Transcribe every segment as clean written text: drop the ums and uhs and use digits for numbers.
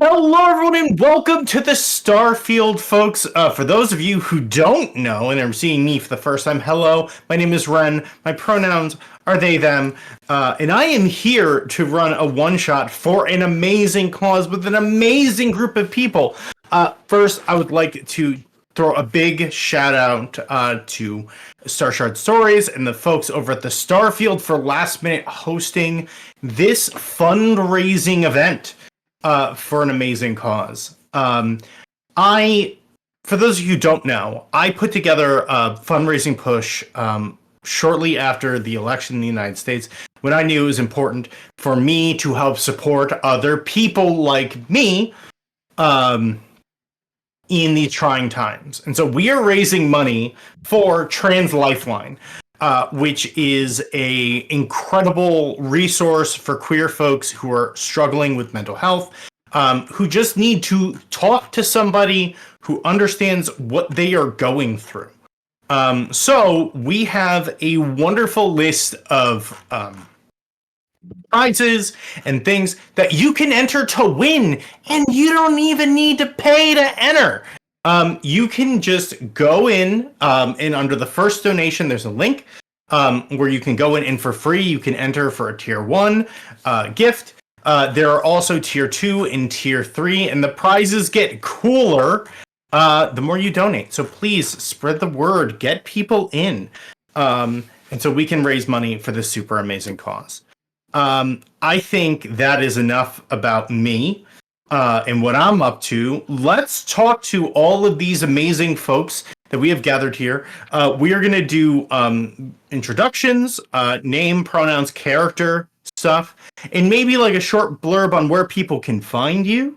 Hello, everyone, and welcome to the Starfield, folks. For those of you who don't know and are seeing me for the first time, hello, my name is Ren. My pronouns are they, them. And I am here to run a one-shot for an amazing cause with an amazing group of people. First, I would like to throw a big shout out to Star Shard Stories and the folks over at the Starfield for last minute hosting this fundraising event for an amazing cause. I, for those of you who don't know, I put together a fundraising push shortly after the election in the United States when I knew it was important for me to help support other people like me in these trying times. And so we are raising money for Trans Lifeline. Which is a incredible resource for queer folks who are struggling with mental health, who just need to talk to somebody who understands what they are going through. So we have a wonderful list of prizes and things that you can enter to win, and you don't even need to pay to enter. You can just go in, and under the first donation, there's a link where you can go in, and for free, you can enter for a tier 1 gift. There are also tier 2 and tier 3, and the prizes get cooler the more you donate. So please spread the word, get people in, and so we can raise money for this super amazing cause. I think that is enough about me. And what I'm up to. Let's talk to all of these amazing folks that we have gathered here. We are going to do introductions, name, pronouns, character stuff, and maybe like a short blurb on where people can find you.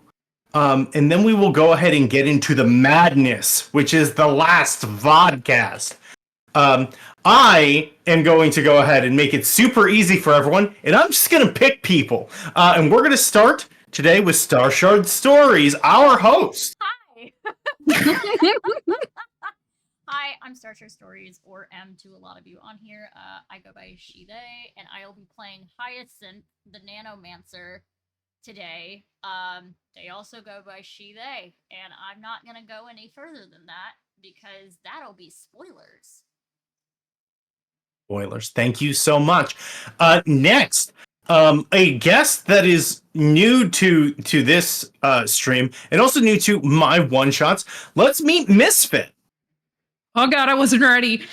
And then we will go ahead and get into the madness, which is the last Vaudcast. I am going to go ahead and make it super easy for everyone, and I'm just going to pick people. And we're going to start today with Star Shard Stories, our host. Hi. Hi, I'm Star Shard Stories, or M to a lot of you on here. I go by she, they, and I will be playing Hyacinth, the Nanomancer, today. They also go by she, they, and I'm not going to go any further than that because that'll be spoilers. Spoilers. Thank you so much. Next, a guest that is new to this stream and also new to my one shots. Let's meet Misfit. Oh God, I wasn't ready.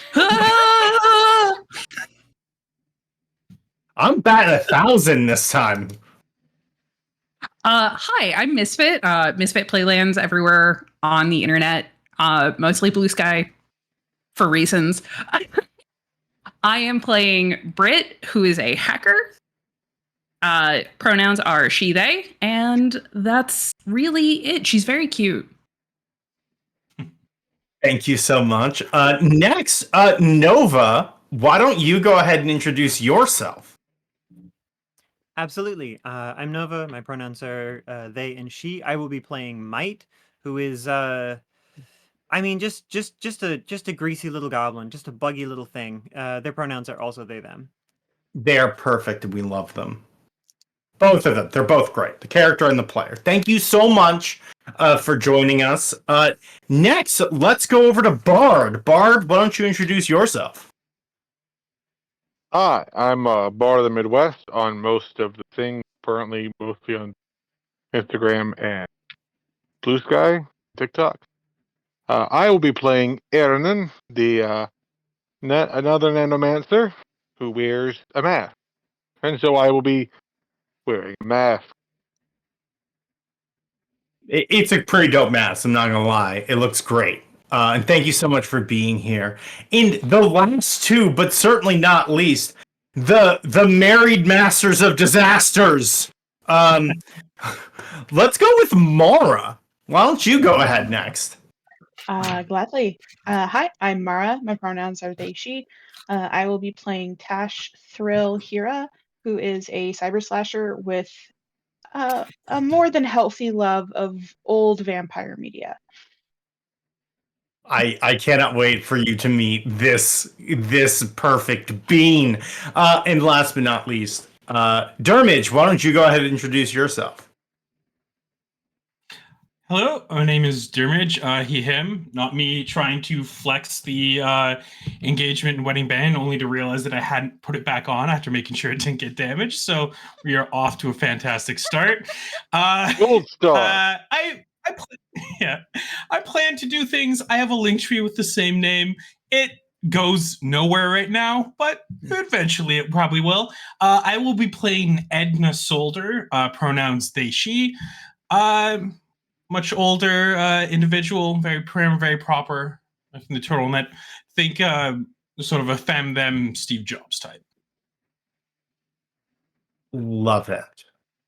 I'm batting 1,000 this time. Hi, I'm Misfit. Misfit Playlands everywhere on the internet. Mostly Blue Sky for reasons. I am playing Britt, who is a hacker. Pronouns are she, they, and that's really it. She's very cute. Thank you so much. Next, Nova, why don't you go ahead and introduce yourself? Absolutely. I'm Nova. My pronouns are they and she. I will be playing Might, who is just a greasy little goblin, just a buggy little thing. Their pronouns are also they them. They're perfect and we love them. Both of them. They're both great. The character and the player. Thank you so much for joining us. Next, let's go over to Bard. Bard, why don't you introduce yourself? Hi, I'm Bard of the Midwest on most of the things, currently mostly on Instagram and Blue Sky, TikTok. I will be playing Ernan, the another Nanomancer who wears a mask. And so I will be wearing a mask. It's a pretty dope mask, I'm not going to lie. It looks great. And thank you so much for being here. And the last two, but certainly not least, the Married Masters of Disasters. Let's go with Mara. Why don't you go ahead next? Gladly. Hi, I'm Mara. My pronouns are they, she. I will be playing Tash Thrill Hira, who is a cyber slasher with a more than healthy love of old vampire media. I cannot wait for you to meet this perfect being. And last but not least, Dermage, why don't you go ahead and introduce yourself? Hello, my name is Dermage, he, him, not me trying to flex the engagement and wedding band, only to realize that I hadn't put it back on after making sure it didn't get damaged. So we are off to a fantastic start. Gold star. Yeah, I plan to do things. I have a link tree with the same name. It goes nowhere right now, but eventually it probably will. I will be playing Edna Solder, pronouns they, she. Much older individual, very prim, very proper. From the turtleneck. Think sort of a femme them Steve Jobs type. Love it.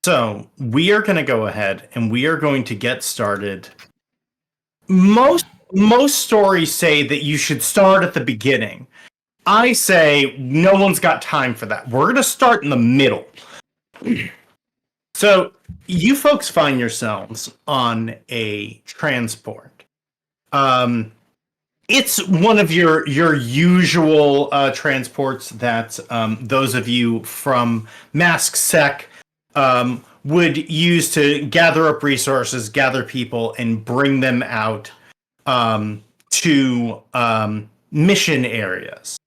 So we are going to go ahead and we are going to get started. Most stories say that you should start at the beginning. I say no one's got time for that. We're going to start in the middle. So you folks find yourselves on a transport. It's one of your usual transports that those of you from Mask Sec would use to gather up resources, gather people, and bring them out to mission areas.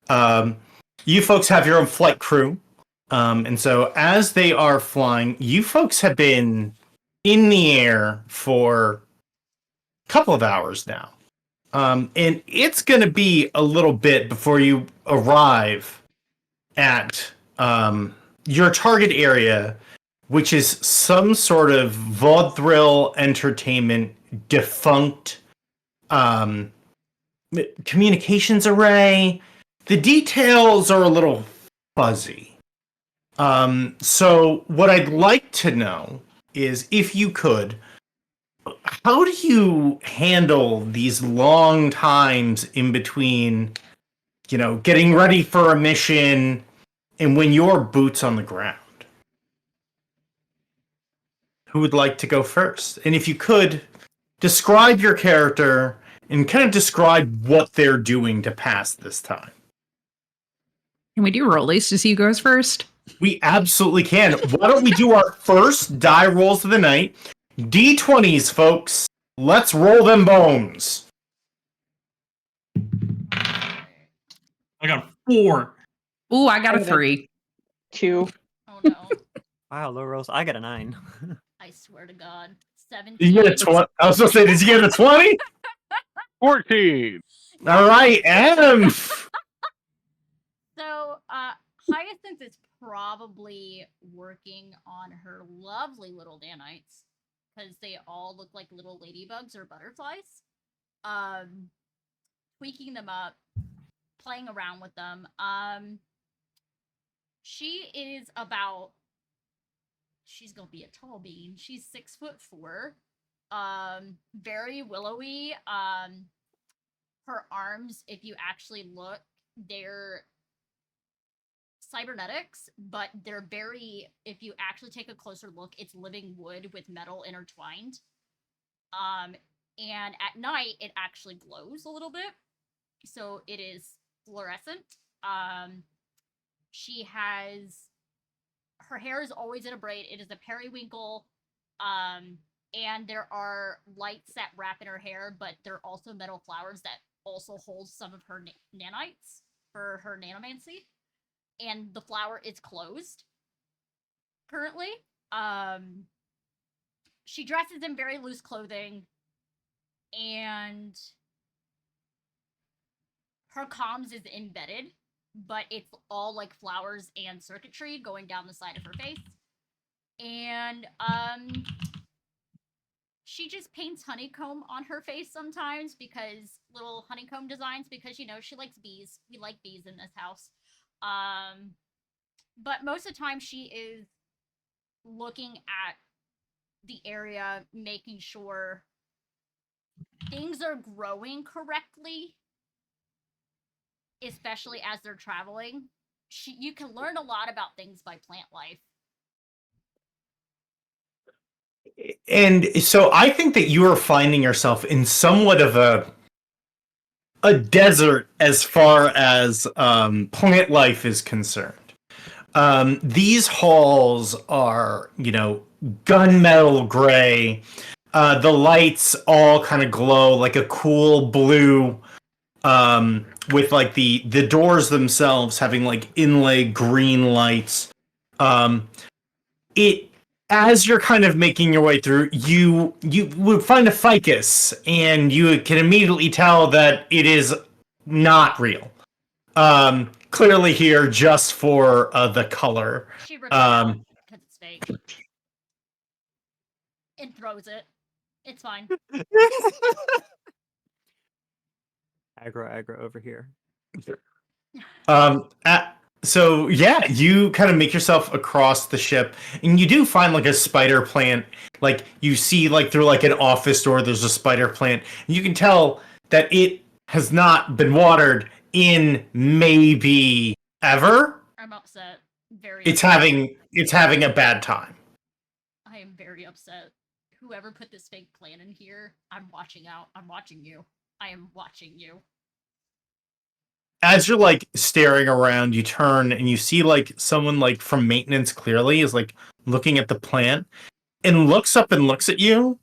You folks have your own flight crew. And so as they are flying, you folks have been in the air for a couple of hours now. And it's going to be a little bit before you arrive at your target area, which is some sort of vaudeville entertainment defunct communications array. The details are a little fuzzy. So what I'd like to know is, if you could, how do you handle these long times in between, getting ready for a mission and when you're boots on the ground? Who would like to go first? And if you could, describe your character and kind of describe what they're doing to pass this time. Can we do rollies to see who goes first? We absolutely can. Why don't we do our first die rolls of the night? D20s, folks. Let's roll them bones. I got a 4. Ooh, I got a I got a- 3. 2. Oh no. Wow, low rolls. I got a 9. I swear to God. Did you 17. get a 20? I was going to say, did you get a 20? 14. All right, Adam. So, Hyacinth is probably working on her lovely little nanites, because they all look like little ladybugs or butterflies. Tweaking them up, playing around with them. She is about. She's gonna be a tall bean. She's 6'4". Very willowy. Her arms, if you actually look, they're cybernetics, but they're very, if you actually take a closer look, it's living wood with metal intertwined. And at night it actually glows a little bit, so it is fluorescent. She has, her hair is always in a braid. It is a periwinkle, and there are lights that wrap in her hair, but there are also metal flowers that also hold some of her nanites for her nanomancy. And the flower is closed currently. She dresses in very loose clothing, and her comms is embedded, but it's all like flowers and circuitry going down the side of her face. And she just paints honeycomb on her face sometimes, because little honeycomb designs, because she likes bees. We like bees in this house. But most of the time she is looking at the area, making sure things are growing correctly, especially as they're traveling. You can learn a lot about things by plant life. And so I think that you are finding yourself in somewhat of a desert as far as plant life is concerned. These halls are, gunmetal gray. The lights all kind of glow like a cool blue, with like the doors themselves having like inlay green lights. It As you're kind of making your way through, you would find a ficus, and you can immediately tell that it is not real. Clearly here just for the color. She rips it out because it's fake and throws it. It's fine. Aggro over here. So yeah, you kind of make yourself across the ship, and you do find like a spider plant. Like you see, like through like an office door, there's a spider plant. And you can tell that it has not been watered in maybe ever. I'm upset. Very. It's upset. having a bad time. I am very upset. Whoever put this fake plan in here, I'm watching out. I'm watching you. I am watching you. As you're like staring around, you turn and you see like someone like from maintenance clearly is like looking at the plant and looks up and looks at you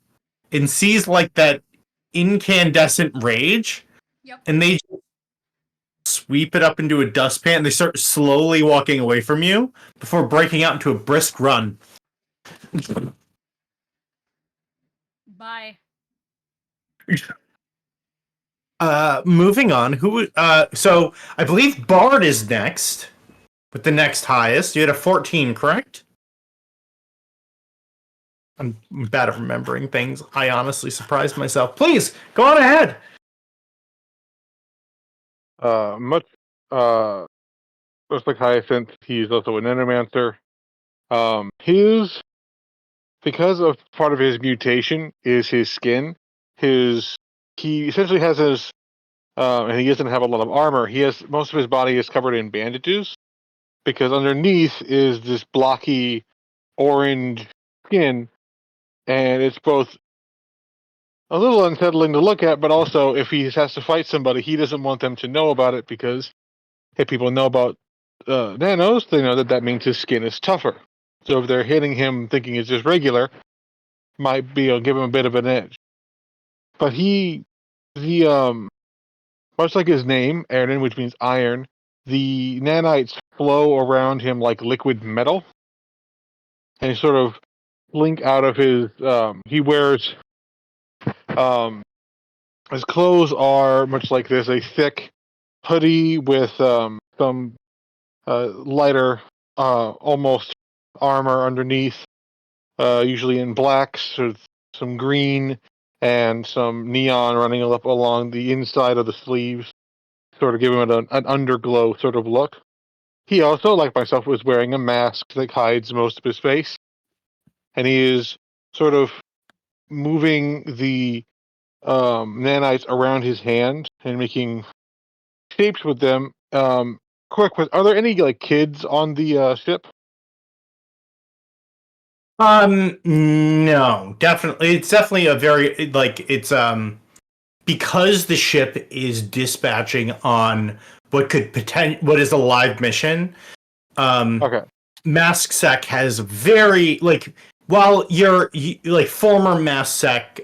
and sees like that incandescent rage. Yep. And they sweep it up into a dustpan and they start slowly walking away from you before breaking out into a brisk run. Bye. Moving on, so I believe Bard is next with the next highest. You had a 14, correct? I'm bad at remembering things. I honestly surprised myself. Please, go on ahead. Much like Hyacinth, he's also an endomancer. Because of part of his mutation is his skin. He essentially has his, and he doesn't have a lot of armor. Most of his body is covered in bandages, because underneath is this blocky orange skin, and it's both a little unsettling to look at, but also if he has to fight somebody, he doesn't want them to know about it, because if people know about nanos, they know that means his skin is tougher. So if they're hitting him thinking it's just regular, might be give him a bit of an edge. But much like his name, Ernan, which means iron, the nanites flow around him like liquid metal, and he sort of blink out of his. He wears. His clothes are much like this: a thick hoodie with some lighter, almost armor underneath, usually in blacks, with some green and some neon running up along the inside of the sleeves, sort of giving it an underglow sort of look. He also, like myself, was wearing a mask that hides most of his face, and he is sort of moving the nanites around his hand and making shapes with them. Quick question: are there any like kids on the ship? No, definitely. It's definitely a very because the ship is dispatching on what is a live mission. Okay. Mask Sec has very while former Mask Sec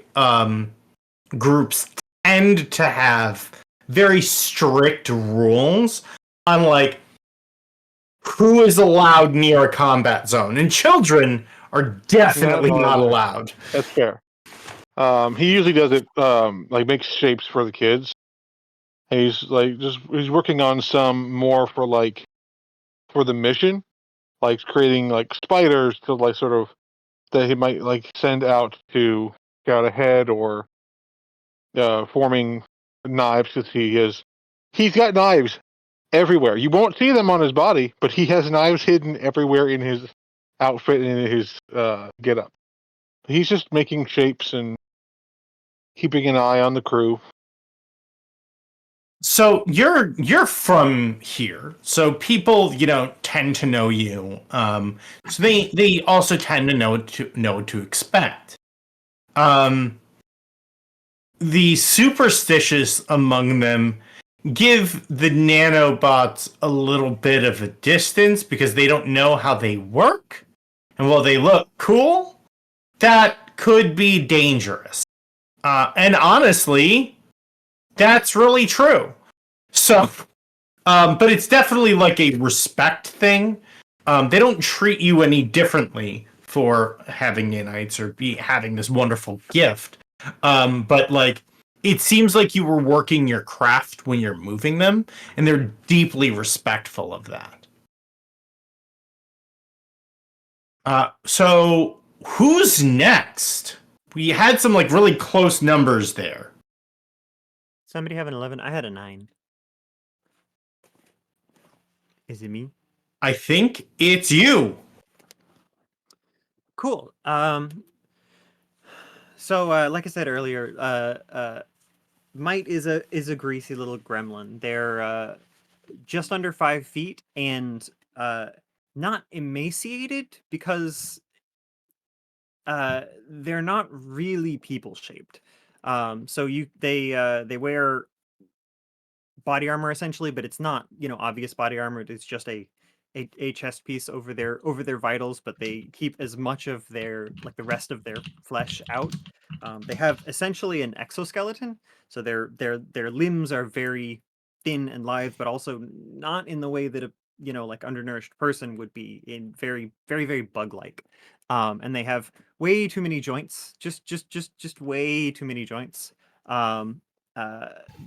groups tend to have very strict rules on who is allowed near a combat zone, and children are definitely not allowed. That's fair. He usually does it makes shapes for the kids. And he's working on some more for the mission, like creating spiders to sort of that he might send out to scout ahead, or forming knives, because he's got knives everywhere. You won't see them on his body, but he has knives hidden everywhere in his outfit and in his getup. He's just making shapes and keeping an eye on the crew. So you're from here, so people tend to know you. So they also tend to know what to expect. The superstitious among them give the nanobots a little bit of a distance because they don't know how they work, and while they look cool, that could be dangerous. And honestly, that's really true. So, but it's definitely like a respect thing. They don't treat you any differently for having nanites or having this wonderful gift. But like, it seems like you were working your craft when you're moving them, and they're deeply respectful of that. So who's next? We had some like really close numbers there. Somebody have an 11? I had a 9. Is it me? I think it's you. Cool. So like I said earlier, Mite is a greasy little gremlin. They're just under 5 feet and not emaciated because they're not really people shaped. So they wear body armor essentially, but it's not, obvious body armor. It's just a chest piece over their vitals, but they keep as much of the rest of their flesh out. They have essentially an exoskeleton, so their limbs are very thin and lithe, but also not in the way that a like undernourished person would be, in very very very bug like. And they have way too many joints, just way too many joints. Um,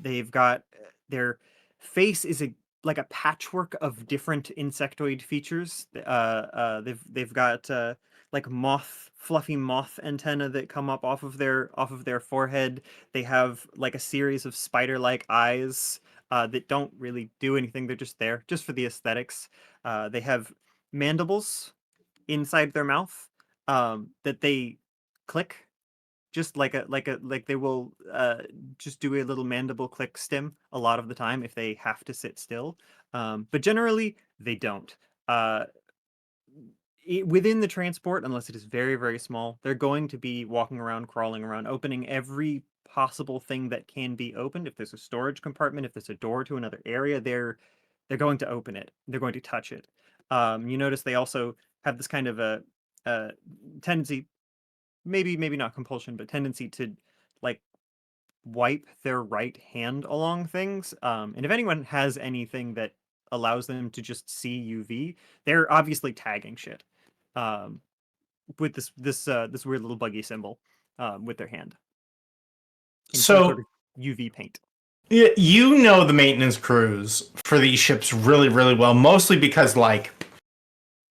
they've got their face is like a patchwork of different insectoid features. They've got like fluffy moth antenna that come up off of their forehead. They have like a series of spider-like eyes that don't really do anything. They're just there, just for the aesthetics. They have mandibles inside their mouth that they click, just like they will just do a little mandible click stim a lot of the time if they have to sit still, but generally they don't. Within the transport, unless it is very very small, they're going to be walking around, crawling around, opening every possible thing that can be opened. If there's a storage compartment, if there's a door to another area, they're going to open it, they're going to touch it. You notice they also have this kind of a tendency, maybe not compulsion, but tendency to like wipe their right hand along things. And if anyone has anything that allows them to just see UV, they're obviously tagging shit with this weird little buggy symbol with their hand in some sort So of UV paint. you know the maintenance crews for these ships really, really well, mostly because like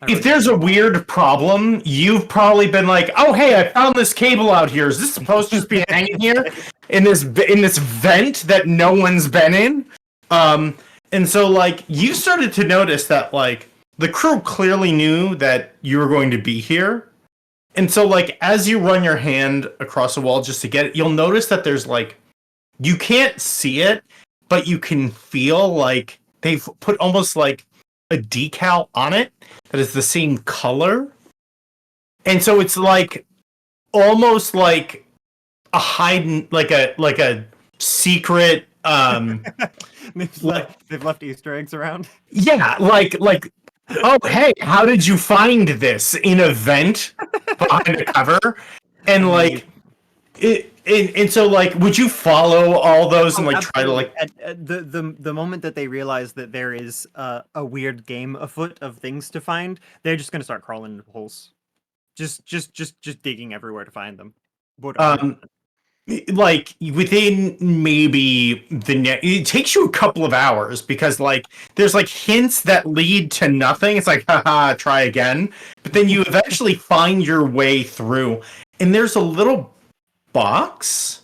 if there's a weird problem, you've probably been like, "Oh, hey, I found this cable out here. Is this supposed to just be hanging here in this vent that no one's been in?" And so like you started to notice that like the crew clearly knew that you were going to be here. And so like as you run your hand across the wall just to get it, you'll notice that there's like you can't see it, but you can feel like they've put almost like a decal on it that is the same color. And so it's like almost like a hidden like a secret they've left Easter eggs around. yeah, like oh hey, how did you find this in a vent behind a cover? And like and so like would you follow all those and like try to like at the moment that they realize that there is a weird game afoot of things to find, they're just gonna start crawling into holes, just digging everywhere to find them. like within maybe it takes you a couple of hours because like there's like hints that lead to nothing. It's like haha, try again, but then you eventually find your way through, and there's a little box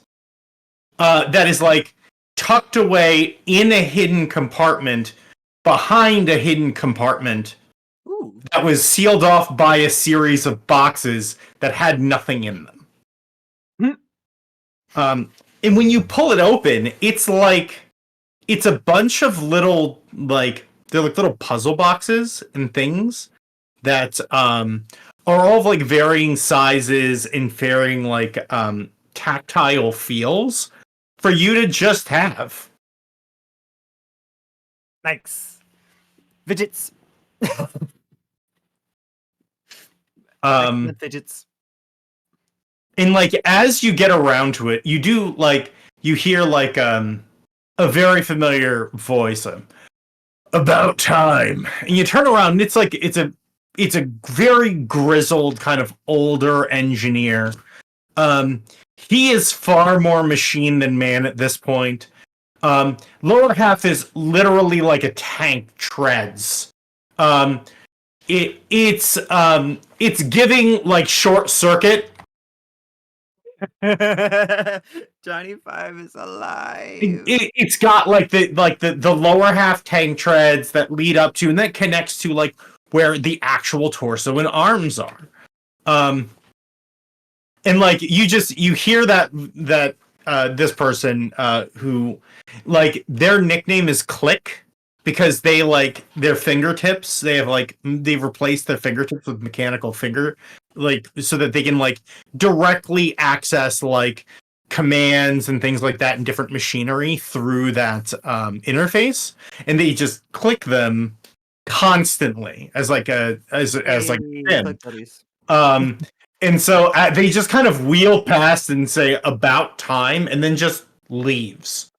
that is like tucked away in a hidden compartment behind a hidden compartment. Ooh. That was sealed off by a series of boxes that had nothing in them. And when you pull it open, it's a bunch of little like they're like little puzzle boxes and things that are all of like varying sizes and varying like tactile feels for you to just have. Nice. Fidgets. Um Fidgets. And like as you get around to it, you do like you hear like a very familiar voice, about time. And you turn around and it's like it's a very grizzled kind of older engineer. He is far more machine than man at this point. Lower half is literally like a tank treads. It's giving like short circuit. Johnny Five is alive. It's got like the lower half tank treads that lead up to and that connects to like where the actual torso and arms are. And like you hear that this person who like their nickname is Click because they like their fingertips, they've replaced their fingertips with mechanical finger like so that they can like directly access like commands and things like that in different machinery through that interface, and they just click them constantly as like a and so they just kind of wheel past and say about time and then just leaves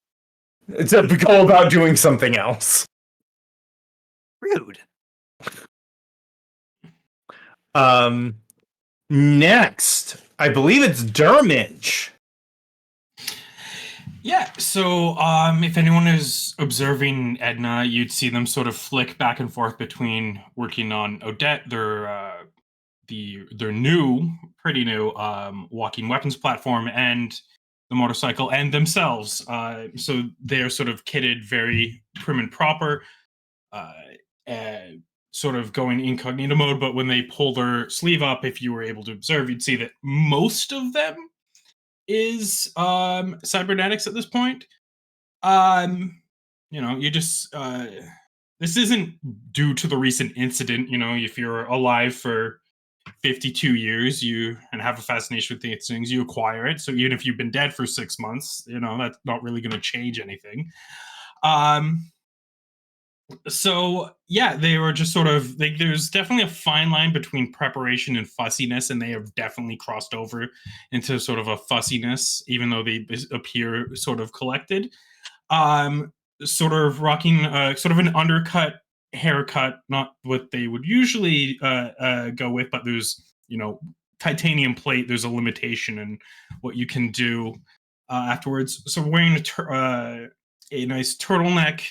to go about doing something else. Rude. Next, I believe it's Dermage. Yeah, so if anyone is observing Edna, you'd see them sort of flick back and forth between working on Odette, their new, pretty new walking weapons platform, and the motorcycle, and themselves. So they're sort of kitted very prim and proper, sort of going incognito mode, but when they pull their sleeve up, if you were able to observe, you'd see that most of them is cybernetics at this point. You just this isn't due to the recent incident. If you're alive for 52 years and have a fascination with these things, you acquire it. So even if you've been dead for 6 months, that's not really going to change anything. So yeah, they were just sort of like, there's definitely a fine line between preparation and fussiness, and they have definitely crossed over into sort of a fussiness, even though they appear sort of collected. Sort of rocking sort of an undercut haircut, not what they would usually go with, but there's titanium plate. There's a limitation in what you can do afterwards. So wearing a nice turtleneck.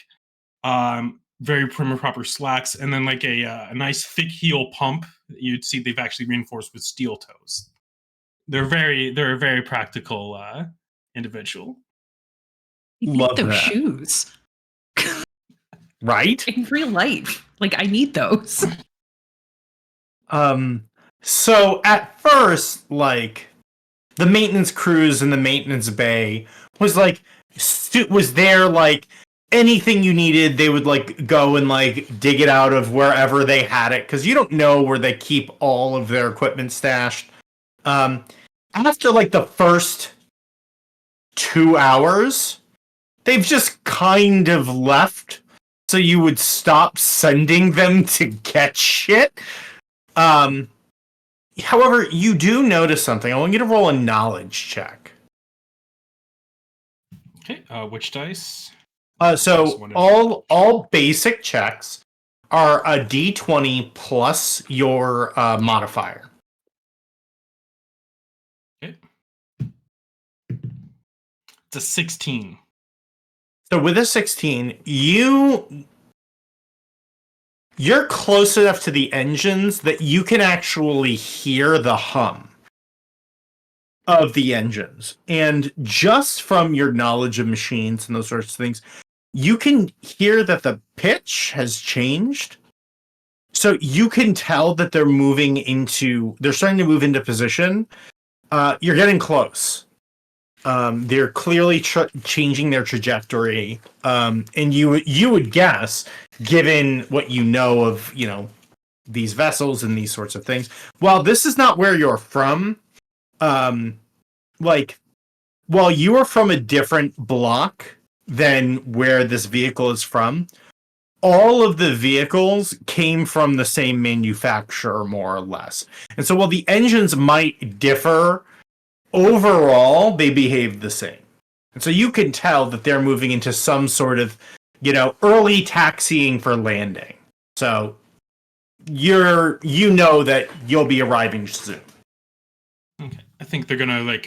Very prim and proper slacks, and then like a nice thick heel pump. You'd see they've actually reinforced with steel toes. They're a very practical individual. Love those shoes. Right? In real life. Like I need those. So at first, like the maintenance crews in the maintenance bay was there like anything you needed, they would like go and like dig it out of wherever they had it, because you don't know where they keep all of their equipment stashed. After like the first 2 hours, they've just kind of left, so you would stop sending them to get shit. However, you do notice something. I want you to roll a knowledge check. Okay, which dice? So all basic checks are a D20 plus your modifier. Okay. It's a 16. So with a 16, you're close enough to the engines that you can actually hear the hum of the engines. And just from your knowledge of machines and those sorts of things, you can hear that the pitch has changed. So you can tell that they're starting to move into position. You're getting close. They're clearly changing their trajectory. And you would guess, given what you know of, these vessels and these sorts of things, while this is not where you're from, while you are from a different block than where this vehicle is from, all of the vehicles came from the same manufacturer, more or less. And so while the engines might differ overall, they behave the same. And so you can tell that they're moving into some sort of, early taxiing for landing. So you know that you'll be arriving soon. Okay. I think they're gonna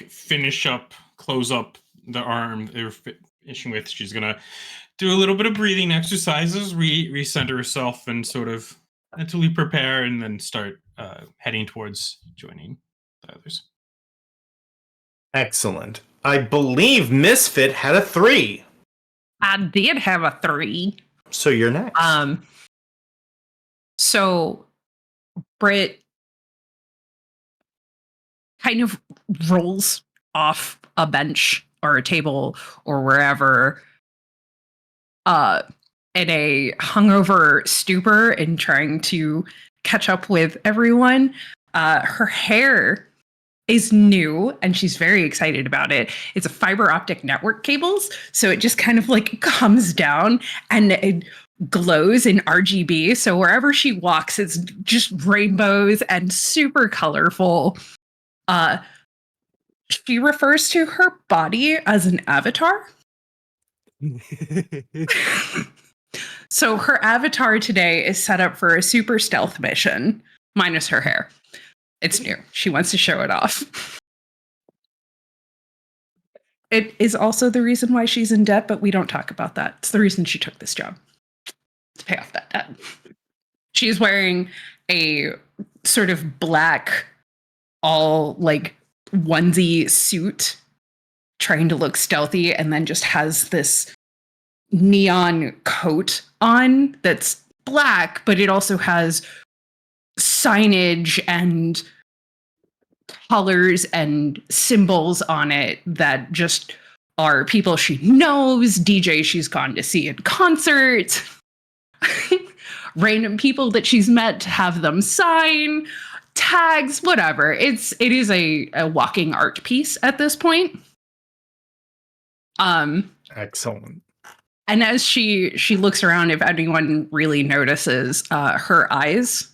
close up the arm they were finishing with. She's gonna do a little bit of breathing exercises, recenter herself, and sort of mentally prepare, and then start heading towards joining the others. Excellent. I believe Misfit had a 3. I did have a 3. So you're next. So Britt kind of rolls off a bench or a table or wherever in a hungover stupor and trying to catch up with everyone. Her hair is new and she's very excited about it. It's a fiber optic network cables, so it just kind of comes down and it glows in RGB. So wherever she walks, it's just rainbows and super colorful. She refers to her body as an avatar. So her avatar today is set up for a super stealth mission, minus her hair. It's new. She wants to show it off. It is also the reason why she's in debt, but we don't talk about that. It's the reason she took this job, to pay off that debt. She's wearing a sort of black, all onesie suit, trying to look stealthy, and then just has this neon coat on that's black, but it also has signage and colors and symbols on it that just are people she knows, DJs she's gone to see in concert, random people that she's met to have them sign, tags, whatever. It is a walking art piece at this point. Excellent. And as she looks around, if anyone really notices, her eyes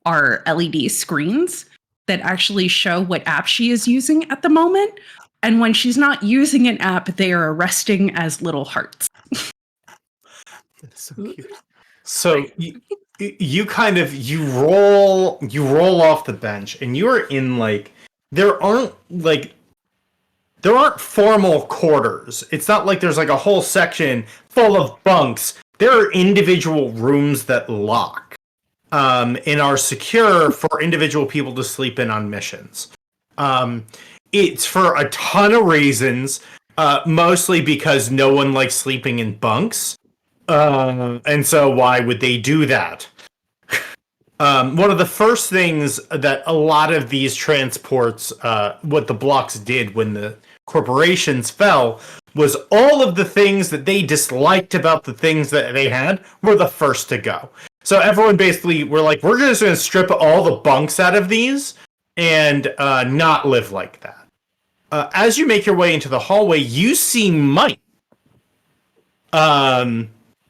are LED screens that actually show what app she is using at the moment. And when she's not using an app, they are resting as little hearts. That's so cute. So you roll off the bench, and you are in there aren't formal quarters. It's not like there's a whole section full of bunks. There are individual rooms that lock and are secure for individual people to sleep in on missions. It's for a ton of reasons, mostly because no one likes sleeping in bunks. And so why would they do that? One of the first things that a lot of these transports, what the blocks did when the corporations fell, was all of the things that they disliked about the things that they had were the first to go. So everyone basically were we're just going to strip all the bunks out of these and not live like that. As you make your way into the hallway, you see Mike.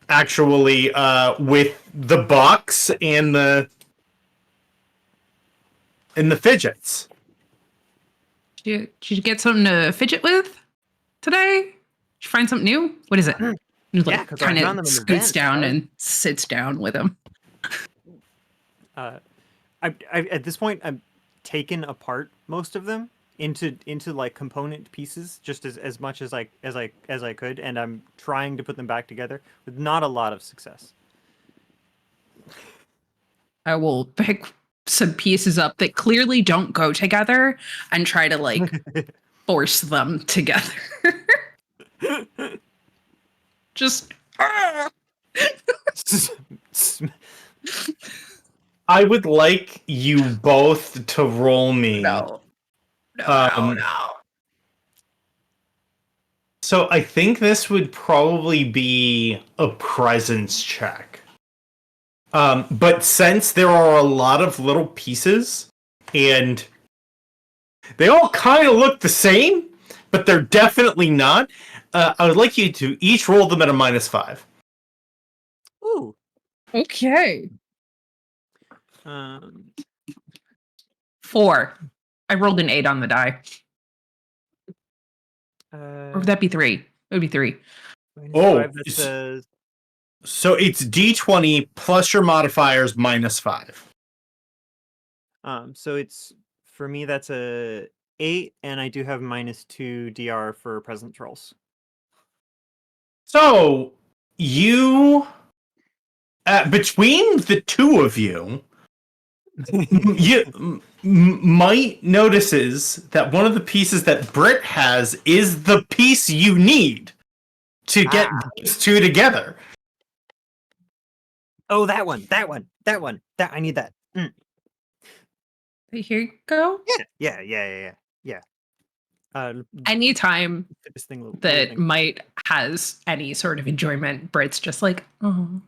Actually, with the box and the fidgets. Did you get something to fidget with today? Did you find something new? What is it? He Yeah, 'cause I kind found them in of the scoots vent, down right? and sits down with him. I at this point I'm taken apart most of them into component pieces just as much as I could, and I'm trying to put them back together with not a lot of success. I will pick some pieces up that clearly don't go together and try to force them together. Just I would like you both to roll me. no. So I think this would probably be a presence check. But since there are a lot of little pieces, and they all kind of look the same, but they're definitely not, I would like you to each roll them at a -5. Ooh. Okay. 4. 4. I rolled an 8 on the die. Or would that be 3? It would be 3. -5, that's So it's D20 plus your modifiers -5. so it's for me that's a 8, and I do have -2 DR for presence rolls. So you, between the two of you, might notices that one of the pieces that Britt has is the piece you need to get these two together. Oh, that one. That I need that. Here you go. Yeah. Anytime This thing that Might has any sort of enjoyment, Britt's just like, oh,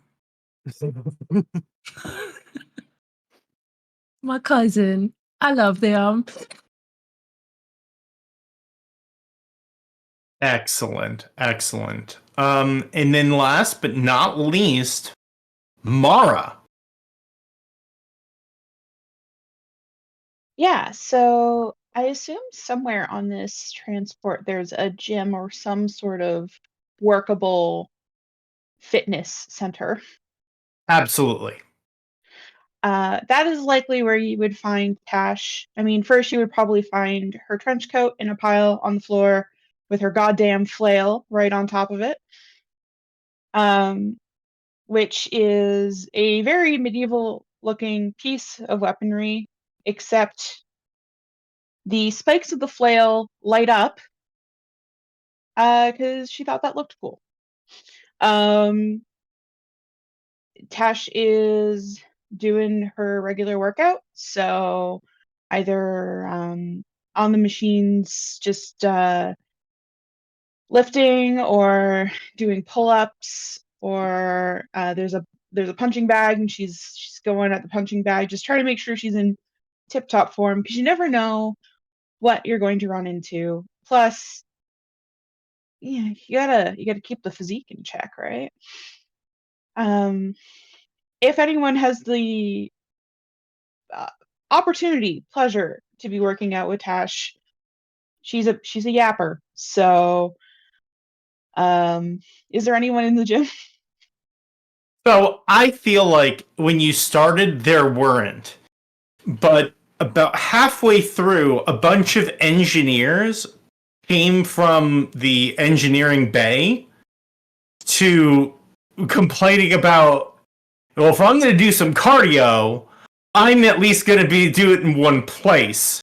my cousin. I love them. Excellent. And then last but not least, Mara. Yeah, so I assume somewhere on this transport there's a gym or some sort of workable fitness center. Absolutely. That is likely where you would find Tash. I mean, first you would probably find her trench coat in a pile on the floor with her goddamn flail right on top of it, which is a very medieval-looking piece of weaponry, except the spikes of the flail light up because she thought that looked cool. Tash is doing her regular workout, so either on the machines, just lifting or doing pull-ups, or there's a punching bag and she's going at the punching bag, just trying to make sure she's in tip-top form because you never know what you're going to run into. Plus, yeah, you gotta keep the physique in check, right? If anyone has the opportunity, pleasure to be working out with Tash, she's a yapper. So, is there anyone in the gym? So I feel like when you started, there weren't. But about halfway through, a bunch of engineers came from the engineering bay to complaining about, well, if I'm going to do some cardio, I'm at least going to do it in one place.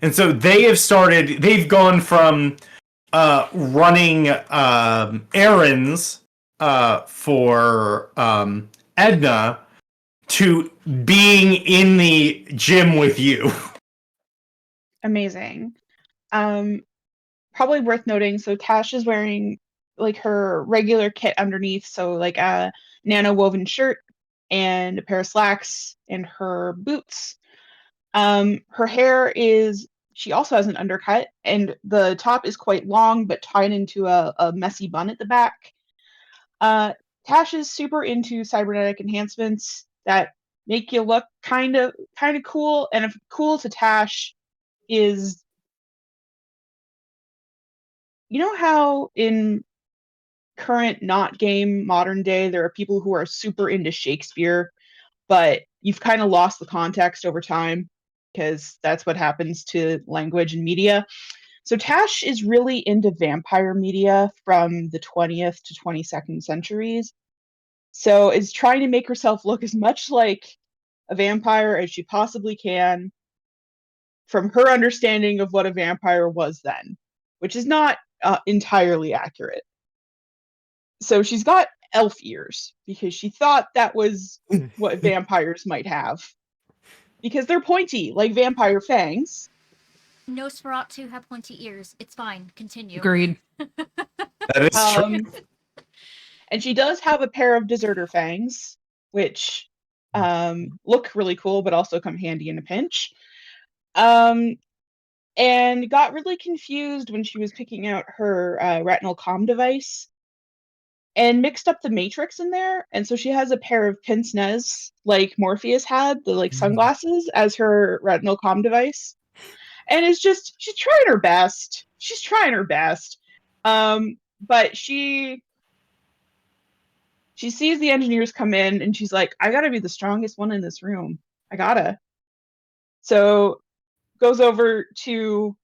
And so they've gone from running errands for Edna to being in the gym with you. Amazing. Probably worth noting. So Tash is wearing like her regular kit underneath, so like a nano woven shirt and a pair of slacks and her boots. Her hair is, she also has an undercut, and the top is quite long but tied into a messy bun at the back. Tash is super into cybernetic enhancements that make you look kind of cool, and if cool to Tash is, you know how in current not game modern day there are people who are super into Shakespeare, but you've kind of lost the context over time because that's what happens to language and media. So Tash is really into vampire media from the 20th to 22nd centuries. So is trying to make herself look as much like a vampire as she possibly can from her understanding of what a vampire was then, which is not entirely accurate. So she's got elf ears because she thought that was what vampires might have. Because they're pointy, like vampire fangs. Nosferatu have pointy ears. It's fine. Continue. Agreed. That is true. And she does have a pair of deserter fangs, which look really cool, but also come handy in a pinch. And got really confused when she was picking out her retinal comm device and mixed up the matrix in there. And so she has a pair of pince-nez like Morpheus had, the like sunglasses, as her retinal comm device. And it's just, she's trying her best. But she sees the engineers come in and she's like, I gotta be the strongest one in this room. I gotta. So goes over to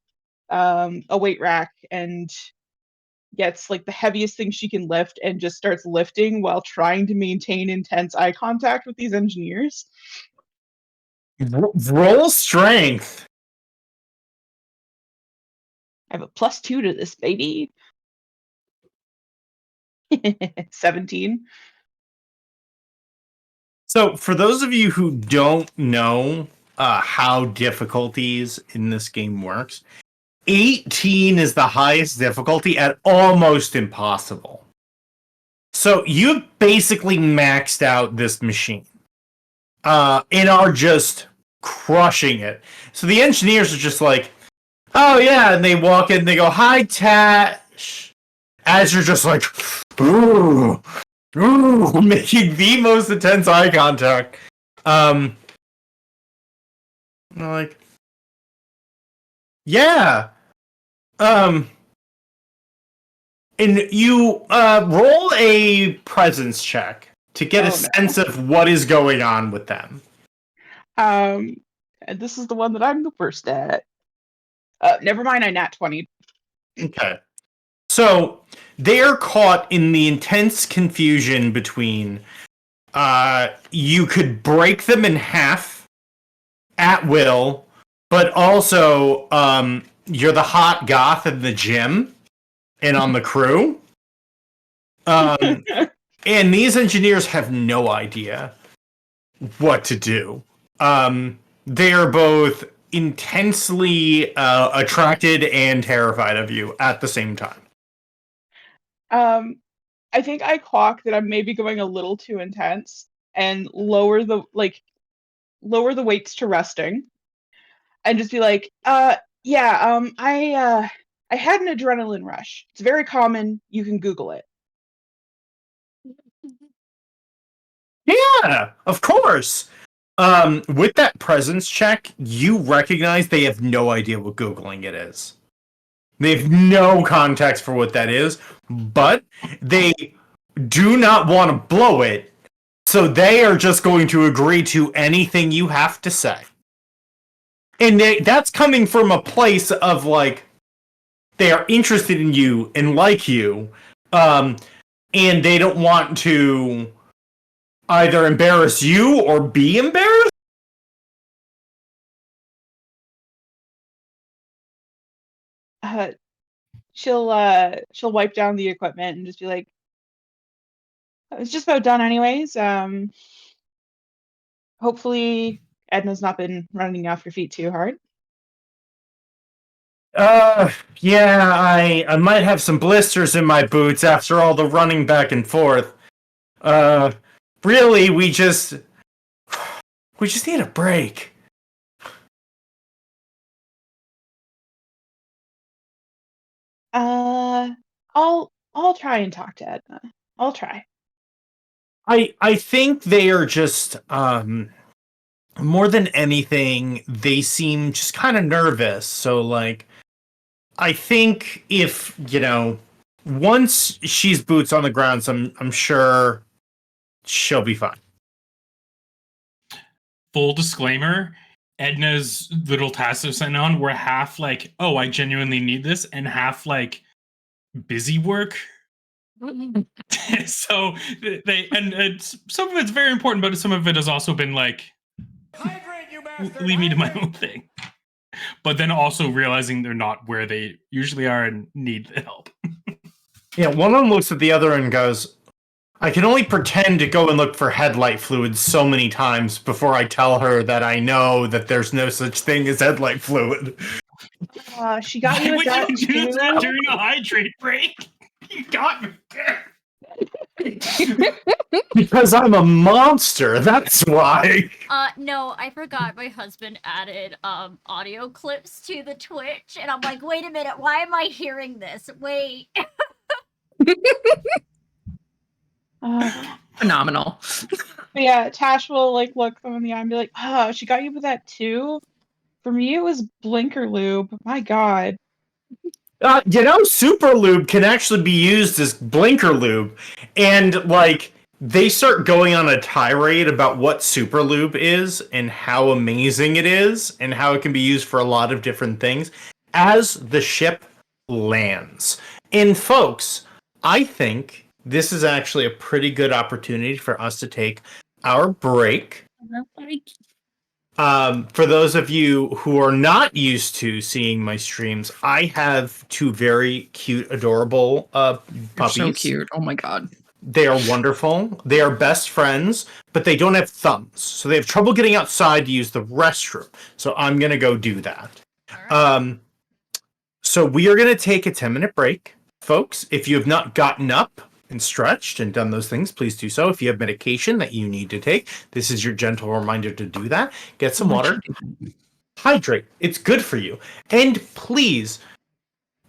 a weight rack and gets like the heaviest thing she can lift and just starts lifting while trying to maintain intense eye contact with these engineers. Roll strength. I have a +2 to this, baby. 17. So, for those of you who don't know how difficulties in this game works, 18 is the highest difficulty at almost impossible. So, you basically maxed out this machine and are just crushing it. So, the engineers are just like, oh yeah, and they walk in, they go, hi, Tash. As you're just like, ooh, making the most intense eye contact. Like, yeah. And you roll a presence check to get a sense of what is going on with them. And this is the one that I'm the worst at. Never mind, I nat 20. Okay. So they're caught in the intense confusion between you could break them in half at will, but also you're the hot goth in the gym and on the crew. And these engineers have no idea what to do. They are both intensely attracted and terrified of you at the same time. I think I clock that I'm maybe going a little too intense and lower the weights to resting and just be like, I had an adrenaline rush. It's very common. You can Google it. Yeah, of course. With that presence check, you recognize they have no idea what Googling it is. They have no context for what that is, but they do not want to blow it, so they are just going to agree to anything you have to say. And that's coming from a place of, like, they are interested in you and like you, and they don't want to either embarrass you or be embarrassed. She'll wipe down the equipment and just be like, it's just about done anyways. Hopefully Edna's not been running off your feet too hard. Yeah, I might have some blisters in my boots after all the running back and forth. Really, we just need a break. I'll try and talk to Edna. I'll try. I think they are just more than anything, they seem just kind of nervous. So, like, I think if, once she's boots on the ground, I'm sure she'll be fine. Full disclaimer, Edna's little tasks I've sent on were half like, oh, I genuinely need this, and half like busy work. So some of it's very important, but some of it has also been like, leave me to my own thing. But then also realizing they're not where they usually are and need the help. Yeah, one of them looks at the other and goes, I can only pretend to go and look for headlight fluid so many times before I tell her that I know that there's no such thing as headlight fluid. She got you with that you do that during a hydrate break? You got me there. Because I'm a monster, that's why. No, I forgot my husband added audio clips to the Twitch, and I'm like, wait a minute, why am I hearing this? Wait. Phenomenal. Yeah, Tash will like look them in the eye and be like, she got you with that too? For me, it was blinker lube. My God. Super lube can actually be used as blinker lube, and like they start going on a tirade about what super lube is and how amazing it is and how it can be used for a lot of different things as the ship lands. And folks, I think this is actually a pretty good opportunity for us to take our break. For those of you who are not used to seeing my streams, I have two very cute, adorable puppies. So cute. Oh my god. They are wonderful. They are best friends, but they don't have thumbs. So they have trouble getting outside to use the restroom. So I'm going to go do that. All right. So we are going to take a 10-minute break. Folks, if you have not gotten up and stretched and done those things, please do so. If you have medication that you need to take, this is your gentle reminder to do that. Get some water. Hydrate. It's good for you. And please,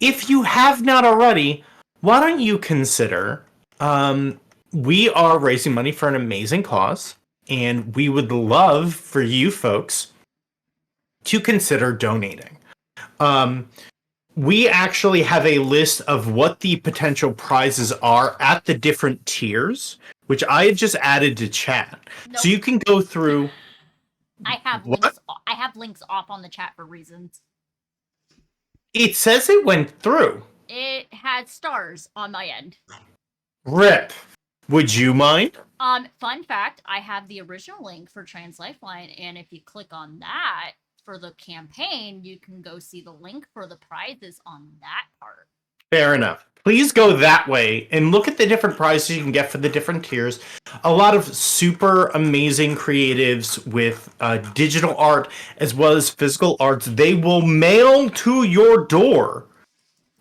if you have not already, why don't you consider we are raising money for an amazing cause, and we would love for you folks to consider donating. We actually have a list of what the potential prizes are at the different tiers, which I have just added to chat. Nope. So you can go through. I have What? links. I have links off on the chat for reasons. It says it went through. It had stars on my end. Rip. Would you mind? Fun fact, I have the original link for Trans Lifeline, and if you click on that for the campaign, you can go see the link for the prizes on that part. Fair enough. Please go that way and look at the different prizes you can get for the different tiers. A lot of super amazing creatives with digital art as well as physical arts. They will mail to your door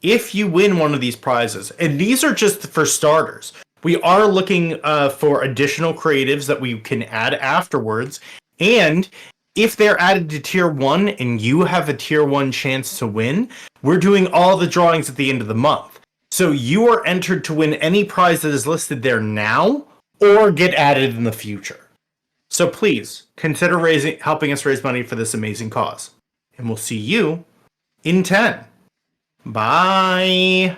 if you win one of these prizes. And these are just for starters. We are looking for additional creatives that we can add afterwards. And if they're added to tier 1 and you have a tier 1 chance to win, we're doing all the drawings at the end of the month. So you are entered to win any prize that is listed there now or get added in the future. So please consider helping us raise money for this amazing cause. And we'll see you in 10. Bye.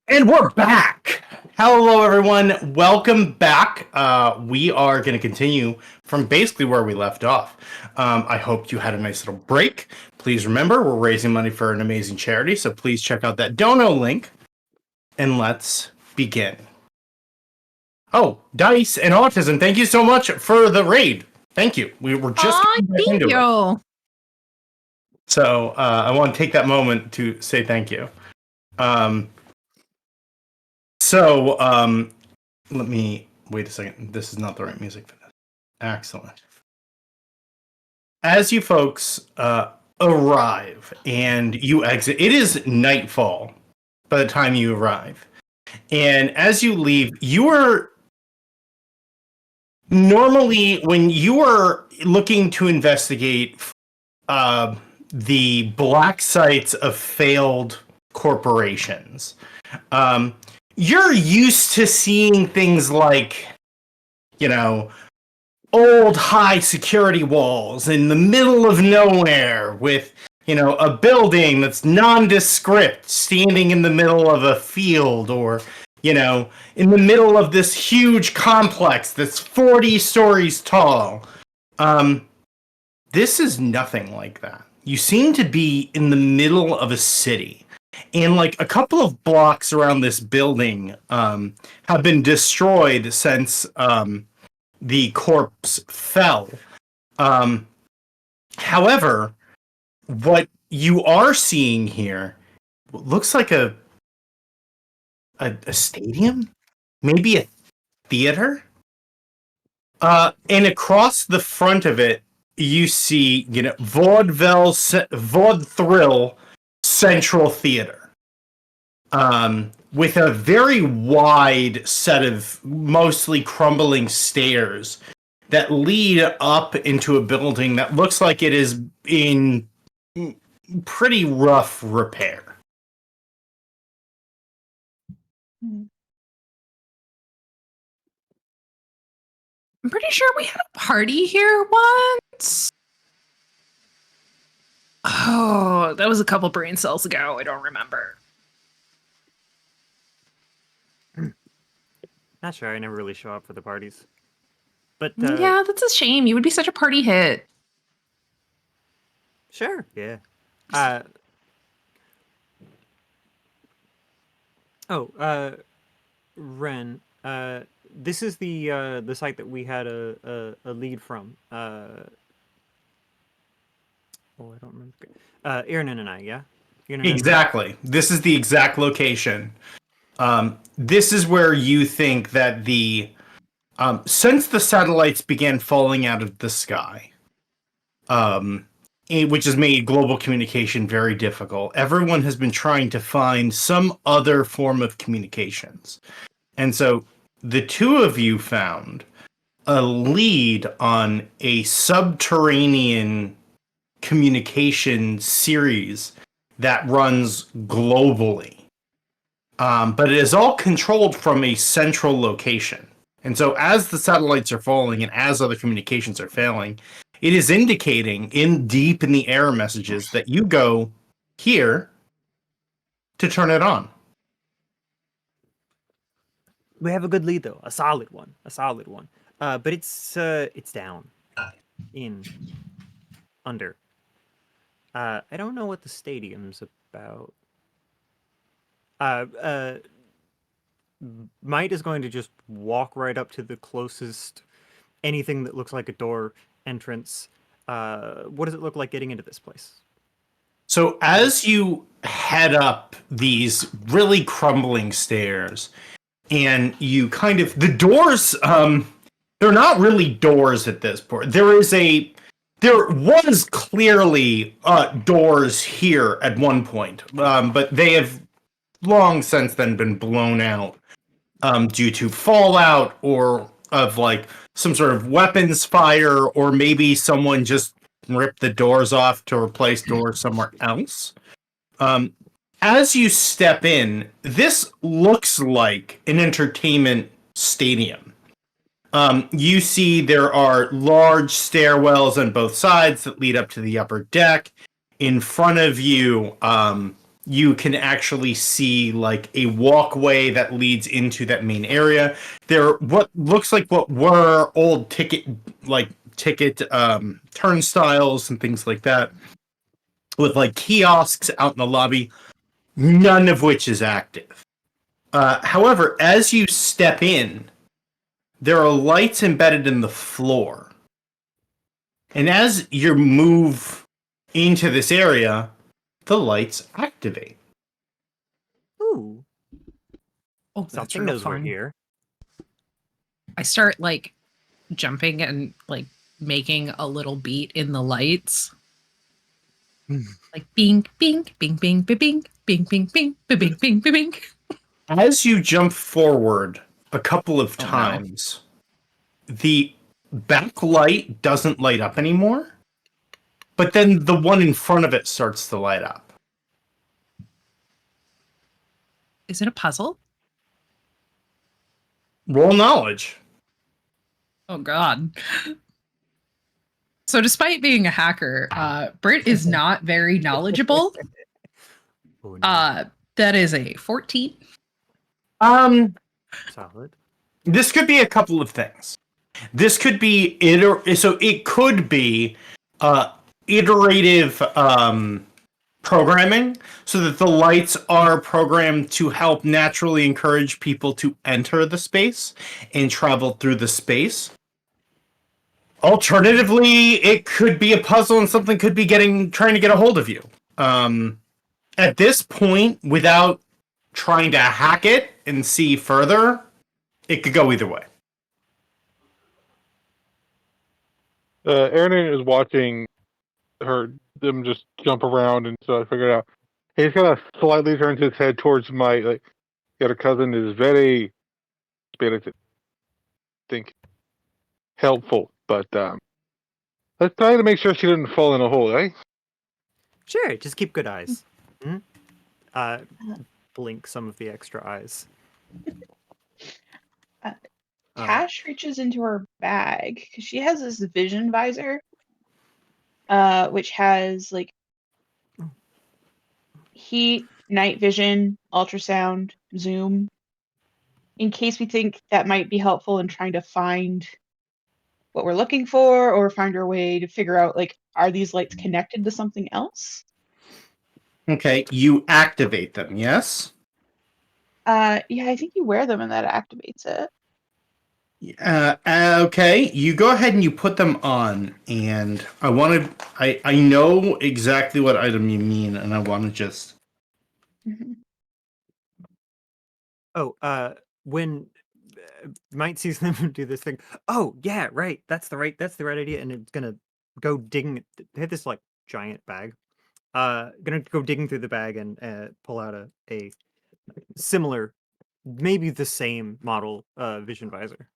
And we're back. Hello, everyone. Welcome back. We are going to continue from basically where we left off. I hope you had a nice little break. Please remember, we're raising money for an amazing charity, so please check out that dono link. And let's begin. Oh, Dice and Autism, thank you so much for the raid. Thank you. We were just getting back thank into it. you. So I want to take that moment to say thank you. Let me wait a second. This is not the right music for this. Excellent. As you folks arrive and you exit, it is nightfall by the time you arrive. And as you leave, you are normally, when you are looking to investigate the black sites of failed corporations, you're used to seeing things like, old high security walls in the middle of nowhere with, a building that's nondescript standing in the middle of a field, or, in the middle of this huge complex that's 40 stories tall. This is nothing like that. You seem to be in the middle of a city. And like a couple of blocks around this building have been destroyed since the corpse fell. However, what you are seeing here looks like a stadium, maybe a theater. And across the front of it, you see, Vaudeville Central Theater, with a very wide set of mostly crumbling stairs that lead up into a building that looks like it is in pretty rough repair. I'm pretty sure we had a party here once. Oh, that was a couple brain cells ago. I don't remember. Not sure. I never really show up for the parties. But Yeah, that's a shame. You would be such a party hit. Sure. Yeah. Ren. This is the site that we had a lead from. I don't remember. Irnan and I, yeah. Exactly. This is the exact location. This is where you think that since the satellites began falling out of the sky, which has made global communication very difficult, everyone has been trying to find some other form of communications. And so the two of you found a lead on a subterranean communication series that runs globally. But it is all controlled from a central location. And so as the satellites are falling and as other communications are failing, it is indicating deep in the error messages that you go here to turn it on. We have a good lead though, a solid one. But it's down, under. I don't know what the stadium's about. Might is going to just walk right up to the closest anything that looks like a door entrance. What does it look like getting into this place? So as you head up these really crumbling stairs, and you the doors, they're not really doors at this point. There was clearly doors here at one point, but they have long since then been blown out due to fallout or of like some sort of weapons fire, or maybe someone just ripped the doors off to replace doors somewhere else. As you step in, this looks like an entertainment stadium. You see there are large stairwells on both sides that lead up to the upper deck. In front of you, you can actually see like a walkway that leads into that main area. There, what looks like what were old ticket turnstiles and things like that, with like kiosks out in the lobby, none of which is active. However, as you step in, there are lights embedded in the floor. And as you move into this area, the lights activate. Ooh, Oh, that's something real knows we're fun. here. I start like jumping and like making a little beat in the lights. Like bing, bing, bing, bing, bing, bing, bing, bing, bing, bing, bing, bing, bing, bing. As you jump forward a couple of Oh, no. times, the back light doesn't light up anymore, but then the one in front of it starts to light up. Is it a puzzle? Roll knowledge. Oh God. So despite being a hacker, Britt is not very knowledgeable. Oh, no. That is a 14. Solid. This could be a couple of things. This could be it could be iterative programming, so that the lights are programmed to help naturally encourage people to enter the space and travel through the space. Alternatively, it could be a puzzle and something could be trying to get a hold of you. At this point, without trying to hack it and see further, it could go either way. Aaron is watching them just jump around, and so I figured out he's gonna slightly turn his head towards my other cousin is very spirited, think helpful, but let's try to make sure she didn't fall in a hole, eh? Sure, just keep good eyes. Blink some of the extra eyes. Tash reaches into her bag because she has this vision visor, which has like heat, night vision, ultrasound, zoom, in case we think that might be helpful in trying to find what we're looking for or find our way to figure out, like, are these lights connected to something else? Okay, you activate them, yes? Yeah, I think you wear them and that activates it. Okay, you go ahead and you put them on, and I know exactly what item you mean, and I want to just... Mhm. Oh, when might see them do this thing. Oh yeah, right. That's the right idea. And it's gonna go digging. They have this like giant bag. Gonna go digging through the bag and pull out a similar, maybe the same model vision visor.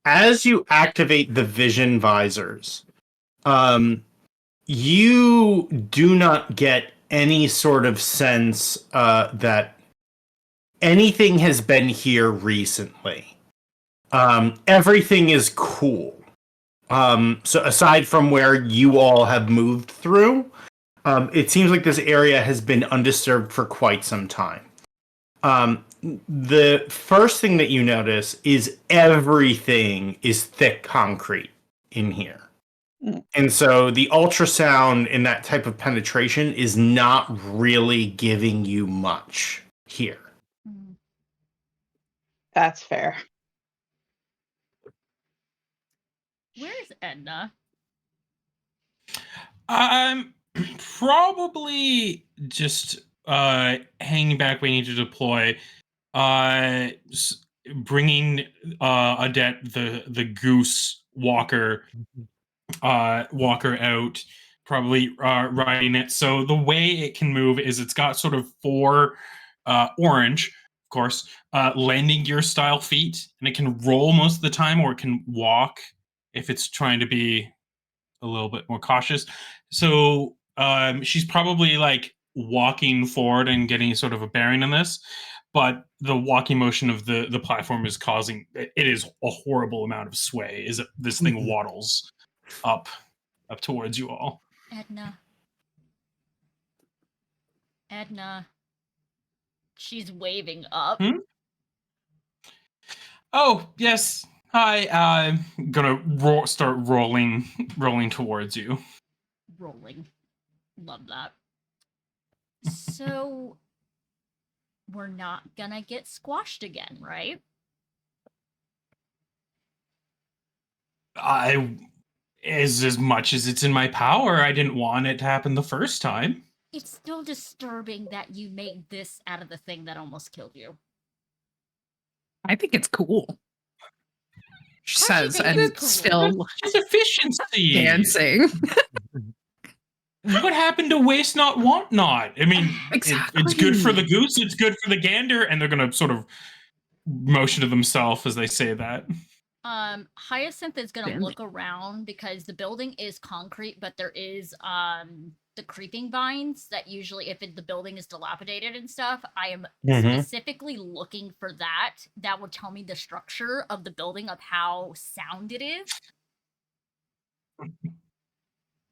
As you activate the vision visors, you do not get any sort of sense that anything has been here recently. Everything is cool. So aside from where you all have moved through, it seems like this area has been undisturbed for quite some time. The first thing that you notice is everything is thick concrete in here. And so the ultrasound and that type of penetration is not really giving you much here. That's fair. Where's Edna? Probably just hanging back, waiting to deploy. Bringing Adet the goose walker out, probably riding it. So the way it can move is it's got sort of 4 orange, of course, landing gear style feet, and it can roll most of the time, or it can walk if it's trying to be a little bit more cautious. So she's probably like walking forward and getting sort of a bearing on this, but the walking motion of the platform is causing it is a horrible amount of sway. This thing waddles up towards you all. Edna. Edna. She's waving up. Oh, yes. Hi. I'm gonna start rolling towards you. Rolling. Love that. So, we're not gonna get squashed again, right? As much as it's in my power, I didn't want it to happen the first time. It's still disturbing that you made this out of the thing that almost killed you. I think it's cool. She How do you says, think and it's cool? still It's efficiency. dancing. What happened to waste not, want not? I mean, it's good for the goose, it's good for the gander, and they're gonna sort of motion to themselves as they say that. Hyacinth is gonna Damn look around because the building is concrete, but there is the creeping vines that usually, if the building is dilapidated and stuff, I am specifically looking for that. That would tell me the structure of the building, of how sound it is.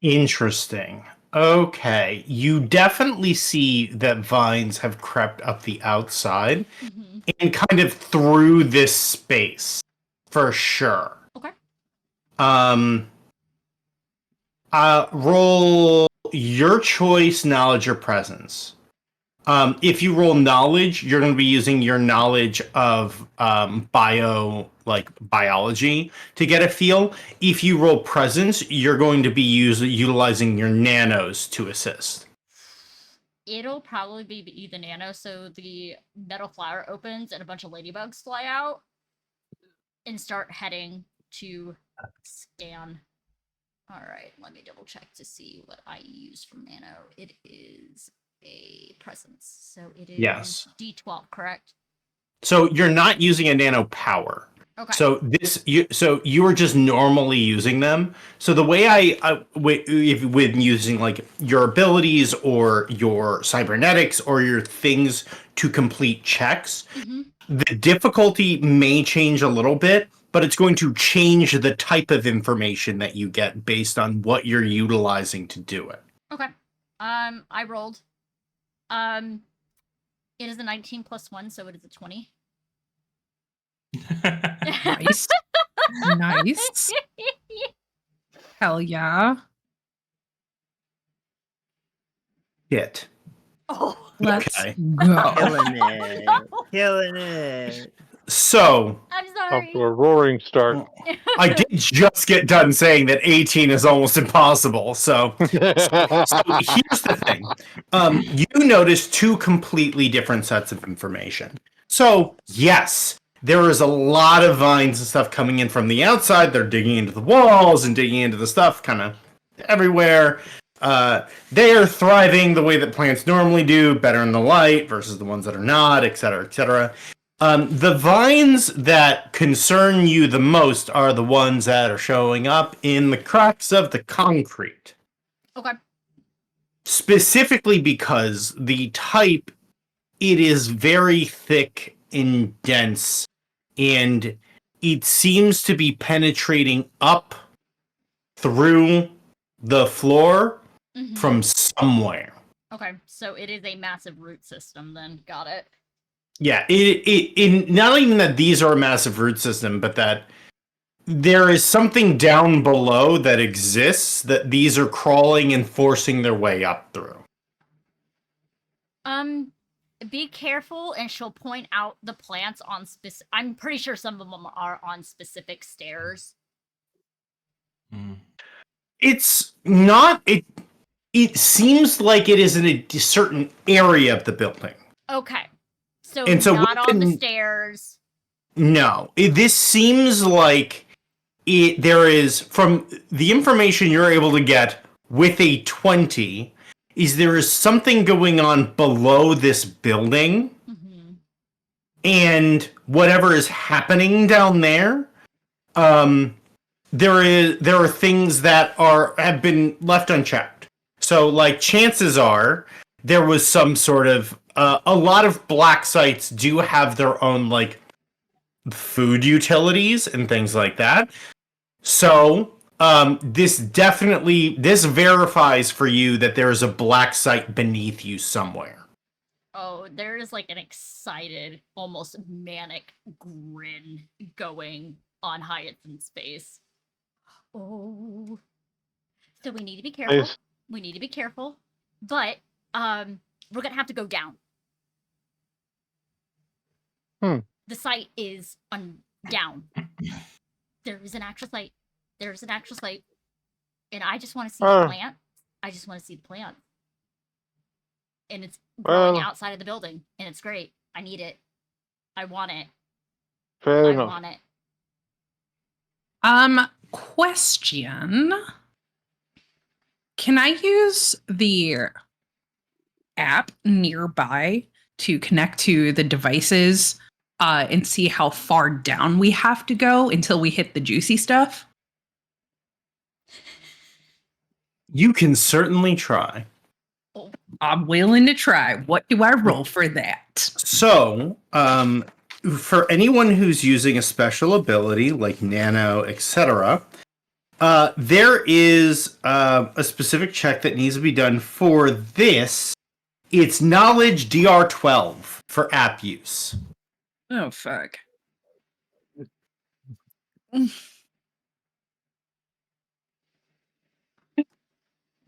Interesting. Okay, you definitely see that vines have crept up the outside and kind of through this space, for sure. Okay. Roll your choice, knowledge or presence. If you roll knowledge, you're going to be using your knowledge of biology to get a feel. If you roll presence, you're going to be utilizing your nanos to assist. It'll probably be the nano, so the metal flower opens and a bunch of ladybugs fly out and start heading to scan. All right, let me double check to see what I use from nano. It is a presence, so it is D12, correct? So you're not using a nano power. Okay. So you are just normally using them. So the way with using like your abilities or your cybernetics or your things to complete checks, the difficulty may change a little bit, but it's going to change the type of information that you get based on what you're utilizing to do it. Okay. I rolled. It is a 19 plus 1, so it is a 20. Nice. Nice. Hell yeah. Hit. Oh, Let's Okay. go. Killing it. Killing it. So I'm Off sorry. to a roaring start. I did just get done saying that 18 is almost impossible. So here's the thing. You notice two completely different sets of information. So yes, there is a lot of vines and stuff coming in from the outside. They're digging into the walls and digging into the stuff kind of everywhere. They are thriving the way that plants normally do, better in the light versus the ones that are not, et cetera, et cetera. The vines that concern you the most are the ones that are showing up in the cracks of the concrete. Okay. Specifically because the type, it is very thick and dense, and it seems to be penetrating up through the floor from somewhere. Okay, so it is a massive root system then. Got it. Yeah, it not even that these are a massive root system, but that there is something down below that exists that these are crawling and forcing their way up through. Be careful, and she'll point out the plants on I'm pretty sure some of them are on specific stairs. It's not. It seems like it is in a certain area of the building. Okay. So, And so not on the within- stairs. No, this seems like there is, from the information you're able to get with a 20, is there is something going on below this building, and whatever is happening down there, there are things that have been left unchecked. So, like, chances are there was some sort of a lot of black sites do have their own like food utilities and things like that. So this verifies for you that there is a black site beneath you somewhere. Oh, there is like an excited, almost manic grin going on Hyacinth's face. Oh. So we need to be careful. Nice. We need to be careful. But we're gonna have to go down. The site is down. There is an actual site. There's an actual site. And I just want to see the plant. I just want to see the plant. And it's growing outside of the building. And it's great. I need it. I want it. Fair I enough. want it. Question. Can I use the app nearby to connect to the devices and see how far down we have to go until we hit the juicy stuff? You can certainly try. I'm willing to try. What do I roll for that? So, for anyone who's using a special ability like Nano, etc., there is a specific check that needs to be done for this. It's Knowledge DR12 for app use. Oh, fuck.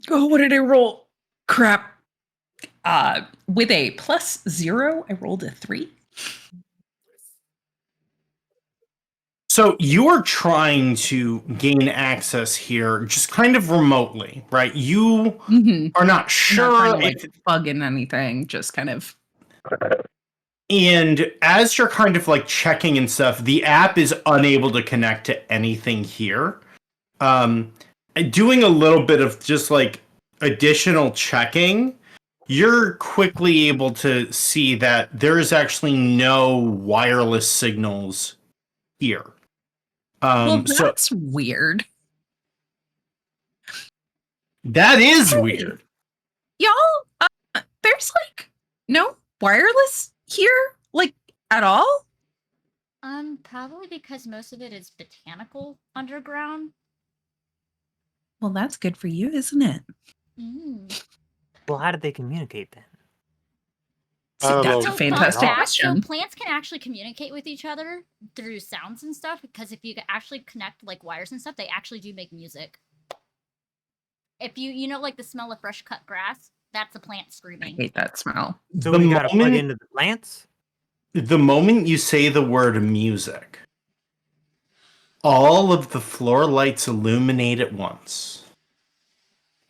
Oh, what did I roll? Crap. With a +0, I rolled a 3. So you're trying to gain access here just kind of remotely, right? You are not sure Not trying to, bug in anything, just kind of. And as you're kind of like checking and stuff, the app is unable to connect to anything here. Doing a little bit of just like additional checking, you're quickly able to see that there is actually no wireless signals here. Well, that's weird. That is weird. Y'all, there's like no wireless here, like at all? Probably because most of it is botanical underground. Well, that's good for you, isn't it? Well, how did they communicate then? That's a fantastic So question. plants can actually communicate with each other through sounds and stuff, because if you actually connect like wires and stuff, they actually do make music. If you know, like the smell of fresh cut grass, that's a plant I screaming. hate that smell. So The we gotta plug moment- into the plants? The moment you say the word music, all of the floor lights illuminate at once.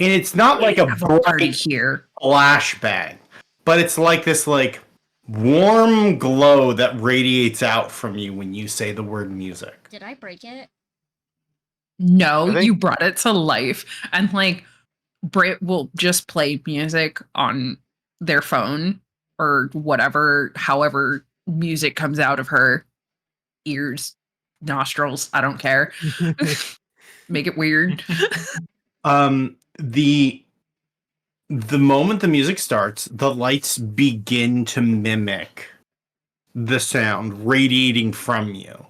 And it's not like a party bright here. flashbang, but it's like this like warm glow that radiates out from you when you say the word music. Did I break it? No, I think- you brought it to life. And like Brit will just play music on their phone or whatever, however music comes out of her ears, nostrils, I don't care. Make it weird. The moment the music starts, the lights begin to mimic the sound radiating from you.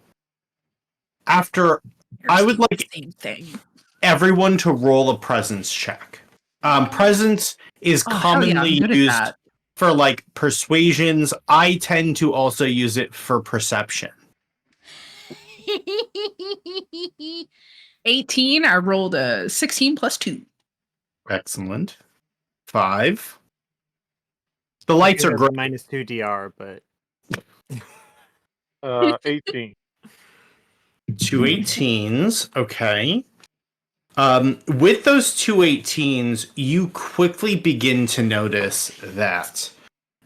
After I would like same thing. everyone to roll a presence check. Presence is Oh, hell yeah, I'm commonly good at used that. for like persuasions. I tend to also use it for perception. 18, I rolled a 16 plus 2. Excellent. 5. The lights are great. -2 DR, but 18. 2 18s. Okay. With those 2 18s, you quickly begin to notice that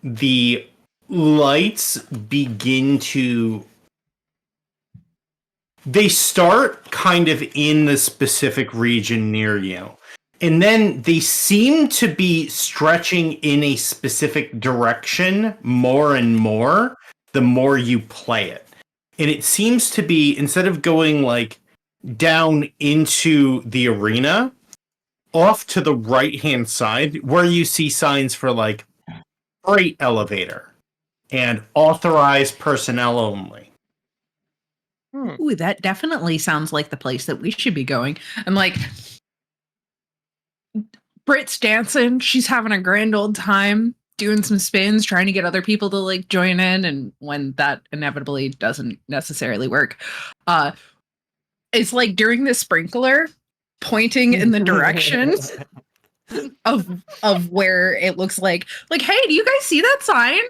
the lights begin to. They start kind of in the specific region near you. And then they seem to be stretching in a specific direction more and more the more you play it. And it seems to be, instead of going like down into the arena, off to the right-hand side, where you see signs for like freight elevator and authorized personnel only. Ooh, that definitely sounds like the place that we should be going. I'm like, Brit's dancing. She's having a grand old time. doing some spins, trying to get other people to like join in, and when that inevitably doesn't necessarily work, it's like during the sprinkler pointing in the direction of where it looks like, hey, do you guys see that sign?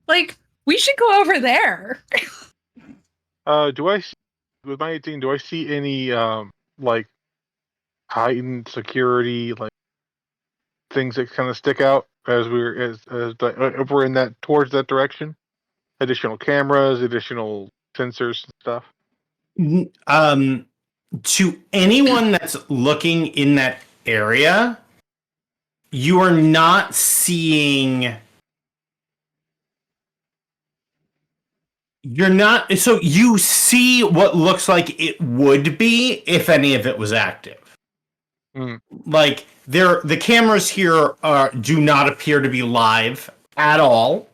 Like, we should go over there. Do I see, with my 18? Do I see any like heightened security, like things that kind of stick out as if we're in that towards that direction? Additional cameras, additional sensors and stuff. To anyone that's looking in that area, you are not seeing. You're not. So you see what looks like it would be if any of it was active. Like the cameras here do not appear to be live at all.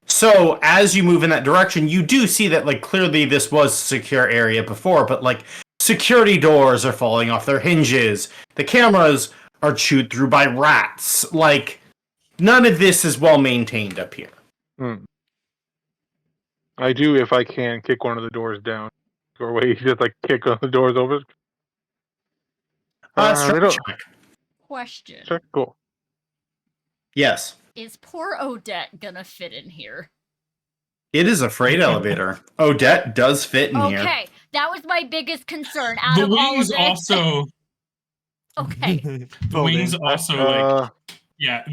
So as you move in that direction, you do see that like clearly this was a secure area before, but like security doors are falling off their hinges. The cameras are chewed through by rats. Like none of this is well maintained up here. I do, if I can, kick one of the doors down. Or wait, just like kick one of the doors over. Check. Question. Sure, cool. Yes. Is poor Odette gonna fit in here? It is a freight elevator. Odette does fit in here. Okay, that was my biggest concern. Out The of all wings of this. also. Okay. The wings also like. Yeah,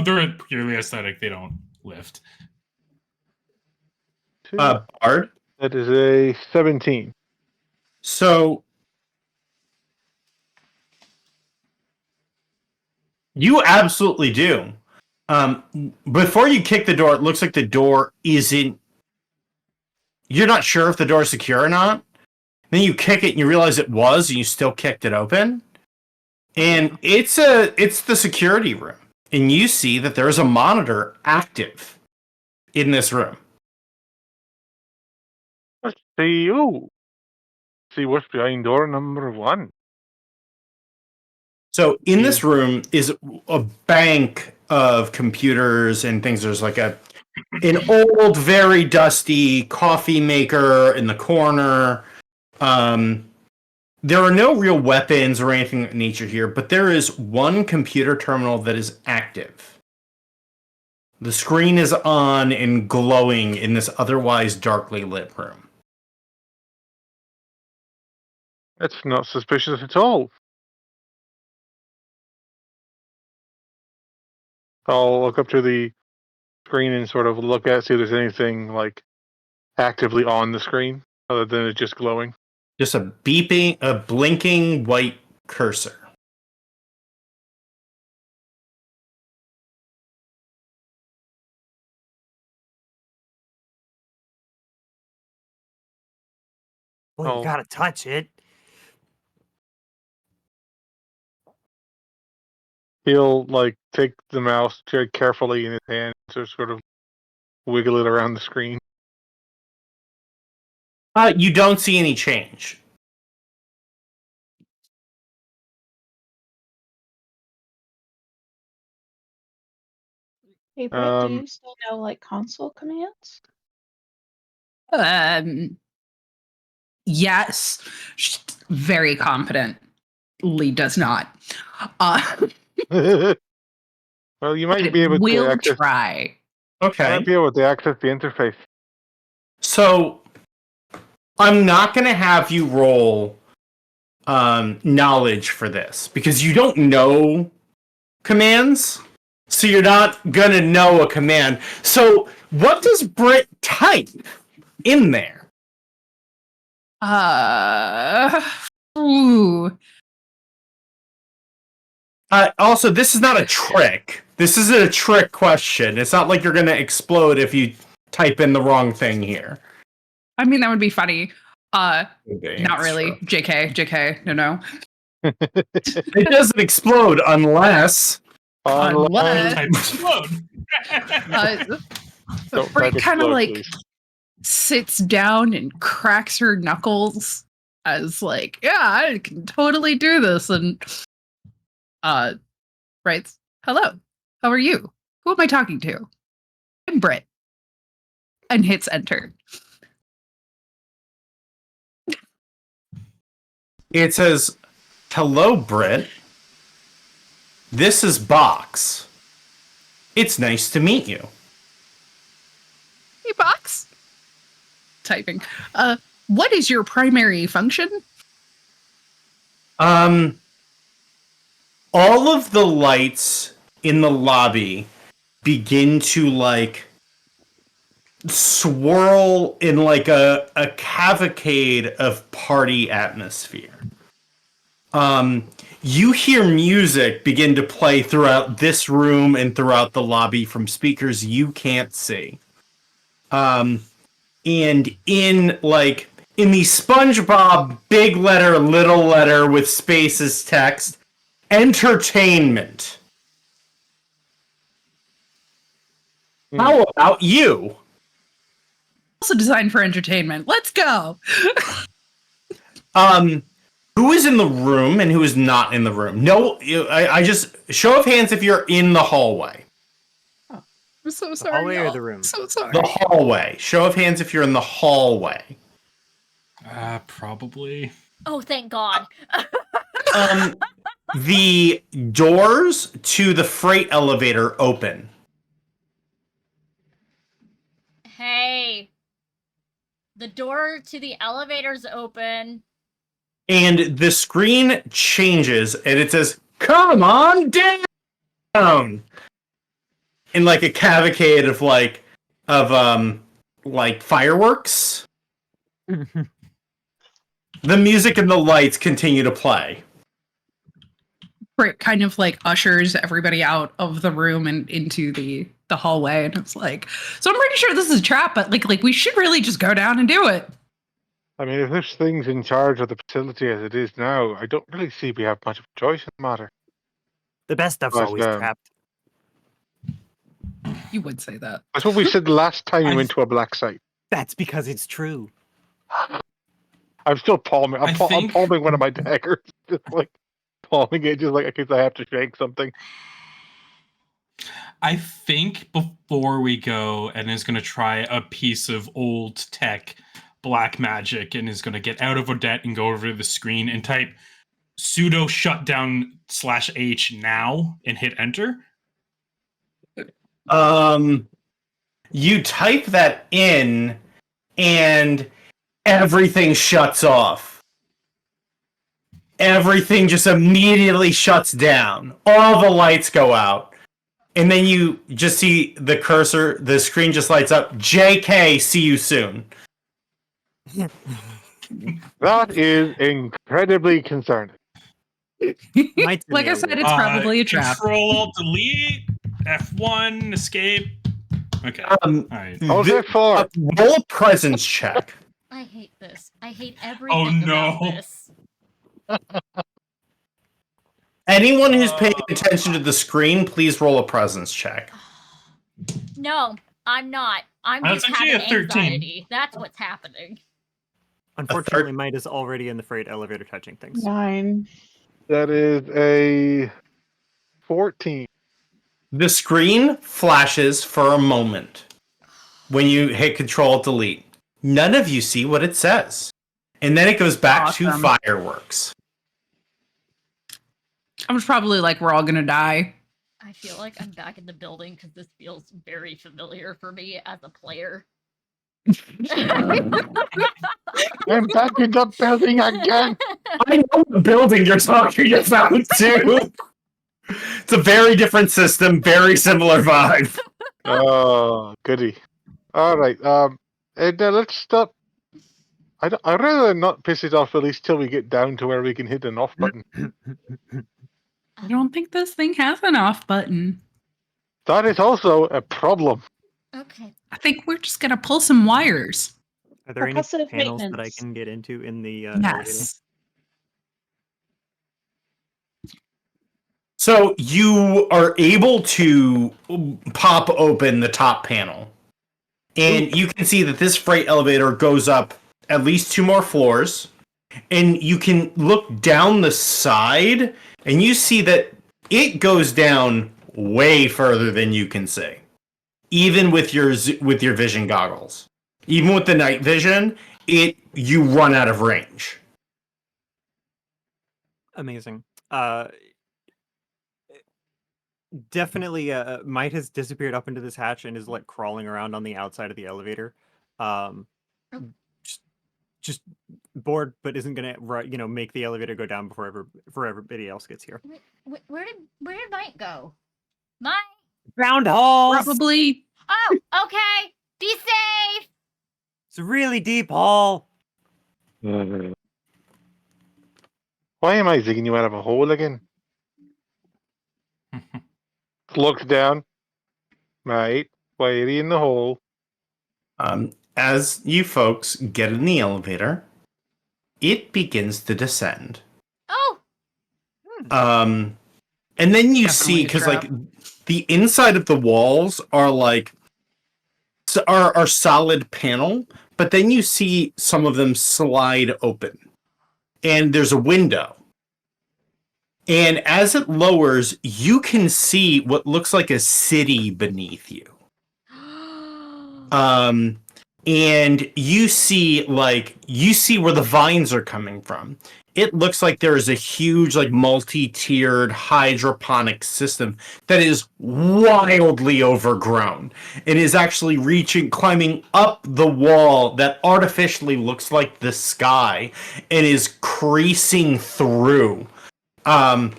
they're purely aesthetic. They don't lift. Bard. That is a 17. So you absolutely do. Before you kick the door, it looks like the door isn't. You're not sure if the door is secure or not. Then you kick it and you realize it was, and you still kicked it open. And it's the security room, and you see that there is a monitor active in this room. Let's see. Ooh. See what's behind door number 1. So in this room is a bank of computers and things. There's like an old, very dusty coffee maker in the corner. There are no real weapons or anything of that nature here, but there is one computer terminal that is active. The screen is on and glowing in this otherwise darkly lit room. That's not suspicious at all. I'll look up to the screen and sort of look at, see if there's anything like actively on the screen other than it just glowing. Just a blinking white cursor. Well, you gotta touch it. He'll like take the mouse very carefully in his hand to sort of wiggle it around the screen. You don't see any change. Hey, Britt, do you still know like console commands? Yes, she's very confidently does not. Well, you might be able to access. Try. Okay. You might be able to access the interface. So I'm not going to have you roll knowledge for this because you don't know commands. So you're not going to know a command. So what does Britt type in there? Ooh. Also, this is not a trick. This isn't a trick question. It's not like you're going to explode if you type in the wrong thing here. I mean, that would be funny. Not really. True. JK. No. It doesn't explode unless Type explode. Britt kind of like sits down and cracks her knuckles as like, yeah, I can totally do this, and writes, hello. How are you? Who am I talking to? I'm Britt. And hits enter. It says, "Hello, Britt. This is Box. It's nice to meet you." Hey, Box. Typing. What is your primary function? All of the lights in the lobby begin to like swirl in like a cavalcade of party atmosphere. You hear music begin to play throughout this room and throughout the lobby from speakers you can't see. And in the SpongeBob big letter, little letter with spaces text, entertainment. How about you? Also designed for entertainment. Let's go. Who is in the room and who is not in the room? No, I just show of hands if you're in the hallway. I'm so The sorry. hallway or y'all. the room? So sorry. The hallway. Show of hands if you're in the hallway. Probably. Oh, thank God. The doors to the freight elevator open. Hey. The door to the elevator's open. And the screen changes and it says, "Come on down." In like a cavalcade of fireworks. The music and the lights continue to play. Britt kind of like ushers everybody out of the room and into the hallway, and it's like, so I'm pretty sure this is a trap, but like we should really just go down and do it. I mean, if this thing's in charge of the facility as it is now, I don't really see we have much of a choice in the matter. The best stuff's But, always trapped. You would say that. That's what we said the last time we went to a black site. That's because it's true. I'm still palming. I'm think- palming one of my daggers. Just like palming it, just like in case I have to shake something. I think before we go, Ed is going to try a piece of old tech black magic and is going to get out of Odette and go over to the screen and type sudo shutdown /H now and hit enter. You type that in and everything shuts off. Everything just immediately shuts down. All the lights go out. And then you just see the cursor, the screen just lights up. JK, see you soon. That is incredibly concerning. My Like I said, it's probably a trap. Control Alt Delete F1 escape. Okay. All right. How's that for? Roll a presence check. I hate this. I hate everything about this. Anyone who's paying attention to the screen, please roll a presence check. No, I'm not. I'm That's just actually having a 13. anxiety. That's what's happening. Unfortunately, Mite is already in the freight elevator touching things. 9. That is a 14. The screen flashes for a moment when you hit Control Delete. None of you see what it says. And then it goes back to fireworks. I was probably like, we're all gonna die. I feel like I'm back in the building because this feels very familiar for me as a player. I'm back in the building again. I know the building you're talking about, too. It's a very different system, very similar vibe. Oh, goody. All right. And let's stop. I'd rather not piss it off at least till we get down to where we can hit an off button. I don't think this thing has an off button. That is also a problem. Okay. I think we're just gonna pull some wires. Are there any Percussive panels that I maintenance. can get into in the elevator? Yes. So you are able to pop open the top panel. And you can see that this freight elevator goes up at least 2 more floors. And you can look down the side and you see that it goes down way further than you can see, even with your vision goggles. Even with the night vision, you run out of range. Amazing. Definitely, Might has disappeared up into this hatch and is like crawling around on the outside of the elevator. Just bored, but isn't gonna make the elevator go down before everybody else gets here. Where did Mike go? Mike. Ground halls. Probably. Oh, okay. Be safe. It's a really deep hall. Why am I zigging you out of a hole again? Looks down. Mate, why are you in the hole? As you folks get in the elevator, it begins to descend. Oh. And then you see, because like the inside of the walls are like are solid panel, but then you see some of them slide open, and there's a window. And as it lowers, you can see what looks like a city beneath you. And you see where the vines are coming from. It looks like there is a huge, like, multi-tiered hydroponic system that is wildly overgrown and is actually climbing up the wall that artificially looks like the sky and is creasing through. And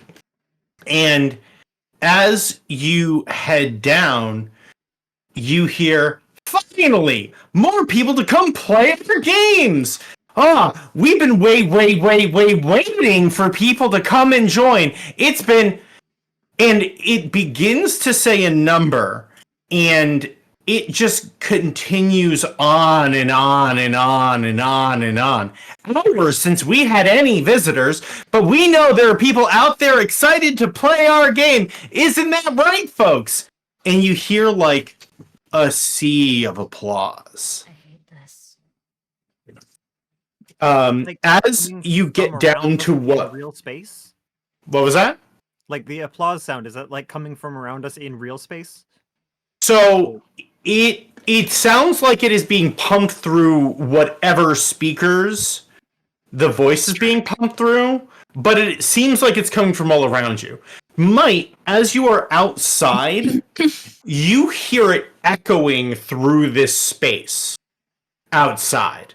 as you head down, you hear, finally, more people to come play our games. We've been waiting for people to come and join. And it begins to say a number, and it just continues on and on and on and on and on. Hours since we had any visitors, but we know there are people out there excited to play our game. Isn't that right, folks? And you hear like a sea of applause. I hate this. As you get down to what real space? What was that? Like the applause sound, is that like coming from around us in real space? So it sounds like it is being pumped through whatever speakers the voice is being pumped through, but it seems like it's coming from all around you. Might, as you are outside, you hear it echoing through this space outside.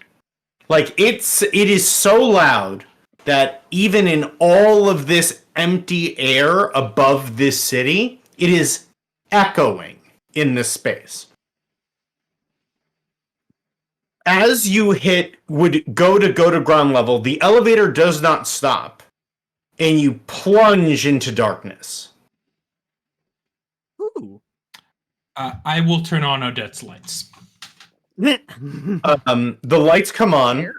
Like it is so loud that even in all of this empty air above this city, it is echoing in this space. As you would go to ground level, the elevator does not stop, and you plunge into darkness. Ooh. I will turn on Odette's lights. The lights come on.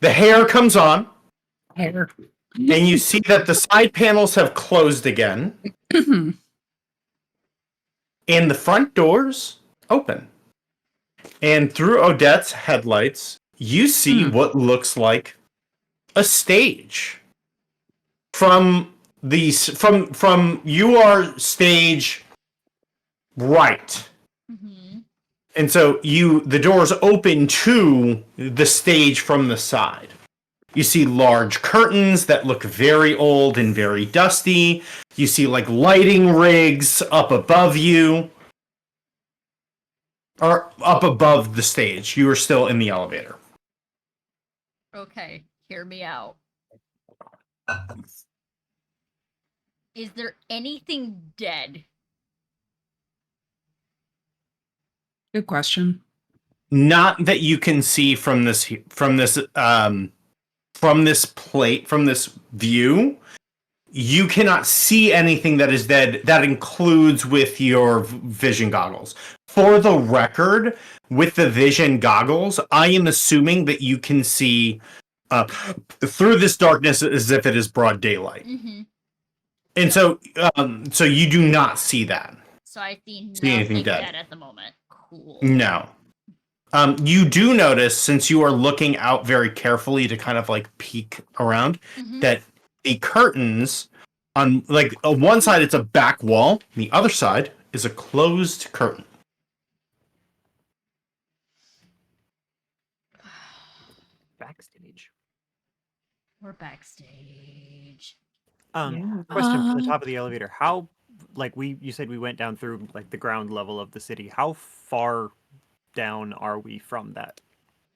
The hair comes on. Hair. And you see that the side panels have closed again. And the front doors open. And through Odette's headlights, you see what looks like a stage. From your stage right. Mm-hmm. And so the doors open to the stage from the side. You see large curtains that look very old and very dusty. You see like lighting rigs up above you. Or up above the stage. You are still in the elevator. Okay, hear me out. Is there anything dead? Good question. Not that you can see from this view. You cannot see anything that is dead. That includes with your vision goggles. For the record, with the vision goggles, I am assuming that you can see through this darkness as if it is broad daylight. Mm-hmm. And so you do not see that. So I see anything nothing dead. dead at the moment. Cool. No. You do notice, since you are looking out very carefully to kind of like peek around, Mhm. that the curtains On one side, it's a back wall. The other side is a closed curtain. Backstage. We're backstage. Yeah. Question from the top of the elevator. How, you said we went down through the ground level of the city. How far down are we from that?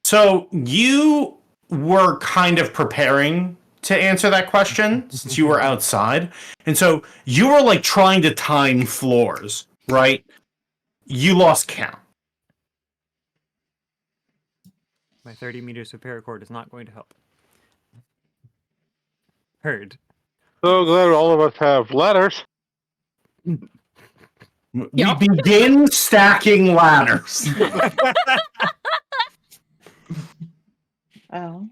So you were kind of preparing to answer that question since you were outside. And so you were trying to time floors, right? You lost count. My 30 meters of paracord is not going to help. Heard. So glad all of us have ladders. We begin stacking ladders. Well,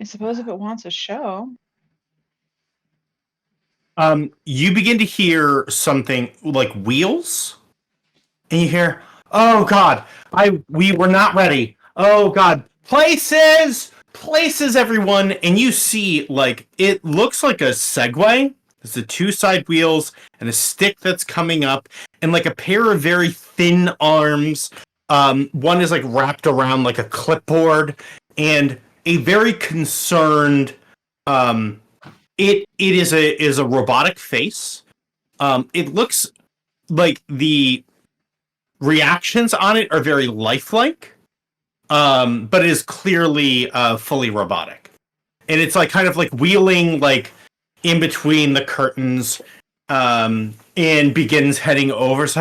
I suppose if it wants a show. You begin to hear something like wheels, and you hear, "Oh God, we were not ready. Oh God, places, everyone!" And you see, it looks like a Segway. There's the two side wheels and a stick that's coming up, and a pair of very thin arms. One is wrapped around like a clipboard, and a very concerned. It is a robotic face. It looks like the reactions on it are very lifelike, but it is clearly fully robotic, and it's kind of wheeling in between the curtains, and begins heading over. It's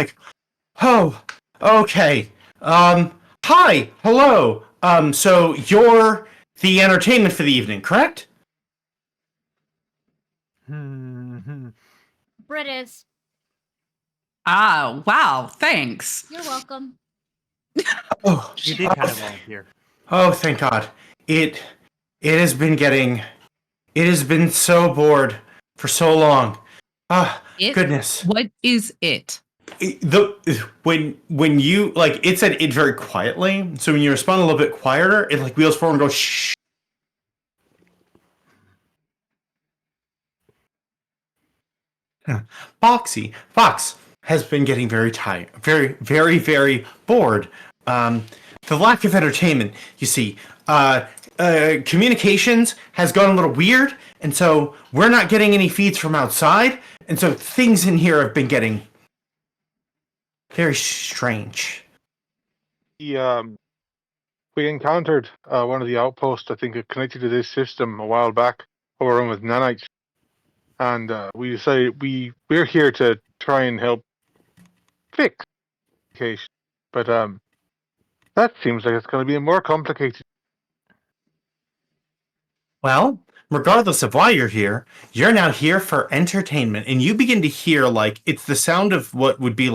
oh, okay, hi, hello. So you're the entertainment for the evening, correct? Brit is. Ah, wow, thanks. You're welcome. Oh, You did kind of volunteer. oh, thank God. It has been so bored for so long. Ah, goodness. What is it? When you it said it very quietly, so when you respond a little bit quieter, it wheels forward and goes shh. Fox has been getting very tired, very, very, very bored. The lack of entertainment, you see, communications has gone a little weird, and so we're not getting any feeds from outside, and so things in here have been getting very strange. We encountered one of the outposts, I think, connected to this system a while back, over with nanites. And we decided we're here to try and help fix the case. But that seems like it's going to be more complicated. Well, regardless of why you're here, you're now here for entertainment, and you begin to hear it's the sound of what would be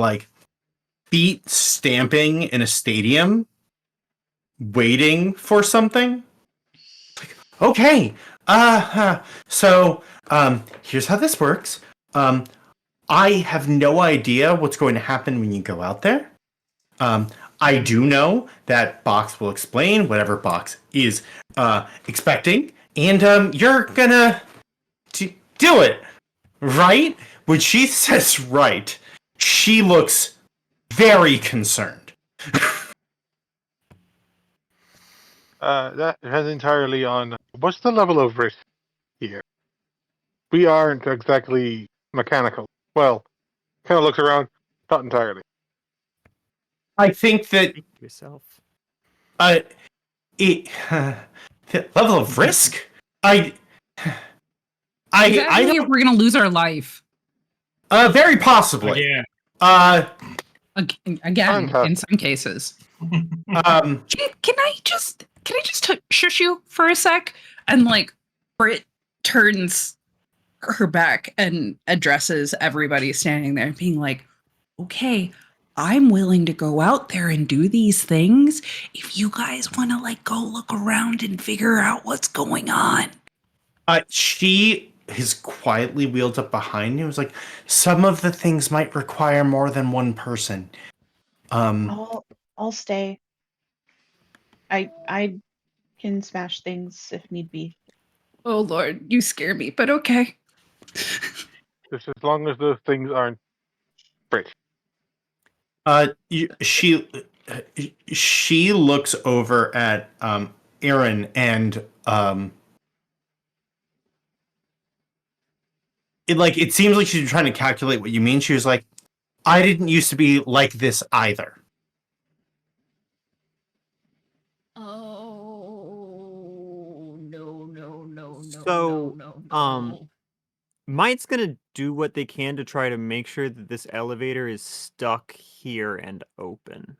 feet stamping in a stadium, waiting for something. Okay, so here's how this works. I have no idea what's going to happen when you go out there. I do know that Box will explain whatever Box is expecting, and you're gonna do it, right? When she says right, she looks very concerned. That depends entirely on what's the level of risk here. We aren't exactly mechanical. Well, kind of looks around, not entirely. I think that Yourself. the level of risk. I Exactly, if don't. we're gonna lose our life Very possibly. Yeah. again in some cases. Can I just shush you for a sec? And Brit turns her back and addresses everybody standing there, being okay, I'm willing to go out there and do these things if you guys want to go look around and figure out what's going on. She has quietly wheeled up behind you. It was some of the things might require more than one person. I'll stay. I can smash things if need be. Oh Lord, you scare me, but okay. Just as long as those things aren't brick. She looks over at Aaron and it seems like she's trying to calculate what you mean. She was like, I didn't used to be like this either. Oh no, So, no. Might's gonna do what they can to try to make sure that this elevator is stuck here and open.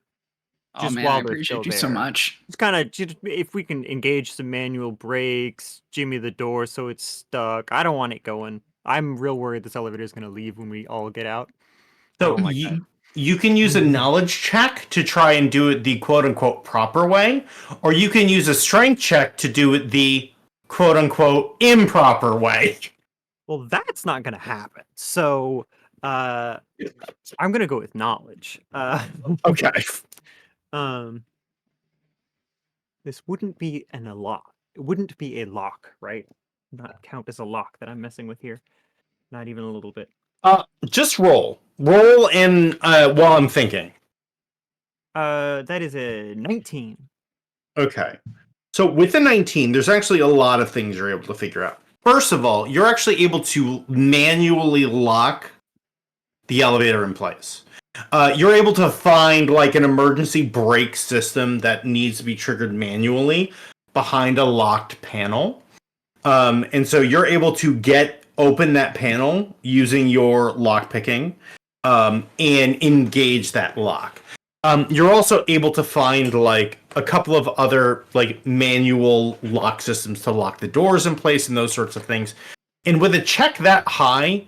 Oh Just man, while I they're appreciate still you so there. much. It's kind of if we can engage some manual brakes, jimmy the door so it's stuck. I don't want it going. I'm real worried this elevator is gonna leave when we all get out. I So don't like that. you can use a knowledge check to try and do it the quote unquote proper way, or you can use a strength check to do it the quote unquote improper way. Well, that's not gonna happen. So, I'm gonna go with knowledge. Okay. Um, this wouldn't be a lock. It wouldn't be a lock, right? Not count as a lock that I'm messing with here. Not even a little bit. Just roll. Roll and while I'm thinking. That is a 19. Okay. So with the 19, there's actually a lot of things you're able to figure out. First of all, you're actually able to manually lock the elevator in place. You're able to find like an emergency brake system that needs to be triggered manually behind a locked panel. And so you're able to open that panel using your lock picking and engage that lock. You're also able to find like a couple of other like manual lock systems to lock the doors in place and those sorts of things. And with a check that high,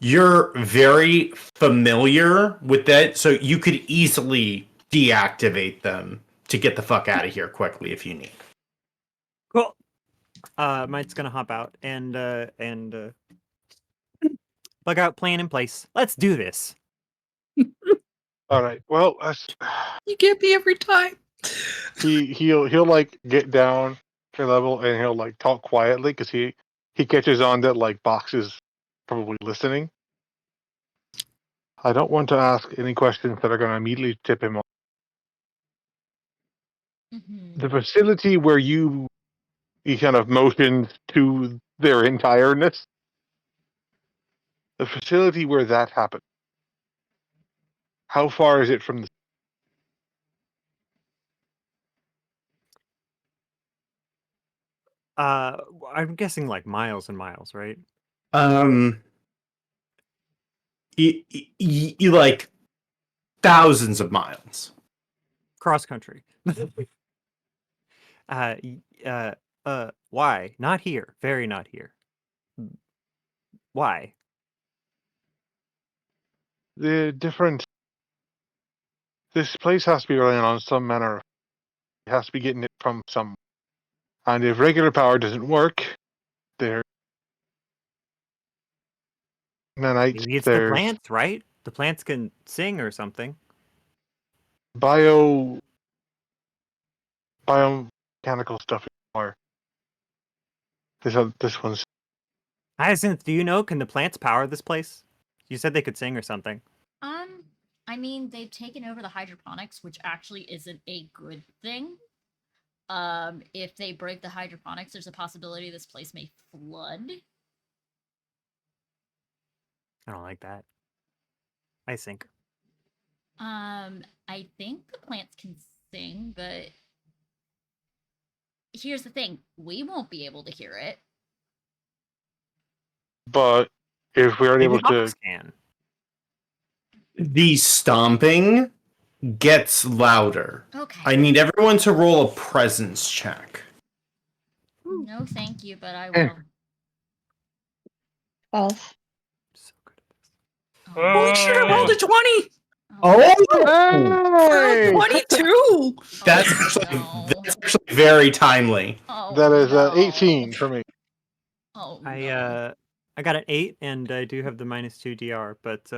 you're very familiar with that, so you could easily deactivate them to get the fuck out of here quickly if you need. Cool. Might's gonna hop out and bug out plan in place. Let's do this. All right. Well, You get me every time. he'll like get down to level and he'll like talk quietly because he catches on that like Box is probably listening. I don't want to ask any questions that are going to immediately tip him off. The facility where he kind of motioned to their entireness. The facility where that happened. How far is it from the? I'm guessing like miles and miles, right? You like thousands of miles. Cross country. Why? Not here. Very not here. Why? The different. This place has to be relying on some manner. It has to be getting it from some. And if regular power doesn't work, there. Maybe it's the plants, right? The plants can sing or something. Biomechanical stuff are. This one's. Hyacinth, do you know? Can the plants power this place? You said they could sing or something. I mean, they've taken over the hydroponics, which actually isn't a good thing. If they break the hydroponics, there's a possibility this place may flood. I don't like that. I think. I think the plants can sing, but here's the thing: we won't be able to hear it. But if we are Maybe able to. Box can. The stomping gets louder. Okay. I need everyone to roll a presence check. No, thank you, but I will. 12. So good at this. Holy shit, I rolled a 20! Hey! 22! That's actually very timely. Oh, That is no. 18 for me. Oh, I got an 8 and I do have the -2 DR, but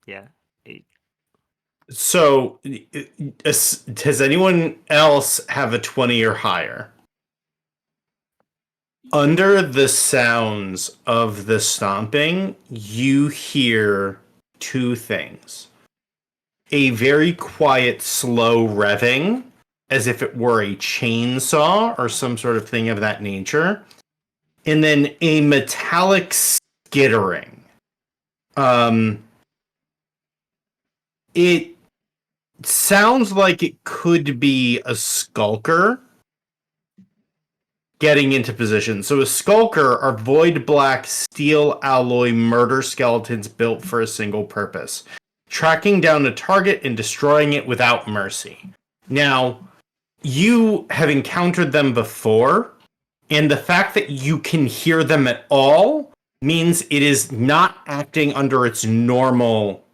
yeah, 8. So, does anyone else have a 20 or higher? Under the sounds of the stomping, you hear two things. A very quiet, slow revving, as if it were a chainsaw or some sort of thing of that nature. And then a metallic skittering. It sounds like it could be a skulker getting into position. So a skulker are void black steel alloy murder skeletons built for a single purpose. Tracking down a target and destroying it without mercy. Now, you have encountered them before, and the fact that you can hear them at all means it is not acting under its normal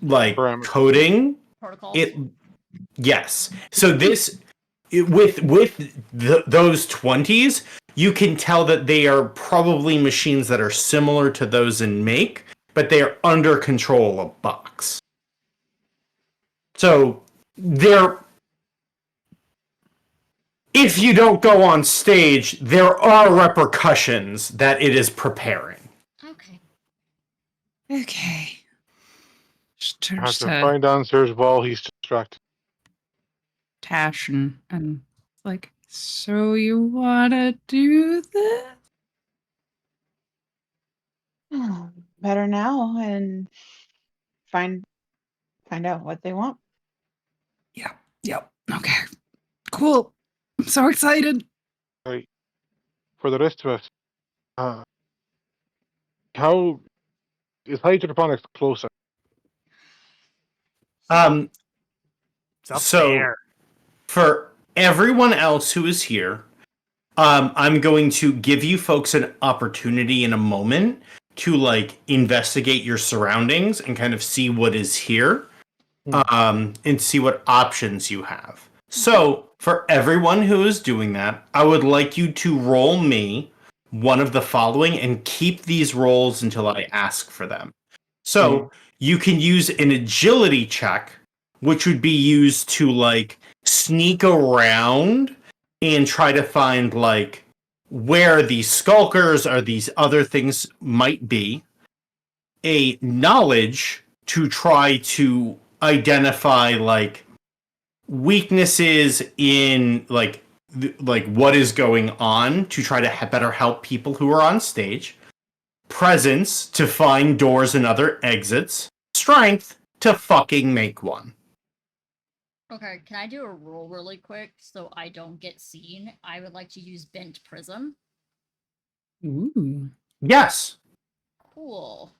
Parameters. coding. Protocols. Yes. So with those 20s, you can tell that they are probably machines that are similar to those in make, but they are under control of Box. So if you don't go on stage, there are repercussions that it is preparing. Okay. Okay. Just I have turns to to find answers while he's distracted. Tash and like, so you wanna do this? Better now and find out what they want. Yep. Okay. Cool. I'm so excited. Right. For the rest of us, how is hydroponics closer? It's up So- there. For everyone else who is here, I'm going to give you folks an opportunity in a moment to investigate your surroundings and kind of see what is here, and see what options you have. So for everyone who is doing that, I would like you to roll me one of the following and keep these rolls until I ask for them. So you can use an agility check, which would be used to sneak around and try to find where these skulkers or these other things might be. A knowledge to try to identify weaknesses in what is going on to try to better help people who are on stage. Presence to find doors and other exits. Strength to fucking make one. Okay, can I do a roll really quick so I don't get seen? I would like to use Bent Prism. Ooh. Yes. Cool.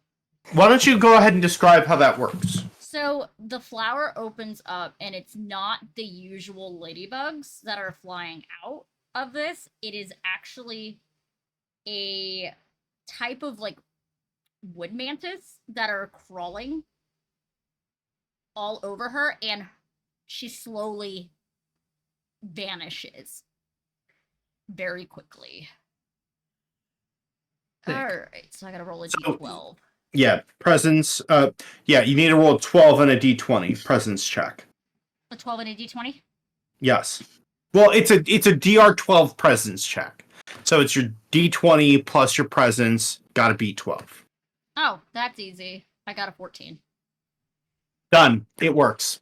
Why don't you go ahead and describe how that works? So the flower opens up and it's not the usual ladybugs that are flying out of this. It is actually a type of wood mantis that are crawling all over her, and she slowly vanishes very quickly. Sick. Alright, so I gotta roll a So- d12. Yeah, presence. You need to roll 12 on a d20 presence check. A 12 and a d20? Yes. Well, it's a DR12 presence check. So it's your d20 plus your presence. Got to be 12. Oh, that's easy. I got a 14. Done. It works.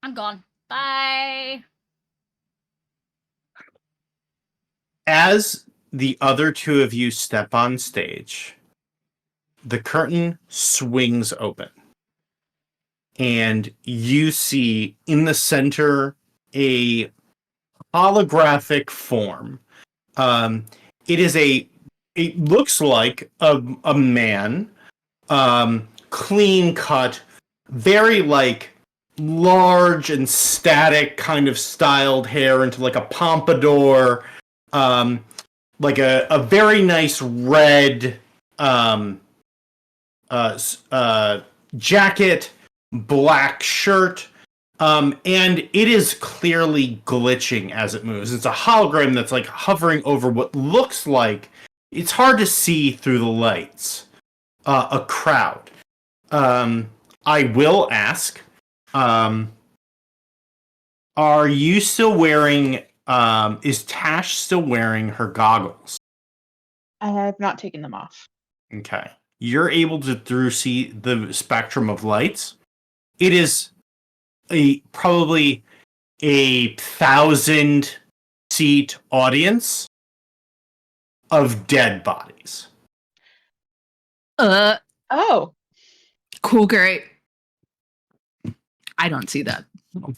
I'm gone. Bye. As the other two of you step on stage, the curtain swings open. And you see in the center a holographic form. It looks like a man, clean cut, very large and static kind of styled hair into a pompadour, a very nice red jacket, black shirt, and it is clearly glitching as it moves. It's a hologram that's hovering over what looks like, it's hard to see through the lights, a crowd. I will ask, are you still wearing is Tash still wearing her goggles? I have not taken them off. Okay. You're able to see the spectrum of lights. It is probably 1,000-seat audience of dead bodies. Oh, Cool, great. I don't see that.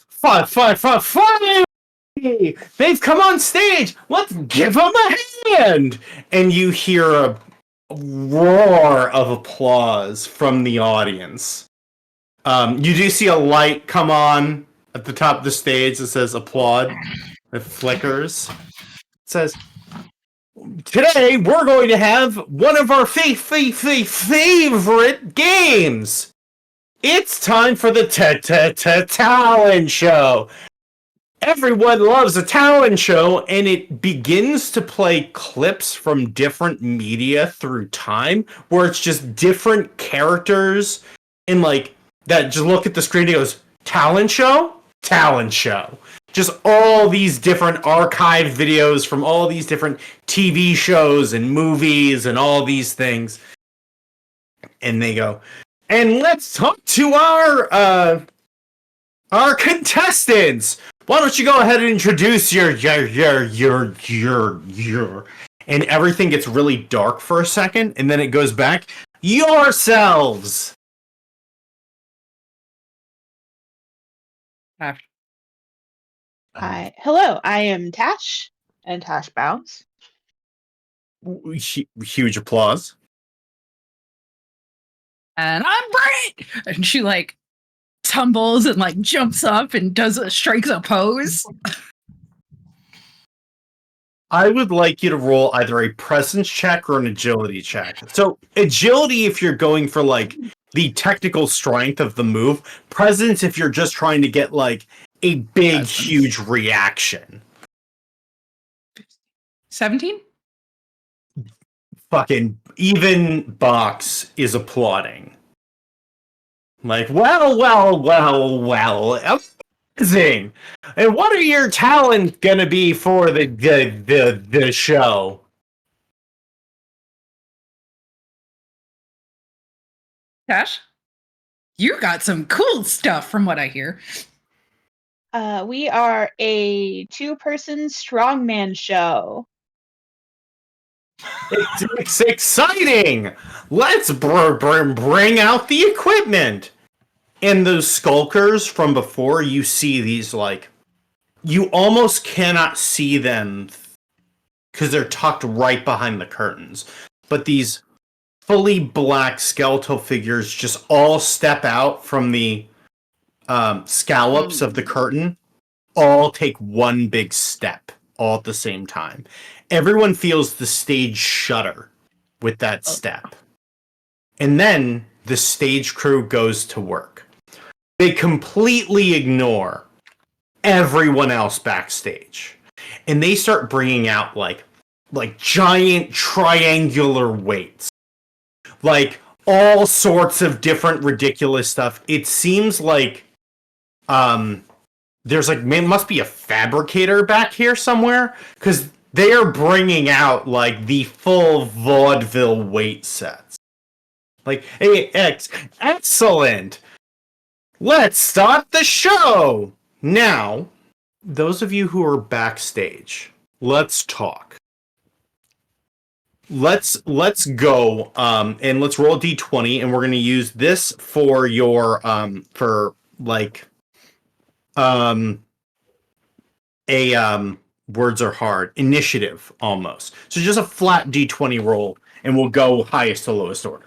Funny! They've come on stage. Let's give them a hand. And you hear a roar of applause from the audience. You do see a light come on at the top of the stage that says applaud. It flickers. It says, today we're going to have one of our favorite games. It's time for the talent show. Everyone loves a talent show, and it begins to play clips from different media through time, where it's just different characters and like that just look at the screen and goes, talent show? Talent show. Just all these different archived videos from all these different TV shows and movies and all these things. And they go, and let's talk to our contestants. Why don't you go ahead and introduce your and everything gets really dark for a second, and then it goes back. Yourselves. hi. Hello, I am Tash, and Tash bows. Huge applause. And I'm Brit! And she like tumbles and like jumps up and strikes a pose. I would like you to roll either a presence check or an agility check. So agility if you're going for like the technical strength of the move. Presence if you're just trying to get like a big, Presence. huge reaction. 17? Fucking even Box is applauding. Like, well, amazing. And what are your talents gonna be for the show? Tash? You got some cool stuff from what I hear. We are a 2-person strongman show. It's exciting. Let's bring out the equipment. And those skulkers from before, you see these like, you almost cannot see them because they're tucked right behind the curtains. But these fully black skeletal figures just all step out from the scallops of the curtain, all take one big step all at the same time. Everyone feels the stage shudder with that step. And then the stage crew goes to work. They completely ignore everyone else backstage. And they start bringing out like giant triangular weights. Like all sorts of different ridiculous stuff. It seems like there's like must be a fabricator back here somewhere, because they are bringing out like the full vaudeville weight sets. Like, hey, excellent. Let's start the show. Now, those of you who are backstage, let's talk. Let's go and let's roll a d20, and we're going to use this for your words are hard initiative almost. So just a flat d20 roll, and we'll go highest to lowest order.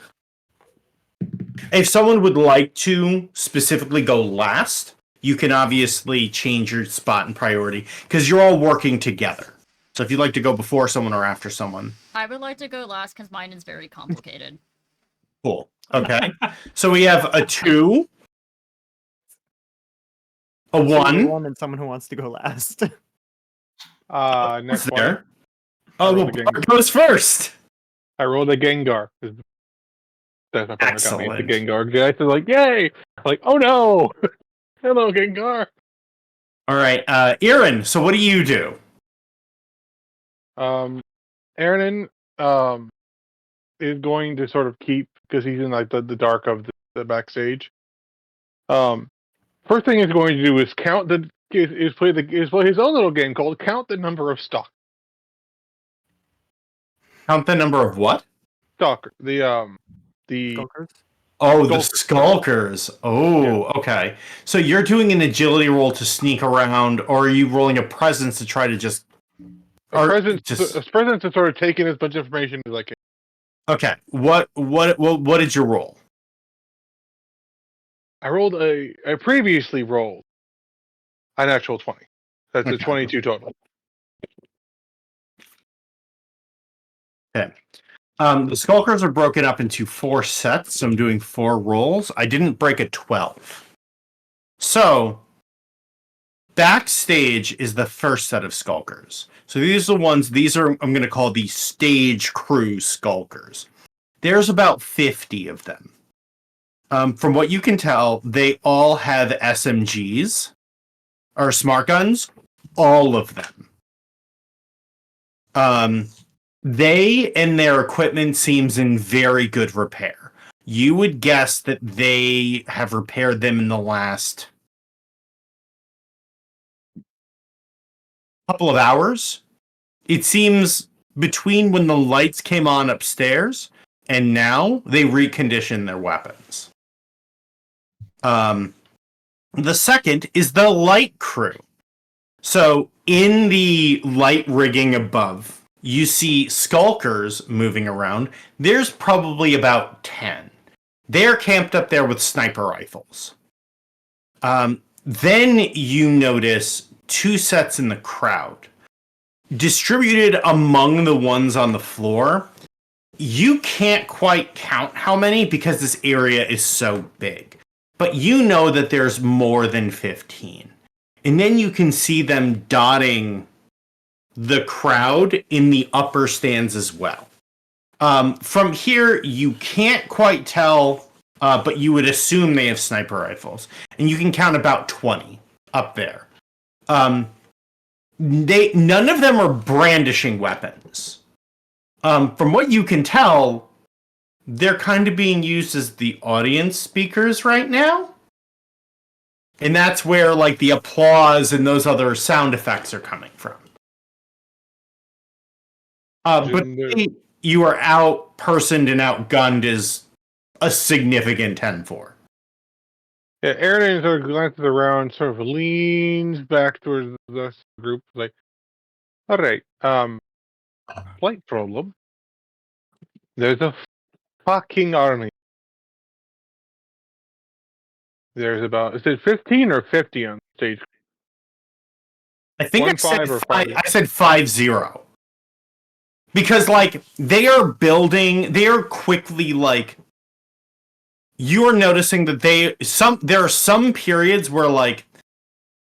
If someone would like to specifically go last, you can obviously change your spot and priority because you're all working together. So if you'd like to go before someone or after someone. I would like to go last because mine is very complicated. Cool. Okay. So we have a 2, a 1. And someone who wants to go last. Next There. one. Oh, rolled well, again. Bart goes first. I rolled a Gengar. That's my partner got me. Excellent. The Gengar. Guys are like, yay! Like, oh no! Hello, Gengar. All right, Aaron. So what do you do? Aaron is going to sort of keep, because he's in like the dark of the backstage. First thing he's going to do is count play his own little game called Count the Number of Stalkers. Count the number of what? Stalker. The Skulkers? Oh, the Skulkers. skulkers. Oh, okay. So you're doing an agility roll to sneak around, or are you rolling a presence to try to just... presence to sort of take in as much information as I can. Okay. What did you roll? I rolled I previously rolled an actual 20. That's a 22 total. Okay. The skulkers are broken up into 4 sets, so I'm doing 4 rolls. I didn't break a 12. So, backstage is the first set of skulkers. So these are I'm going to call the stage crew skulkers. There's about 50 of them. From what you can tell, they all have SMGs, or smart guns, all of them. They and their equipment seems in very good repair. You would guess that they have repaired them in the last couple of hours. It seems between when the lights came on upstairs and now, they reconditioned their weapons. The second is the light crew. So in the light rigging above, you see skulkers moving around. There's probably about 10. They're camped up there with sniper rifles. Then you notice 2 sets in the crowd. Distributed among the ones on the floor, you can't quite count how many because this area is so big. But you know that there's more than 15. And then you can see them dotting the crowd in the upper stands as well. From here, you can't quite tell, but you would assume they have sniper rifles. And you can count about 20 up there. None of them are brandishing weapons. From what you can tell, they're kind of being used as the audience speakers right now. And that's where like the applause and those other sound effects are coming from. But you are out-personed and outgunned is a significant 10-4. Yeah, Aaron sort of glances around, sort of leans back towards the group, like, all right, slight problem. There's a fucking army. There's about, is it 15 or 50 on stage? I think 1-5 or 5. I said 5-0. Because like they are quickly like you're noticing that there are some periods where like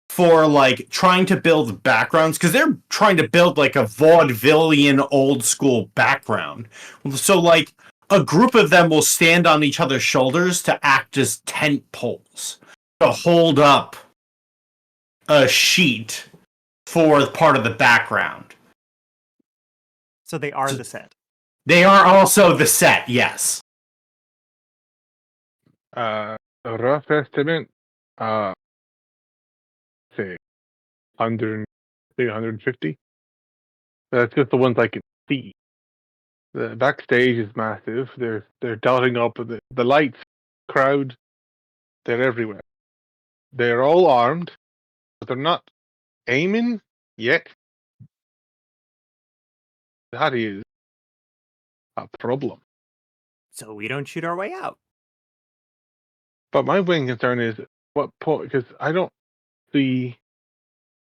for like trying to build backgrounds, because they're trying to build like a vaudevillian old school background. So like a group of them will stand on each other's shoulders to act as tent poles to hold up a sheet for part of the background. So they are the set. They are also the set, yes. A rough estimate, say 150. That's just the ones I can see. The backstage is massive. They're dotting up the lights, crowd. They're everywhere. They're all armed, but they're not aiming yet. That is a problem. So we don't shoot our way out. But my main concern is what point, because I don't see,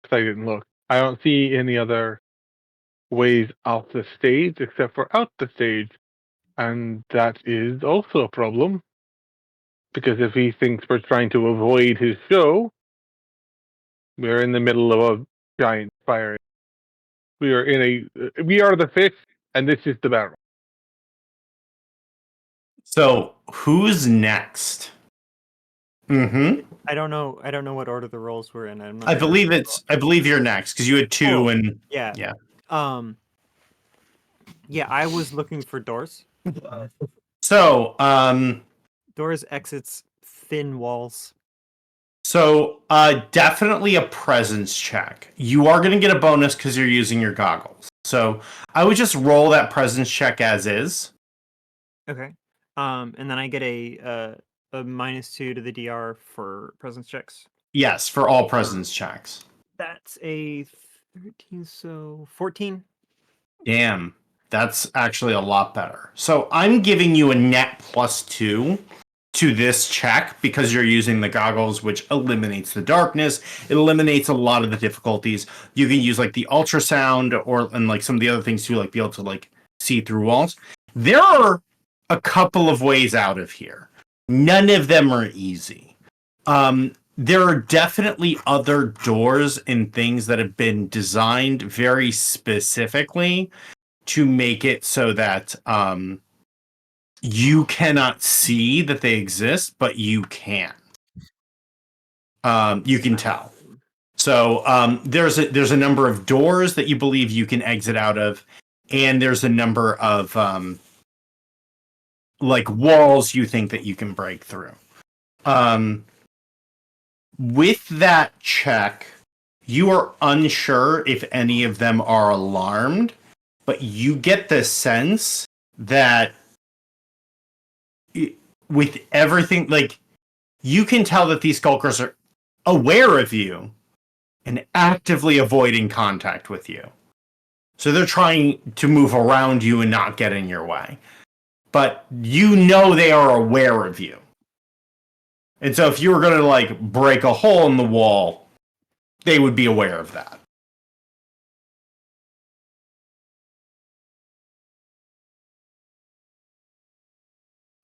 because I didn't look, I don't see any other ways off the stage except for out the stage. And that is also a problem. Because if he thinks we're trying to avoid his show, we're in the middle of a giant fire. We are the fish, and this is the barrel. So who's next? Mm-hmm. I don't know what order the rolls were in. I believe you're next because you had 2 and yeah. yeah. Yeah, I was looking for doors. So, Doors, exits, thin walls. definitely a presence check. You are going to get a bonus because you're using your goggles. So I would just roll that presence check as is. Okay. And then I get a -2 to the DR for presence checks. Yes, for all presence checks. That's a 13, so 14. Damn, that's actually a lot better. So I'm giving you a net +2 to this check because you're using the goggles, which eliminates the darkness. It eliminates a lot of the difficulties. You can use like the ultrasound and like some of the other things to like be able to like see through walls. There are a couple of ways out of here. None of them are easy. There are definitely other doors and things that have been designed very specifically to make it so that you cannot see that they exist, but you can. You can tell. So there's a number of doors that you believe you can exit out of, and there's a number of like walls you think that you can break through. With that check, you are unsure if any of them are alarmed, but you get the sense that with everything, like, you can tell that these skulkers are aware of you and actively avoiding contact with you. So they're trying to move around you and not get in your way. But you know they are aware of you. And so if you were going to, like, break a hole in the wall, they would be aware of that.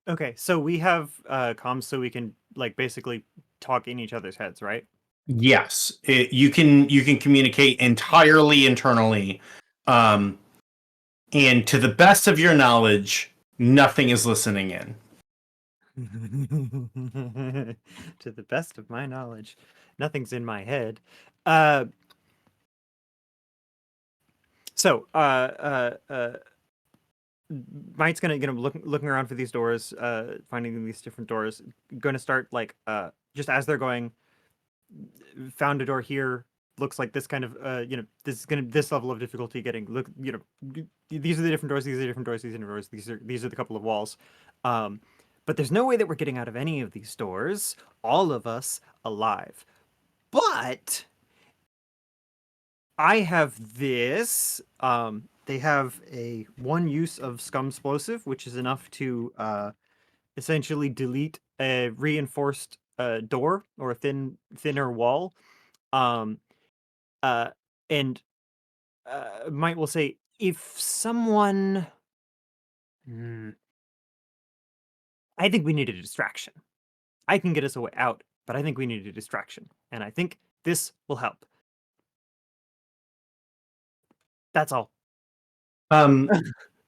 Okay, so we have comms so we can like basically talk in each other's heads, right? Yes, you can communicate entirely internally, and to the best of your knowledge, nothing is listening in. To the best of my knowledge, nothing's in my head. Mike's gonna looking around for these doors, finding these different doors. Gonna start like just as they're going. Found a door here. Looks like this kind of this level of difficulty getting these are the different doors. These are the different doors. These are the doors. These are the couple of walls. But there's no way that we're getting out of any of these doors. All of us alive. But I have this. They have a one use of scum explosive, which is enough to essentially delete a reinforced door or a thinner wall. And Mike will say, if someone, I think we need a distraction. I can get us a way out, but I think we need a distraction, and I think this will help. That's all. I'm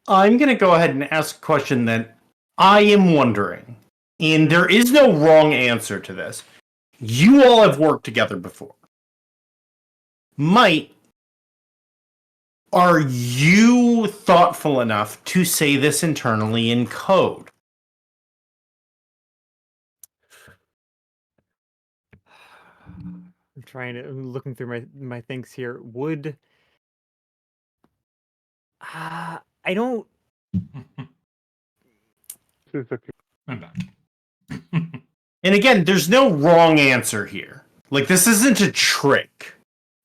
going to go ahead and ask a question that I am wondering, and there is no wrong answer to this. You all have worked together before. Mike, are you thoughtful enough to say this internally in code? I'm looking through my things here. I don't. I'm back. And again, there's no wrong answer here. Like, this isn't a trick.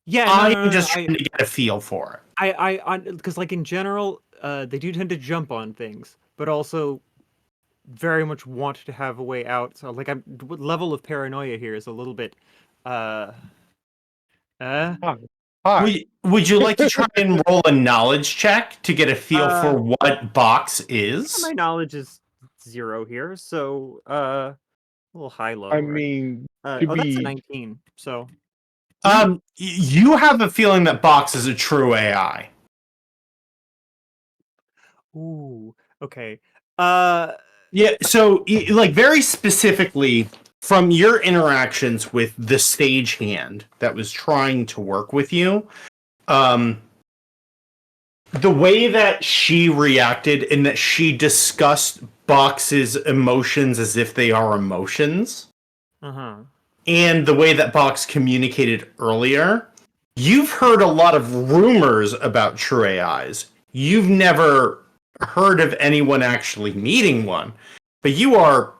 Yeah, I'm just trying to get a feel for it. Because like in general, they do tend to jump on things, but also very much want to have a way out. So like, level of paranoia here is a little bit. Hi. Would you like to try and roll a knowledge check to get a feel for what box is? My knowledge is 0 here, so a little high-low. I right? mean, that's a 19. So you have a feeling that box is a true AI. ooh, okay. Yeah, so like very specifically from your interactions with the stagehand that was trying to work with you, the way that she reacted in that she discussed Box's emotions as if they are emotions, and the way that Box communicated earlier, you've heard a lot of rumors about true AIs. You've never heard of anyone actually meeting one, but you are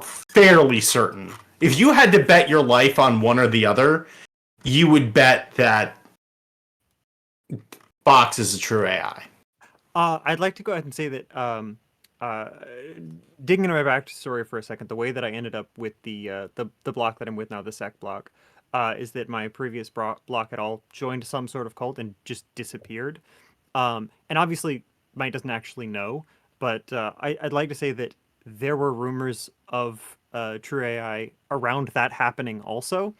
fairly certain. If you had to bet your life on one or the other, you would bet that Box is a true AI. I'd like to go ahead and say that digging into my backstory for a second, the way that I ended up with the block that I'm with now, the sec block, is that my previous block had all joined some sort of cult and just disappeared. And obviously, Mike doesn't actually know, but I'd like to say that there were rumors of true AI around that happening also,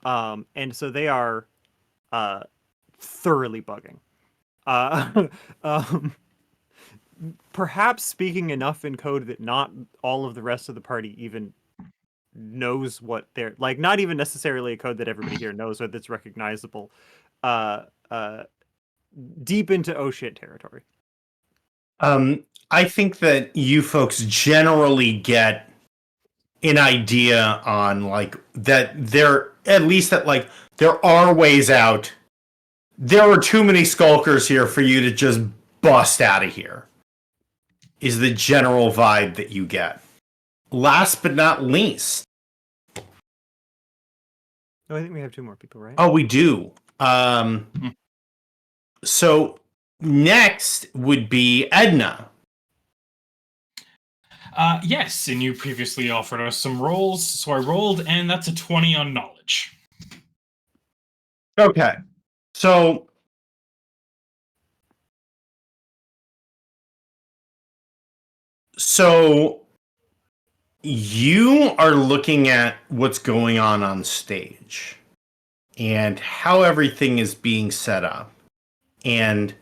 and so they are thoroughly bugging. Perhaps speaking enough in code that not all of the rest of the party even knows what they're like, not even necessarily a code that everybody here knows or that's recognizable. Deep into oh shit territory. I think that you folks generally get an idea on like that there at least that like there are ways out. There are too many skulkers here for you to just bust out of here. Is the general vibe that you get. Last but not least. Oh, I think we have 2 more people, right? Oh, we do. So next would be Edna. Yes, and you previously offered us some rolls, so I rolled, and that's a 20 on knowledge. Okay. So you are looking at what's going on stage and how everything is being set up. And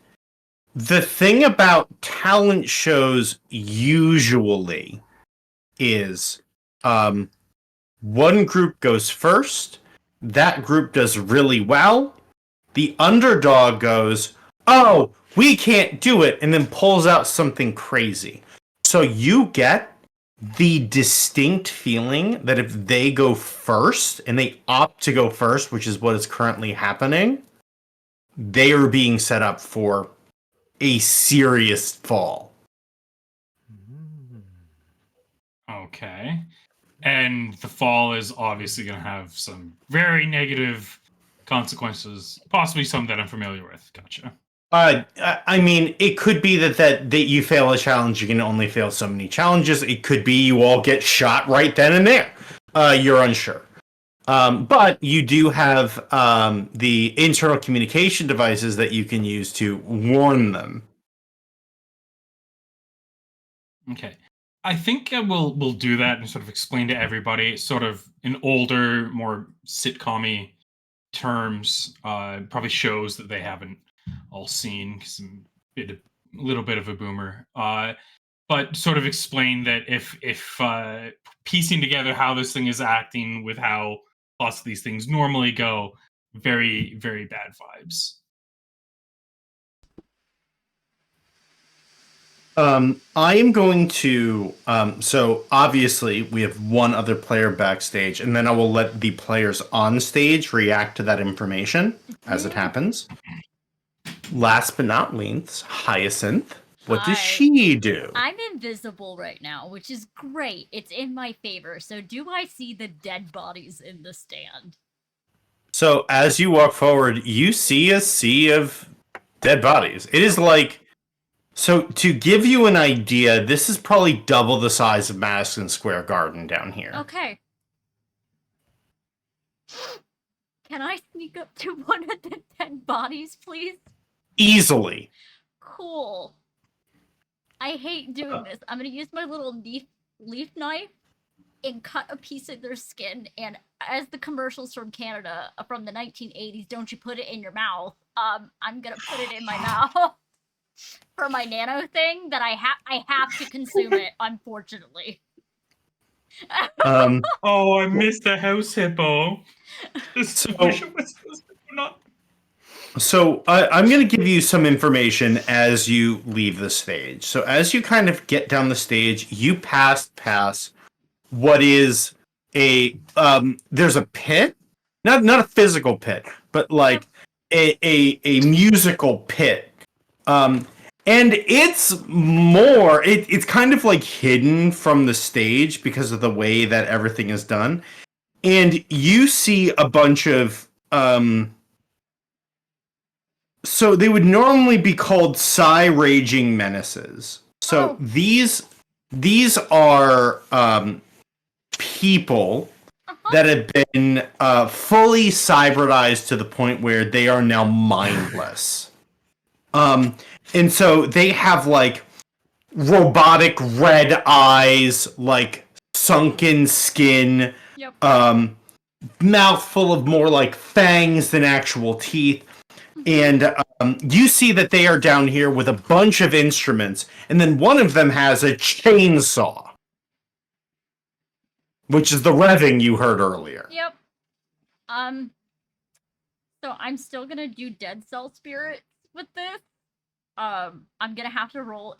the thing about talent shows usually is one group goes first, that group does really well, the underdog goes, oh, we can't do it, and then pulls out something crazy. So you get the distinct feeling that if they go first, and they opt to go first, which is what is currently happening, they are being set up for a serious fall. Okay. And the fall is obviously going to have some very negative consequences, possibly some that I'm familiar with. Gotcha. I mean, it could be that you fail a challenge, you can only fail so many challenges. It could be you all get shot right then and there. You're unsure. But you do have the internal communication devices that you can use to warn them. Okay. I think we'll do that and sort of explain to everybody sort of in older, more sitcom-y terms, probably shows that they haven't all seen because I'm a little bit of a boomer. But sort of explain that if piecing together how this thing is acting with how lots of these things normally go, very, very bad vibes. I am going to, so obviously we have one other player backstage, and then I will let the players on stage react to that information as it happens. Last but not least, Hyacinth. What does she do? I'm invisible right now, which is great. It's in my favor. So do I see the dead bodies in the stand? So as you walk forward, you see a sea of dead bodies. It is like, so to give you an idea, this is probably double the size of Madison Square Garden down here. Okay. Can I sneak up to one of the dead bodies, please? Easily. Cool. I hate doing this. I'm gonna use my little leaf knife and cut a piece of their skin. And as the commercials from Canada from the 1980s, don't you put it in your mouth? I'm gonna put it in my mouth for my nano thing that I have to consume it. Unfortunately. Oh, I missed the house hippo. Just wish it was not. So I'm going to give you some information as you leave the stage. So as you kind of get down the stage, you pass what is there's a pit, not a physical pit, but like a musical pit. And it's kind of like hidden from the stage because of the way that everything is done. And you see a bunch of so they would normally be called raging menaces. So these are people that have been fully cybernized to the point where they are now mindless. And so they have like robotic red eyes, like sunken skin, mouth full of more like fangs than actual teeth. And you see that they are down here with a bunch of instruments, and then one of them has a chainsaw, which is the revving you heard earlier. Yep. So I'm still gonna do dead cell spirits with this. I'm gonna have to roll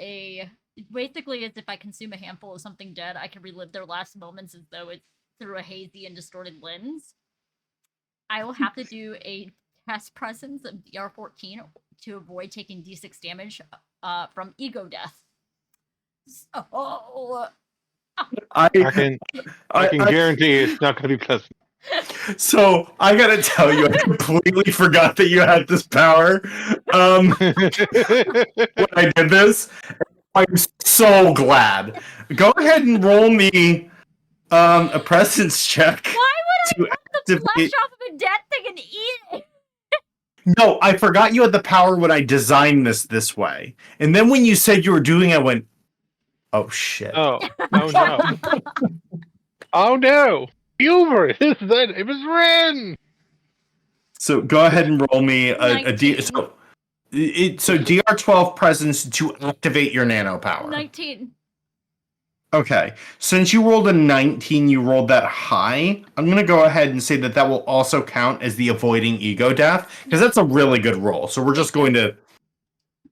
basically as if I consume a handful of something dead, I can relive their last moments as though it's through a hazy and distorted lens. I will have to do a test presence of DR14 to avoid taking D6 damage from ego death. So, I can guarantee it's not going to be pleasant. So I gotta tell you, I completely forgot that you had this power. When I did this, I'm so glad. Go ahead and roll me a presence check. Why would I cut the flesh off of a dead thing and eat it? No, I forgot you had the power when I designed this way. And then when you said you were doing it, I went, oh shit. Oh no. Oh no. Uber, it was Ren. So go ahead and roll me a D. So DR12 presence to activate your nano power. 19. Okay. Since you rolled a 19, you rolled that high. I'm going to go ahead and say that will also count as the avoiding ego death, because that's a really good roll. So we're just going to...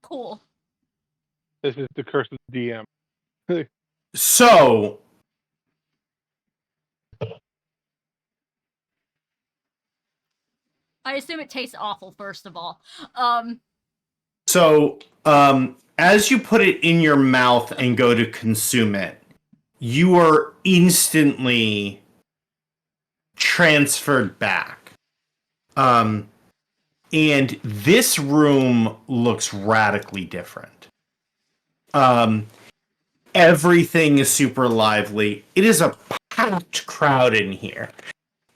Cool. This is the curse of the DM. So... I assume it tastes awful, first of all. So, as you put it in your mouth and go to consume it, you are instantly transferred back. And this room looks radically different. Everything is super lively. It is a packed crowd in here.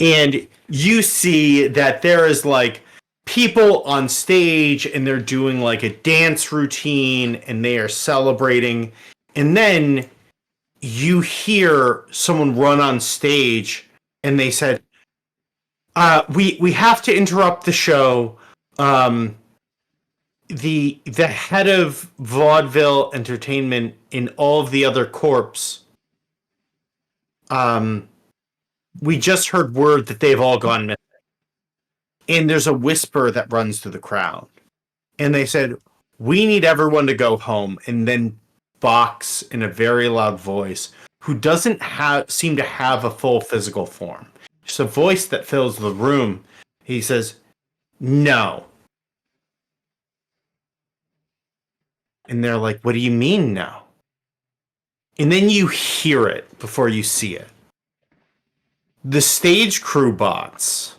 And you see that there is like people on stage and they're doing like a dance routine and they are celebrating. And then you hear someone run on stage and they said, we have to interrupt the show. The head of vaudeville entertainment and all of the other corps, we just heard word that they've all gone missing. And there's a whisper that runs through the crowd. And they said, we need everyone to go home. And then Box, in a very loud voice, who doesn't seem to have a full physical form, just a voice that fills the room, he says, no. And they're like, what do you mean no? And then you hear it before you see it. The stage crew bots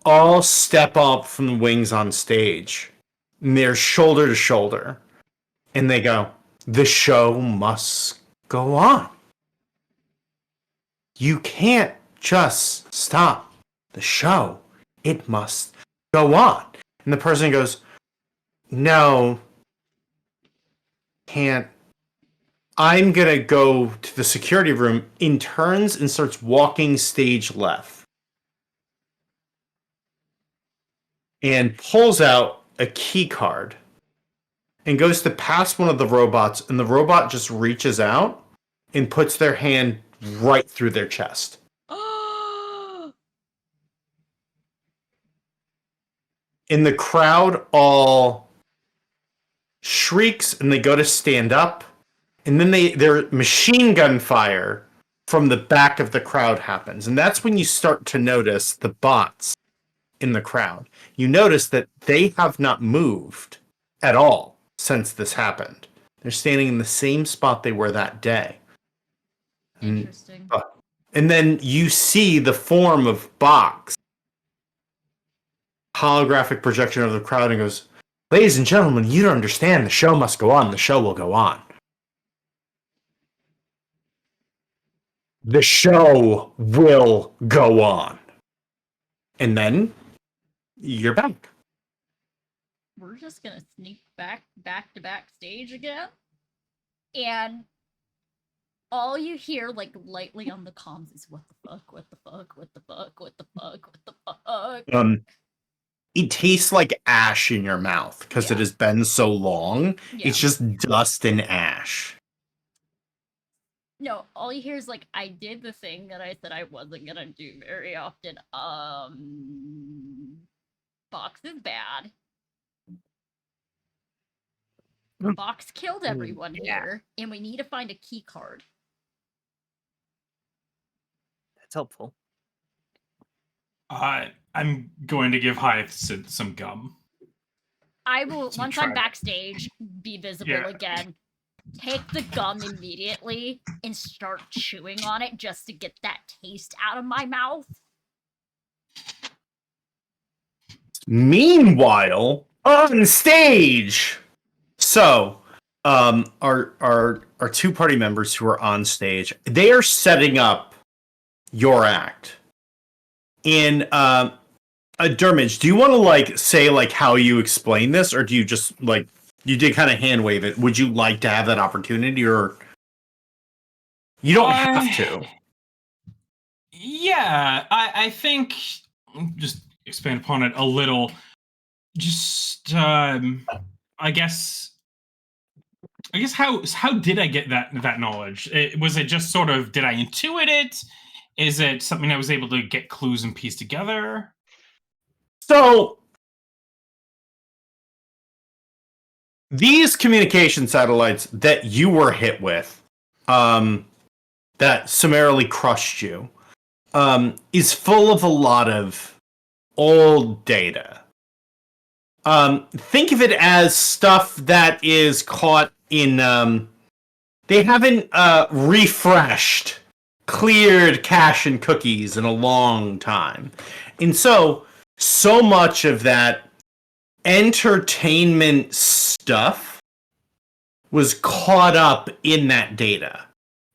all step up from the wings on stage. And they're shoulder to shoulder. And they go, the show must go on. You can't just stop the show. It must go on. And the person goes, no, can't. I'm going to go to the security room, and turns and starts walking stage left. And pulls out a key card and goes to pass one of the robots, and the robot just reaches out and puts their hand right through their chest. and the crowd all shrieks and they go to stand up, and then their machine gun fire from the back of the crowd happens. And that's when you start to notice the bots in the crowd. You notice that they have not moved at all since this happened. They're standing in the same spot they were that day. Interesting. And then you see the form of Box, holographic projection of the crowd, and goes, "Ladies and gentlemen, you don't understand. The show must go on. The show will go on. The show will go on." And then you're back. We're just gonna sneak back to backstage again, and all you hear, like, lightly on the comms is, "What the fuck, what the fuck, what the fuck, what the fuck, what the fuck." It tastes like ash in your mouth because it has been so long. Yeah. It's just dust and ash. No, all you hear is, like, "I did the thing that I said I wasn't gonna do very often. Box is bad. Box killed everyone here, and we need to find a key card." That's helpful. I'm going to give Hyacinth some gum. I will, So once try I'm that. backstage, be visible again. Take the gum immediately and start chewing on it just to get that taste out of my mouth. Meanwhile, on stage. So, our two party members who are on stage, they are setting up your act. And Dermage, do you want to like say like how you explain this, or do you just like you did kind of hand wave it? Would you like to have that opportunity, or you don't have to? Yeah, I think just expand upon it a little. Just I guess how did I get that knowledge? Was it just sort of, did I intuit it? Is it something I was able to get clues and piece together? So these communication satellites that you were hit with, that summarily crushed you, is full of a lot of old data. Think of it as stuff that is caught in, they haven't refreshed, cleared cache and cookies in a long time. And so much of that entertainment stuff was caught up in that data.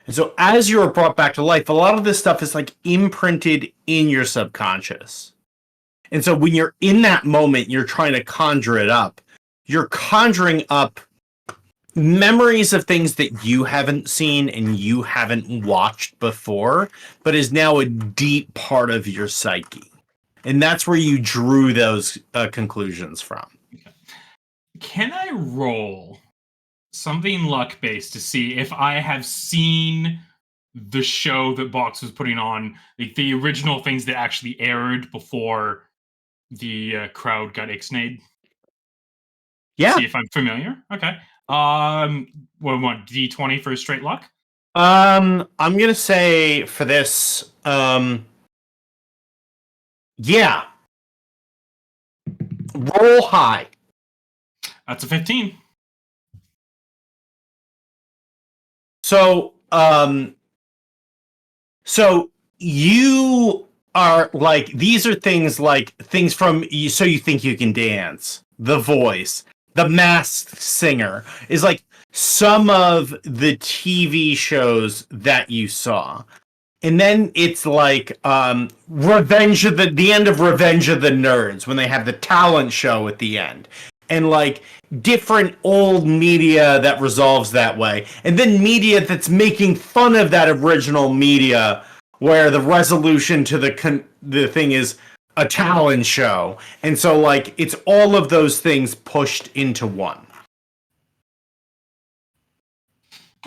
And so as you were brought back to life, a lot of this stuff is like imprinted in your subconscious. And so when you're in that moment, you're trying to conjure it up. You're conjuring up memories of things that you haven't seen and you haven't watched before, but is now a deep part of your psyche. And that's where you drew those conclusions from. Can I roll something luck-based to see if I have seen the show that Box was putting on, like the original things that actually aired before the crowd got ixnayed? Yeah. See if I'm familiar. Okay. What D20 for straight luck? I'm gonna say for this, yeah. Roll high. That's a 15. So you are like, these are things from So You Think You Can Dance, The Voice, The Masked Singer, is like some of the TV shows that you saw. And then it's like the end of Revenge of the Nerds, when they have the talent show at the end. And like different old media that resolves that way. And then media that's making fun of that original media, where the resolution to the thing is a talent show. And so like it's all of those things pushed into one.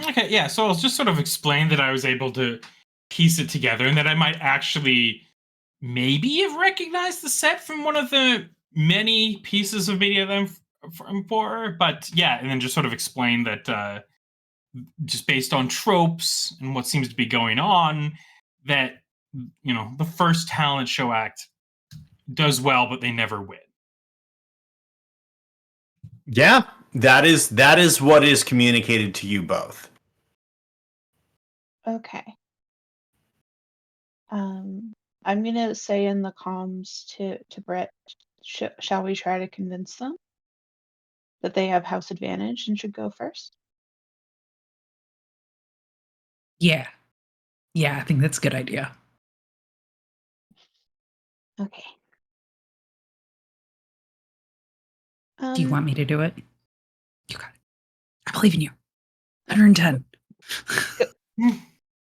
Okay, yeah, so I'll just sort of explain that I was able to piece it together and that I might actually maybe have recognized the set from one of the many pieces of media than for, but yeah, and then just sort of explain that just based on tropes and what seems to be going on, that the first talent show act does well, but they never win. Yeah, that is what is communicated to you both. Okay. I'm gonna say in the comms to Brett, shall we try to convince them that they have house advantage and should go first? Yeah. Yeah, I think that's a good idea. Okay. Do you want me to do it? You got it. I believe in you. 110.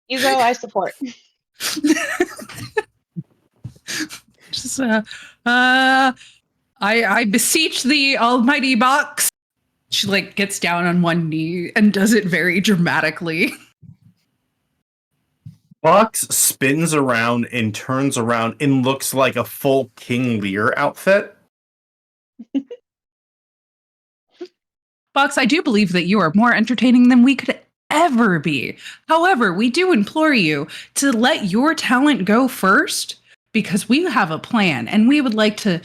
You go, I support. Just I beseech thee, almighty box. She like gets down on one knee and does it very dramatically. Box spins around and turns around and looks like a full King Lear outfit. Box, I do believe that you are more entertaining than we could ever be. However, we do implore you to let your talent go first because we have a plan and we would like to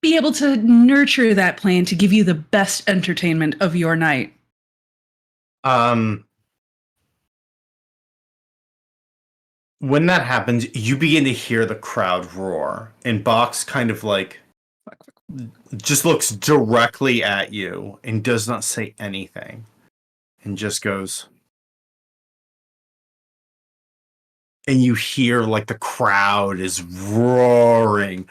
be able to nurture that plan to give you the best entertainment of your night. When that happens, you begin to hear the crowd roar, and Box kind of like just looks directly at you and does not say anything, and just goes. And you hear like the crowd is roaring.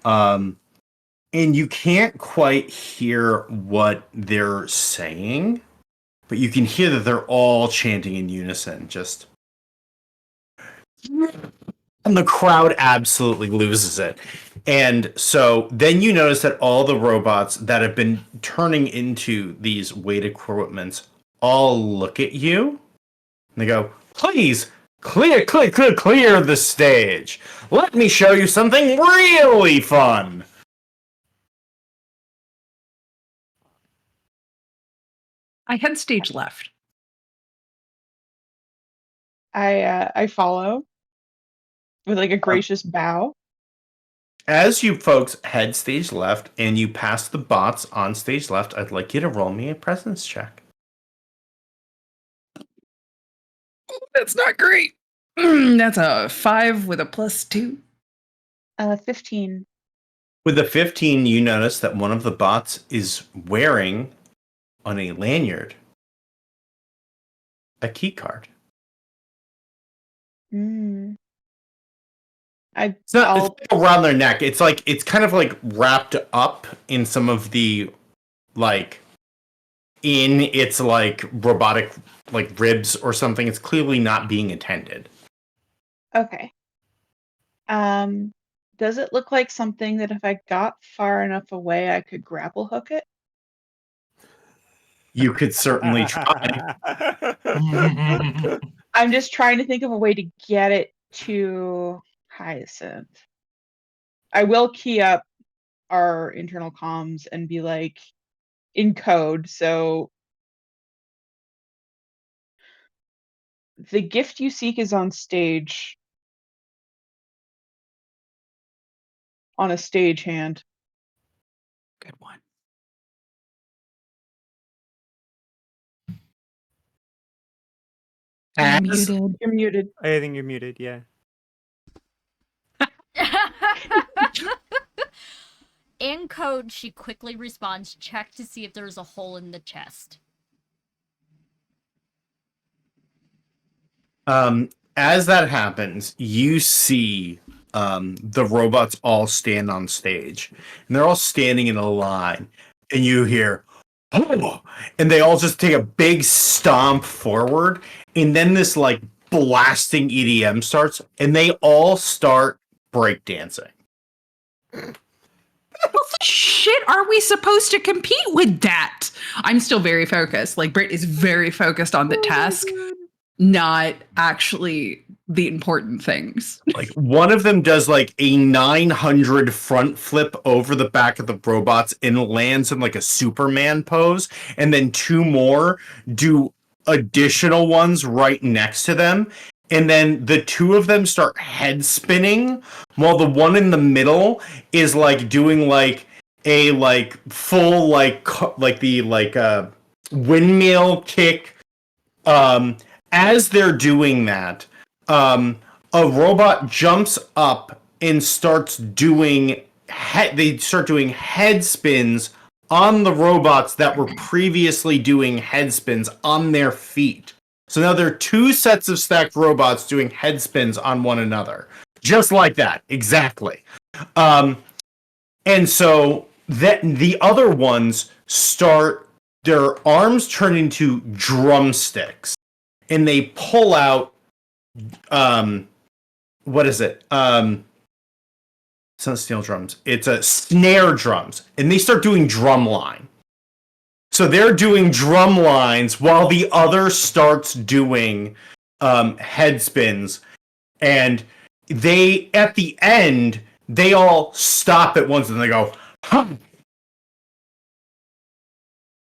And you can't quite hear what they're saying, but you can hear that they're all chanting in unison, just. And the crowd absolutely loses it. And so then you notice that all the robots that have been turning into these weight equipments all look at you. And they go, please, clear the stage. Let me show you something really fun. I head stage left. I follow with like a gracious bow. As you folks head stage left and you pass the bots on stage left, I'd like you to roll me a presence check. That's not great. That's a 5 with a +2. 15. With a 15, you notice that one of the bots is wearing on a lanyard a key card. It's not it's around their neck. It's kind of like wrapped up in some of the like in its like robotic like ribs or something. It's clearly not being attended. Okay. Does it look like something that if I got far enough away, I could grapple hook it? You could certainly try. I'm just trying to think of a way to get it to Hyacinth. I will key up our internal comms and be like in code. So the gift you seek is on stage. On a stage hand. Good one. As, Muted. You're muted. I think you're muted, yeah. In code, she quickly responds, check to see if there's a hole in the chest. As that happens, you see the robots all stand on stage. And they're all standing in a line. And you hear, oh! And they all just take a big stomp forward. And then this like blasting EDM starts. And they all start breakdancing. What the shit are we supposed to compete with that? I'm still very focused. Like, Britt is very focused on the task. not actually the important things. Like one of them does like a 900 front flip over the back of the robots and lands in like a Superman pose, and then two more do additional ones right next to them, and then the two of them start head spinning while the one in the middle is like doing like a like full like the windmill kick. As they're doing that, a robot jumps up and starts doing they start doing head spins on the robots that were previously doing head spins on their feet. So now there are two sets of stacked robots doing head spins on one another. Just like that, exactly. And so that the other ones start, their arms turn into drumsticks, and they pull out what is it? It's not steel drums. It's a snare drums, and they start doing drum line. So they're doing drum lines while the other starts doing head spins, and they at the end they all stop at once and they go, huh.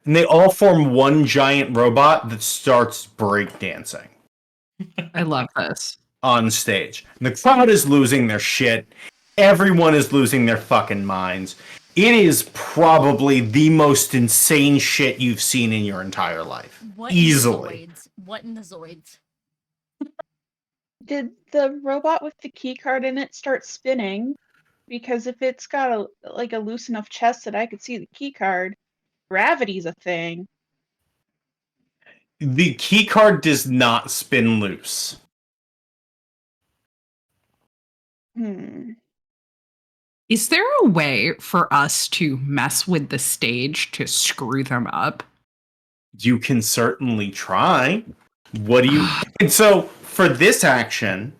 And they all form one giant robot that starts breakdancing. I love this. On stage. And the crowd is losing their shit. Everyone is losing their fucking minds. It is probably the most insane shit you've seen in your entire life. Easily. What in the Zoids? Did the robot with the key card in it start spinning? Because if it's got a loose enough chest that I could see the key card, gravity's a thing. The key card does not spin loose. Is there a way for us to mess with the stage to screw them up? You can certainly try. What do you... And so, for this action,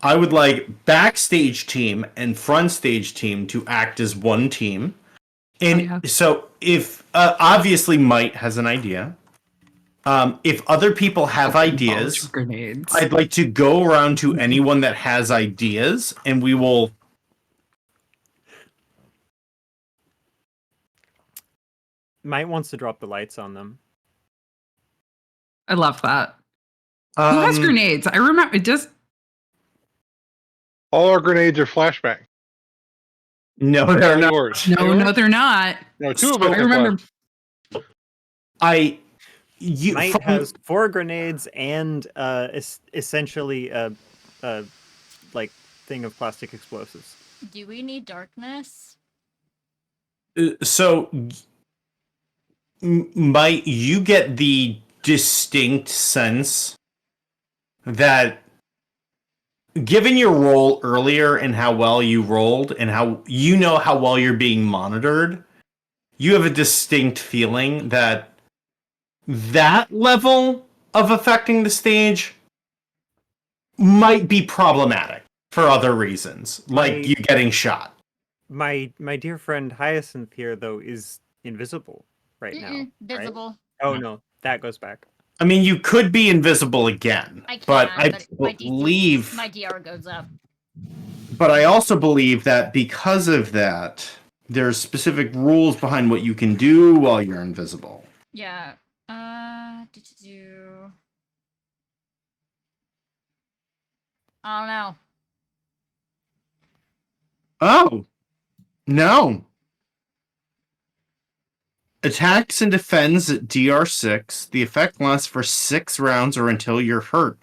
I would like backstage team and front stage team to act as one team. And so, if... obviously, Might has an idea. If other people have ideas, grenades. I'd like to go around to anyone that has ideas, and we will... Might wants to drop the lights on them. I love that. Who has grenades? I remember it just... All our grenades are flashbang. No, they're not. Yours. No, they're not. No, two of So us. I remember... Might has 4 grenades and essentially a like thing of plastic explosives. Do we need darkness? So, Might, you get the distinct sense that given your roll earlier and how well you rolled and how you know how well you're being monitored, you have a distinct feeling that that level of affecting the stage might be problematic for other reasons, like you getting shot. My dear friend Hyacinth here, though, is invisible right now. Visible. Right? Oh no, that goes back. I mean, you could be invisible again, but I my believe my DR goes up. But I also believe that because of that, there's specific rules behind what you can do while you're invisible. Yeah. I don't know. Oh, no. Attacks and defends at DR6. The effect lasts for 6 rounds or until you're hurt.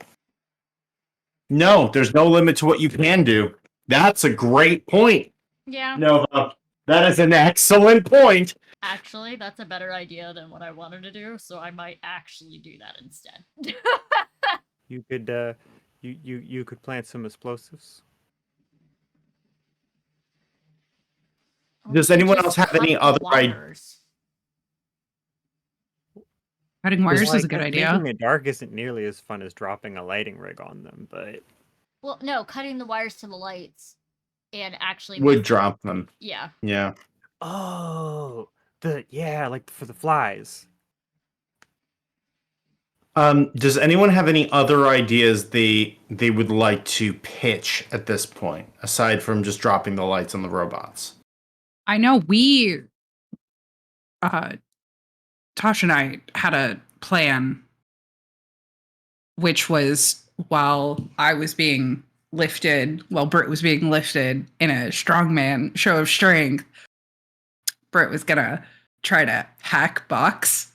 No, there's no limit to what you can do. That's a great point. Yeah. Nova, that is an excellent point. Actually, that's a better idea than what I wanted to do, so I might actually do that instead. You could you could plant some explosives. Does anyone else have any other ideas? Cutting wires is a good idea. Making it dark isn't nearly as fun as dropping a lighting rig on them, but... Well, no, cutting the wires to the lights and actually... Would drop them. Yeah. Yeah. Oh, like for the flies. Does anyone have any other ideas they would like to pitch at this point, aside from just dropping the lights on the robots? I know Tosh and I had a plan, which was while I was being lifted, while Britt was being lifted in a strongman show of strength, Britt was gonna try to hack Box.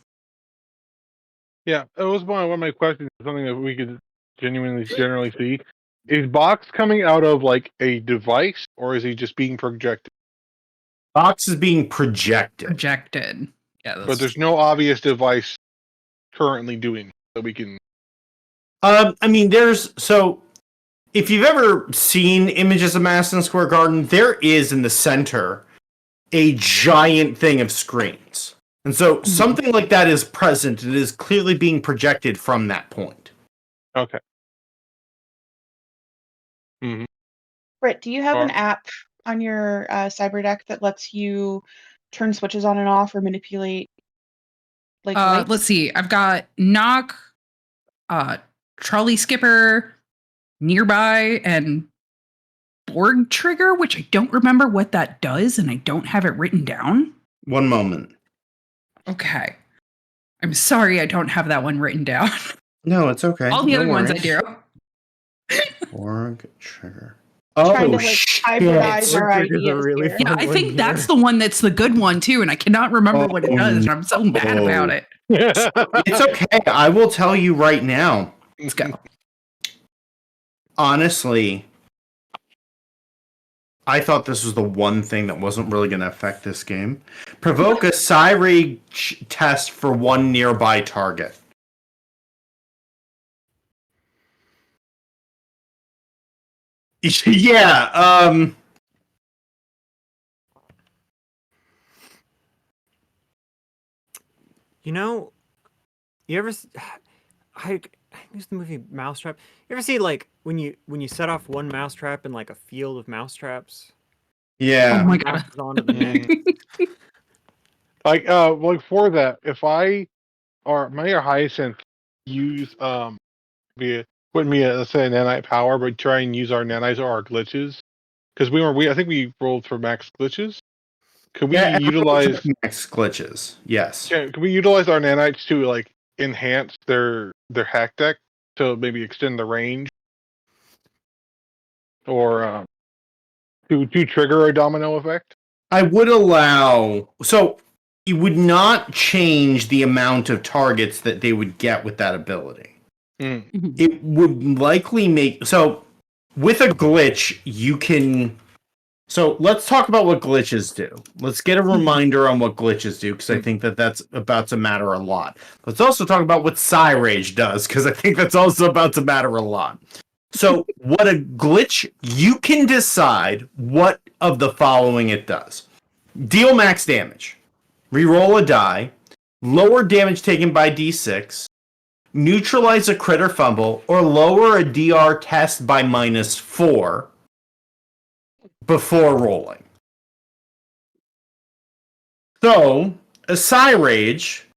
Yeah, it was one of my questions. Something that we could generally see. Is Box coming out of like a device, or is he just being projected? Box is being projected. Projected. Yeah, But there's no obvious device currently doing that we can. I mean, if you've ever seen images of Madison Square Garden, there is in the center a giant thing of screens. And so something like that is present. It is clearly being projected from that point. Okay. Mm-hmm. Britt, do you have an app on your cyber deck that lets you turn switches on and off or manipulate lights? Let's see. I've got knock, trolley skipper, nearby, and board trigger, which I don't remember what that does, and I don't have it written down. One moment. Okay. I'm sorry I don't have that one written down. No, it's okay. All the No other ones I worries. do. Org trigger. Trying Oh, to, shit. hybridize our Org triggers are ideas really here. Yeah, fun I one think here. that's the one that's the good one too, and I cannot remember what it does, and I'm so mad about it. It's okay. I will tell you right now. Let's go. Honestly, I thought this was the one thing that wasn't really going to affect this game. Provoke a Psy-Rage test for one nearby target. Yeah, You know, you ever? I used the movie Mousetrap. You ever see like when you set off one mousetrap in like a field of mousetraps? yeah. Oh my god. Bounces onto the thing. Like for that, if I or May or Hyacinth use wouldn't be let's say a nanite power, but try and use our nanites or our glitches, because I think we rolled for max glitches. Could we utilize max glitches? Yes. Can we utilize our nanites to like enhance their hack deck to maybe extend the range, or to trigger a domino effect? I would allow. So it would not change the amount of targets that they would get with that ability. It would likely make. So with a glitch, you can. So let's talk about what glitches do. Let's get a reminder on what glitches do, because I think that's about to matter a lot. Let's also talk about what Psy-Rage does, because I think that's also about to matter a lot. So what a glitch, you can decide what of the following it does. Deal max damage. Reroll a die. Lower damage taken by D6. Neutralize a crit or fumble, or lower a DR test by -4 before rolling. So, a Psy-Rage,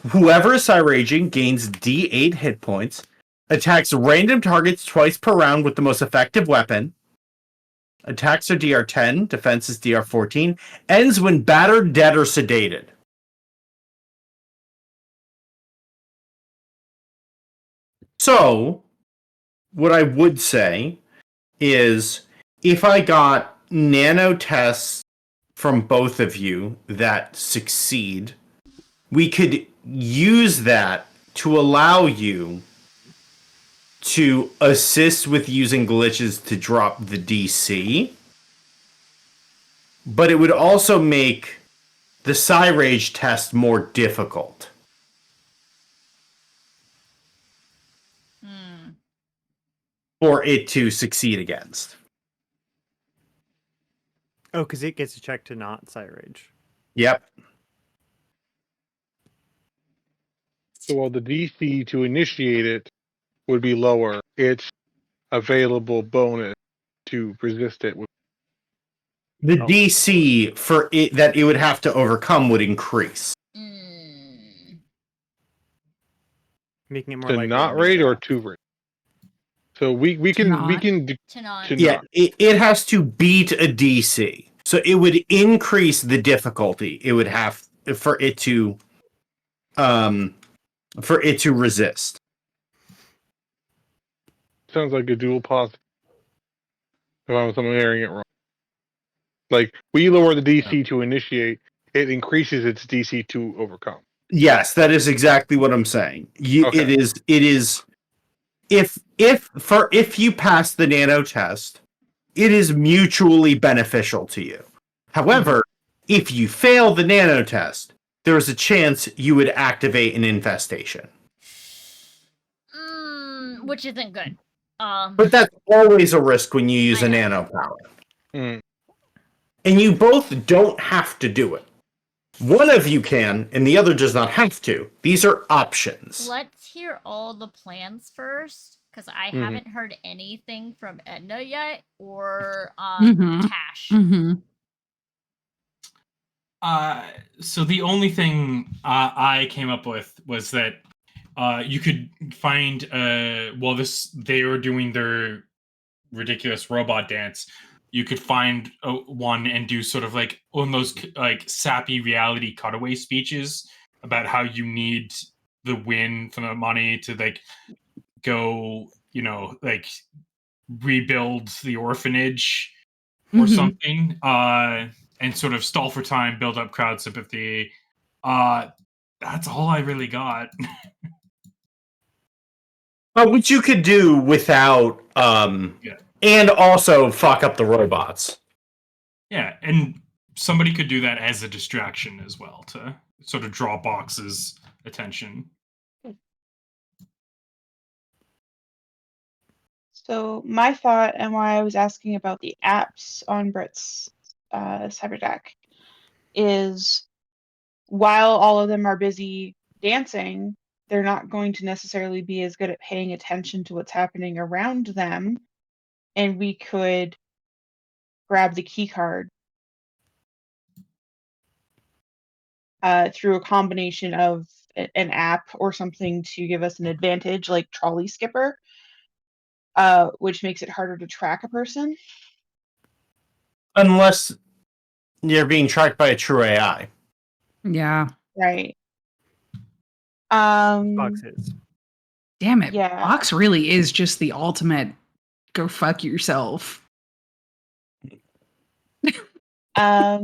whoever is Psy-Raging gains D8 hit points, attacks random targets twice per round with the most effective weapon, attacks are DR10, defense is DR14, ends when battered, dead, or sedated. So, what I would say is, if I got nano tests from both of you that succeed, we could use that to allow you to assist with using glitches to drop the DC. But it would also make the Psy-Rage test more difficult. For it to succeed against. Oh, because it gets a check to not Psy-Rage. Yep. So while the DC to initiate it would be lower, its available bonus to resist it would. The DC for it that it would have to overcome would increase. making it more To likely not be raid or trapped. to raid. So we To can not. To not. to Yeah, not. it has to beat a DC. So it would increase the difficulty. It would have for it to resist. Sounds like a dual positive. If I'm hearing it wrong. Like we lower the DC to initiate, it increases its DC to overcome. Yes, that is exactly what I'm saying. Okay. It is if you pass the nano test, it is mutually beneficial to you. However, if you fail the nano test, there's a chance you would activate an infestation. Which isn't good. But that's always a risk when you use I a know. nano power. Mm. And you both don't have to do it. One of you can, and the other does not have to. These are options. Let's hear all the plans first, because I Mhm. haven't heard anything from Edna yet or Mhm. Tash. Mm-hmm. So the only thing I came up with was that you could find while they were doing their ridiculous robot dance, you could find one and do sort of like one of those like sappy reality cutaway speeches about how you need the win from the money to like go, like rebuild the orphanage or Mhm. something, and sort of stall for time, build up crowd sympathy. That's all I really got. But what you could do without, Yeah. and also fuck up the robots. Yeah, and somebody could do that as a distraction as well to sort of draw Box's attention. So my thought and why I was asking about the apps on Brit's cyber deck is while all of them are busy dancing, they're not going to necessarily be as good at paying attention to what's happening around them. And we could grab the key card through a combination of an app or something to give us an advantage, like Trolley Skipper, which makes it harder to track a person. Unless you're being tracked by a true AI. Yeah. Right. Boxes. Damn it. Yeah. Box really is just the ultimate go fuck yourself. Yeah,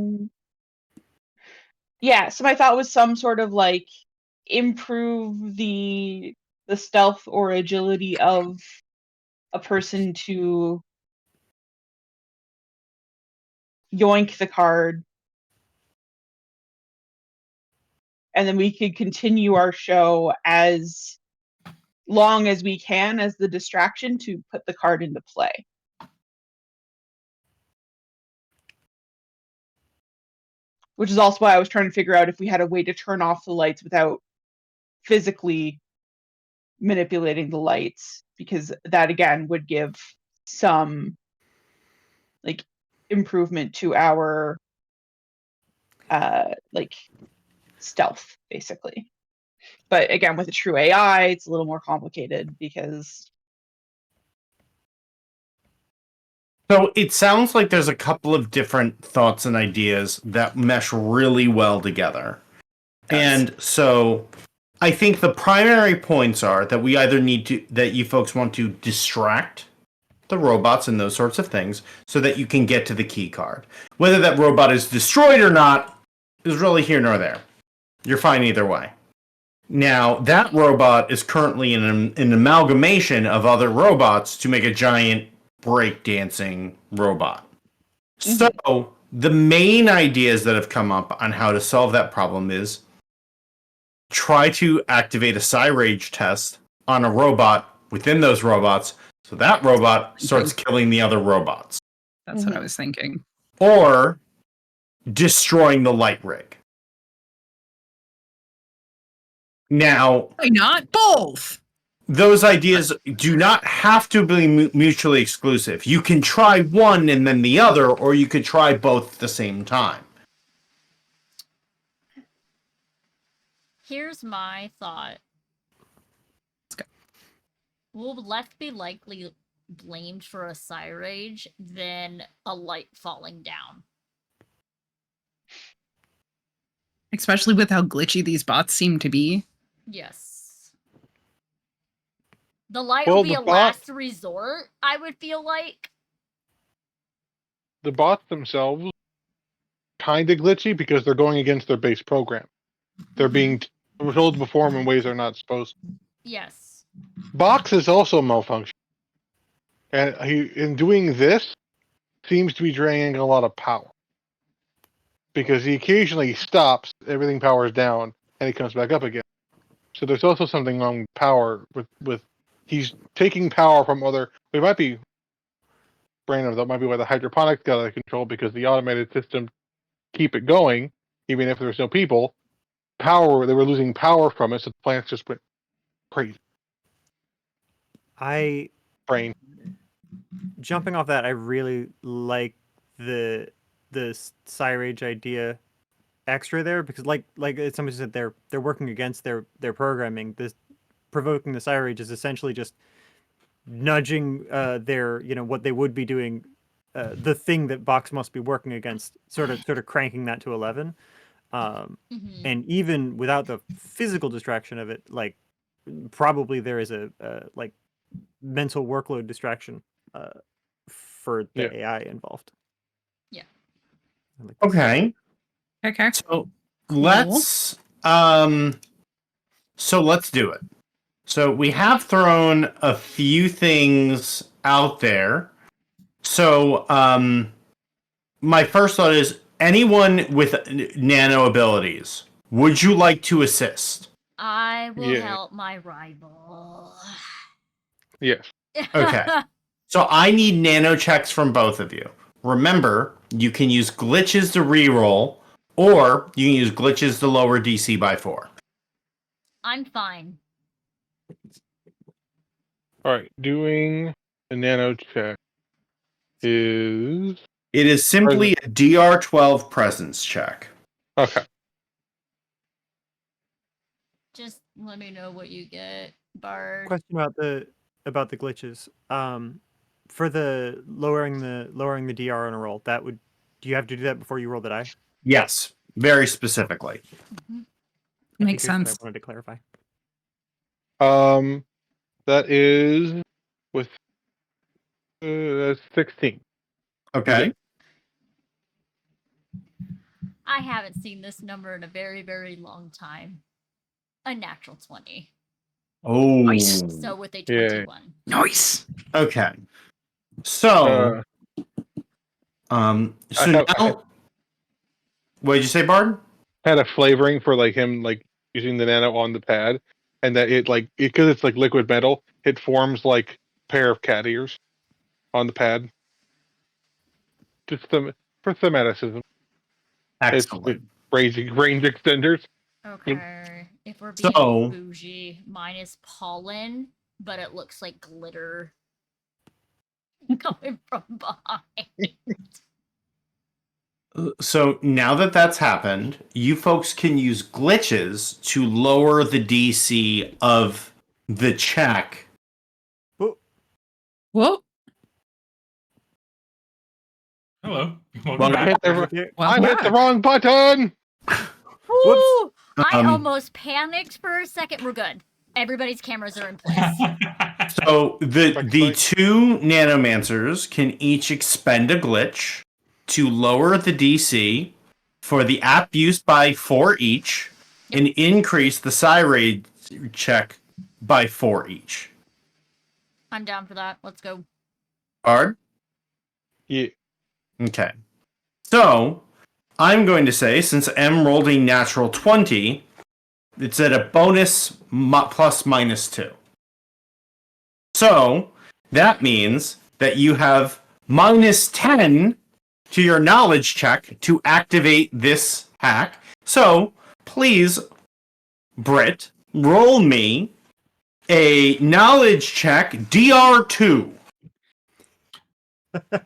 so my thought was some sort of like improve the stealth or agility of a person to yoink the card, and then we could continue our show as long as we can as the distraction to put the card into play. Which is also why I was trying to figure out if we had a way to turn off the lights without physically manipulating the lights, because that again would give some like improvement to our like stealth basically. But again, with a true AI, it's a little more complicated because So it sounds like there's a couple of different thoughts and ideas that mesh really well together. And so I think the primary points are that we either that you folks want to distract the robots and those sorts of things so that you can get to the key card. Whether that robot is destroyed or not is really here nor there. You're fine either way. Now, that robot is currently in an amalgamation of other robots to make a giant breakdancing robot. So, the main ideas that have come up on how to solve that problem is try to activate a Psy-Rage test on a robot within those robots, so that robot starts killing the other robots. That's what I was thinking. Or destroying the light rig. Now, Why not both? those ideas do not have to be mutually exclusive. You can try one and then the other, or you could try both at the same time. Here's my thought. will less be likely blamed for a Psyrage than a light falling down. Especially with how glitchy these bots seem to be. Yes. The light Well, will be the a bot- last resort, I would feel like. The bots themselves kind of glitchy because they're going against their base program. They're being told to perform in ways they're not supposed to. Yes. Box is also malfunctioning. And in doing this, seems to be draining a lot of power. Because he occasionally stops, everything powers down, and he comes back up again. So there's also something wrong with power with he's taking power from other. It might be random. That might be why the hydroponics got out of control because the automated system keep it going, even if there's no people. Power, they were losing power from it, so the plants just went crazy. Brain. Jumping off that, I really like the Psyrage idea extra there because like somebody said, they're working against their programming. This provoking the Psyrage is essentially just nudging their what they would be doing, the thing that Box must be working against, sort of cranking that to 11. And even without the physical distraction of it, like probably there is a like mental workload distraction for the AI involved. Yeah. Okay. Okay. So let's do it. So we have thrown a few things out there. So my first thought is anyone with nano abilities, would you like to assist? I will Yeah. help my rival. Yes. Okay. So I need nano checks from both of you. Remember, you can use glitches to reroll, or you can use glitches to lower DC by 4. I'm fine. All right. Doing a nano check is It is simply a DR12 presence check. okay. Just let me know what you get, Bard. Question about the glitches. For the lowering the DR on a roll, do you have to do that before you roll the die? Yes, very specifically. Makes Okay, good, but sense. I wanted to clarify. That is with 16. Okay. I haven't seen this number in a very, very long time. A natural 20. Oh. Nice. So with a Yeah. 21. Nice. Okay. So, I now, what did you say, Bard? had a flavoring for like him like using the nano on the pad, and that it because it's like liquid metal, it forms like a pair of cat ears on the pad. Just for thematicism. Excellent. It's range extenders. Okay. If we're being So- bougie, mine is pollen, but it looks like glitter coming from behind. So now that that's happened, you folks can use glitches to lower the DC of the check. Whoa. Hello. Well, Welcome I back. hit the wrong button. Woo! I Um, almost panicked for a second. We're good. Everybody's cameras are in place. So the Blacksite. 2 nanomancers can each expend a glitch to lower the DC for the app used by 4 each and increase the Psyrage check by 4 each. I'm down for that. Let's go. Bard? Yeah. Okay. So, I'm going to say, since M rolled a natural 20, it's at a bonus plus minus 2. So, that means that you have minus 10 to your knowledge check to activate this hack. So, please, Britt, roll me a knowledge check DR2.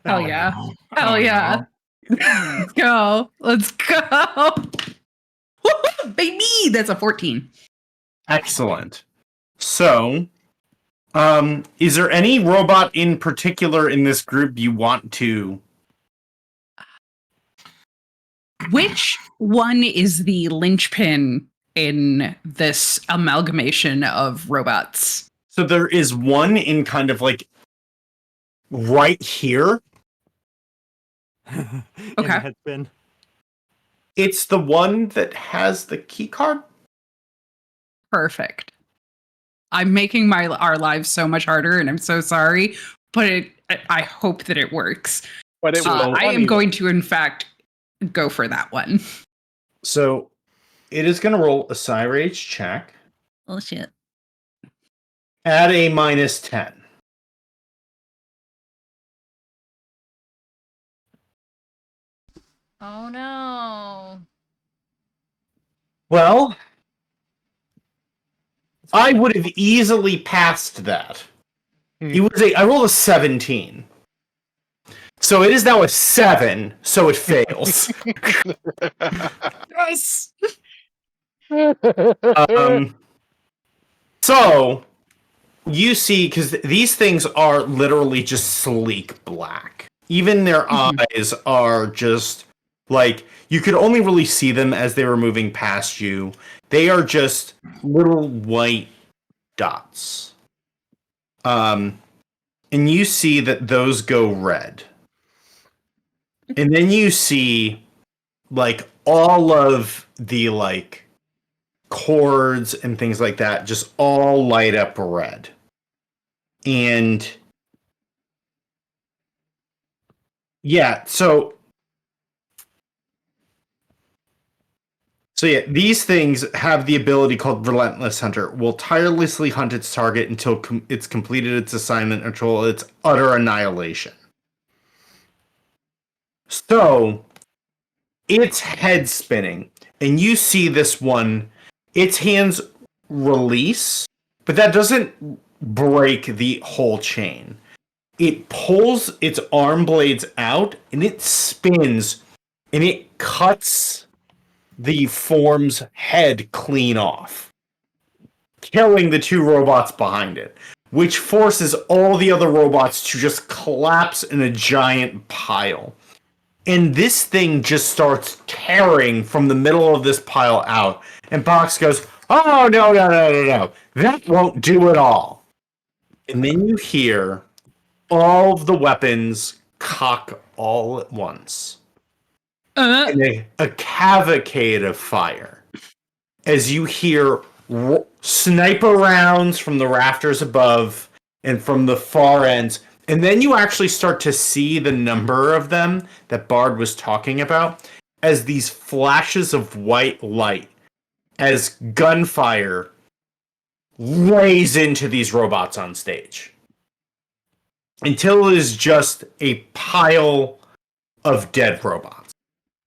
Hell yeah. no. Hell Oh, yeah. Let's go. Let's go. Woo-hoo, baby. That's a 14. Excellent. So, Is there any robot in particular in this group you want to? Which one is the linchpin in this amalgamation of robots? So there is one in kind of like right here. In Okay. the head spin. It's the one that has the key card. Perfect. I'm making our lives so much harder, and I'm so sorry, but I hope that it works. But it was I am funny, going to, in fact, go for that one. So it is going to roll a Psi Rage check. Oh shit! Add a -10. Oh no. Well, I would have easily passed that. It was I rolled a 17. So it is now a 7, so it fails. Yes. So you see, because these things are literally just sleek black. Even their eyes are just like you could only really see them as they were moving past you. They are just little white dots. And you see that those go red. And then you see like all of the like cords and things like that just all light up red. And yeah, so yeah, these things have the ability called Relentless Hunter. Will tirelessly hunt its target until it's completed its assignment until its utter annihilation. So its head spinning, and you see this one, its hands release, but that doesn't break the whole chain. It pulls its arm blades out, and it spins, and it cuts the form's head clean off, killing the two robots behind it, which forces all the other robots to just collapse in a giant pile. And this thing just starts tearing from the middle of this pile out. And Box goes, "Oh, no. That won't do it all." And then you hear all of the weapons cock all at once. And a cavalcade of fire. As you hear sniper rounds from the rafters above and from the far ends. And then you actually start to see the number of them that Bard was talking about as these flashes of white light, as gunfire lays into these robots on stage. Until it is just a pile of dead robots.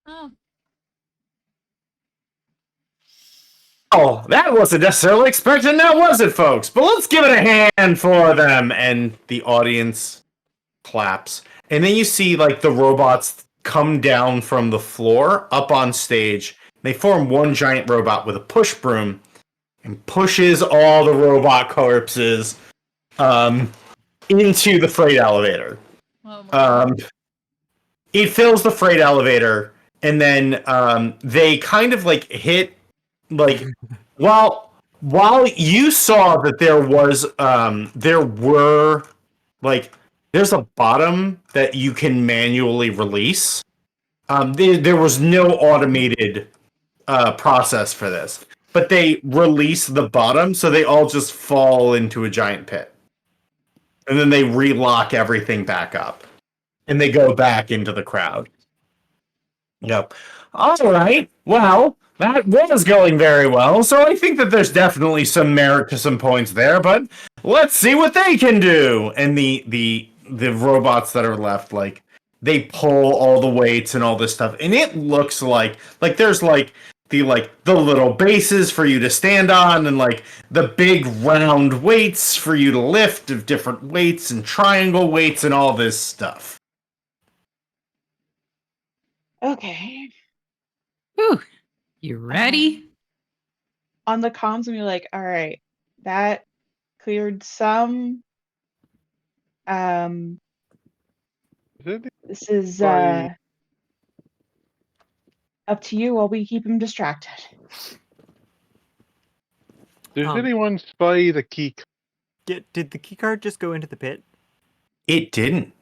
Oh. Oh, that wasn't necessarily expected now, was it, folks? But let's give it a hand for them. And the audience claps. And then you see, like, the robots come down from the floor up on stage. They form one giant robot with a push broom and pushes all the robot corpses into the freight elevator. Oh It fills the freight elevator, and then they kind of, like, hit... Like, while you saw that there's a bottom that you can manually release. There was no automated process for this, but they release the bottom, so they all just fall into a giant pit, and then they relock everything back up, and they go back into the crowd. Yep. All right. Well, that was going very well, so I think that there's definitely some merit to some points there, but let's see what they can do. And the robots that are left, like, they pull all the weights and all this stuff, and it looks like there's the little bases for you to stand on, and like the big round weights for you to lift of different weights and triangle weights and all this stuff. Okay. Whew. You ready? On the comms, and you're like, all right, that cleared some. Is it This is by- up to you while we keep him distracted. Does Um, anyone spy the key? Did the keycard just go into the pit? It didn't.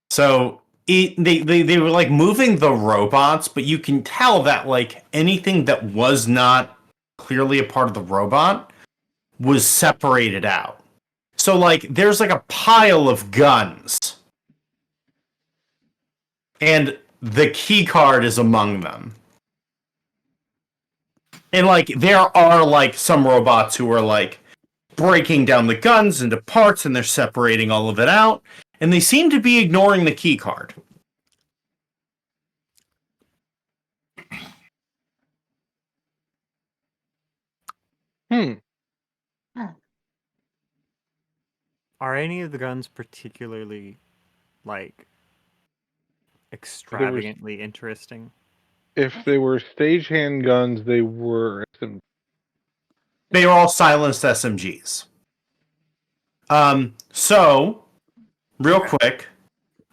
So they were like moving the robots, but you can tell that like anything that was not clearly a part of the robot was separated out. So like there's like a pile of guns. And the key card is among them. And like there are like some robots who are like breaking down the guns into parts and they're separating all of it out. And they seem to be ignoring the key card. Are any of the guns particularly like extravagantly interesting? If they were stagehand guns, they were. They are all silenced SMGs. So, real quick,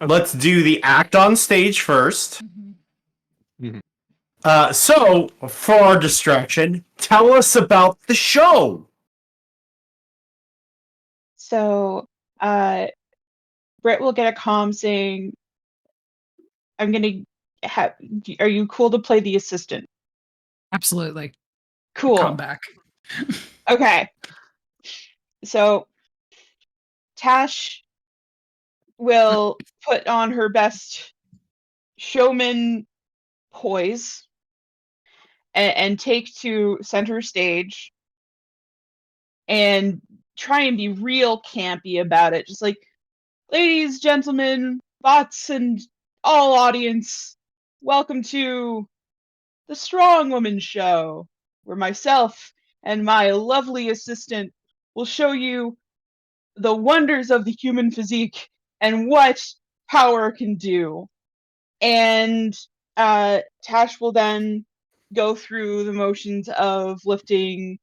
Okay. let's do the act on stage first. Mhm. So, for our distraction, tell us about the show. So, Britt will get a comm saying, "I'm gonna have. Are you cool to play the assistant?" Absolutely. Cool. Come back. Okay. So, Tash will put on her best showman poise and take to center stage and try and be real campy about it. Just like, ladies, gentlemen, bots, and all audience, welcome to the Strong Woman Show, where myself and my lovely assistant will show you the wonders of the human physique and what power can do. And Tash will then go through the motions of lifting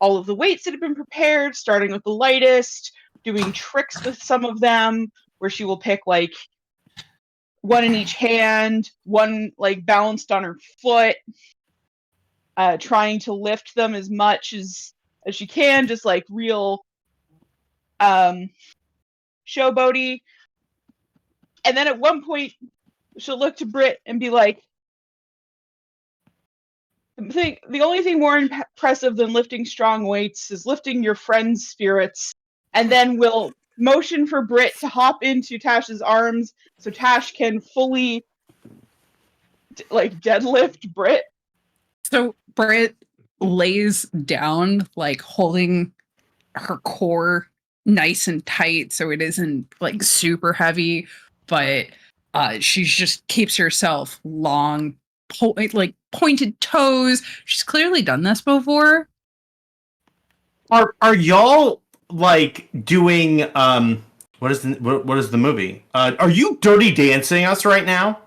all of the weights that have been prepared, starting with the lightest, doing tricks with some of them, where she will pick like one in each hand, one like balanced on her foot, trying to lift them as much as she can, just like real showboaty. And then at one point, she'll look to Britt and be like, the only thing more impressive than lifting strong weights is lifting your friend's spirits. And then we'll motion for Britt to hop into Tash's arms so Tash can fully like deadlift Britt. So Britt lays down, like holding her core nice and tight so it isn't like super heavy, but she just keeps herself long, like pointed toes. She's clearly done this before. Are y'all like doing what is the movie? Are you dirty dancing us right now?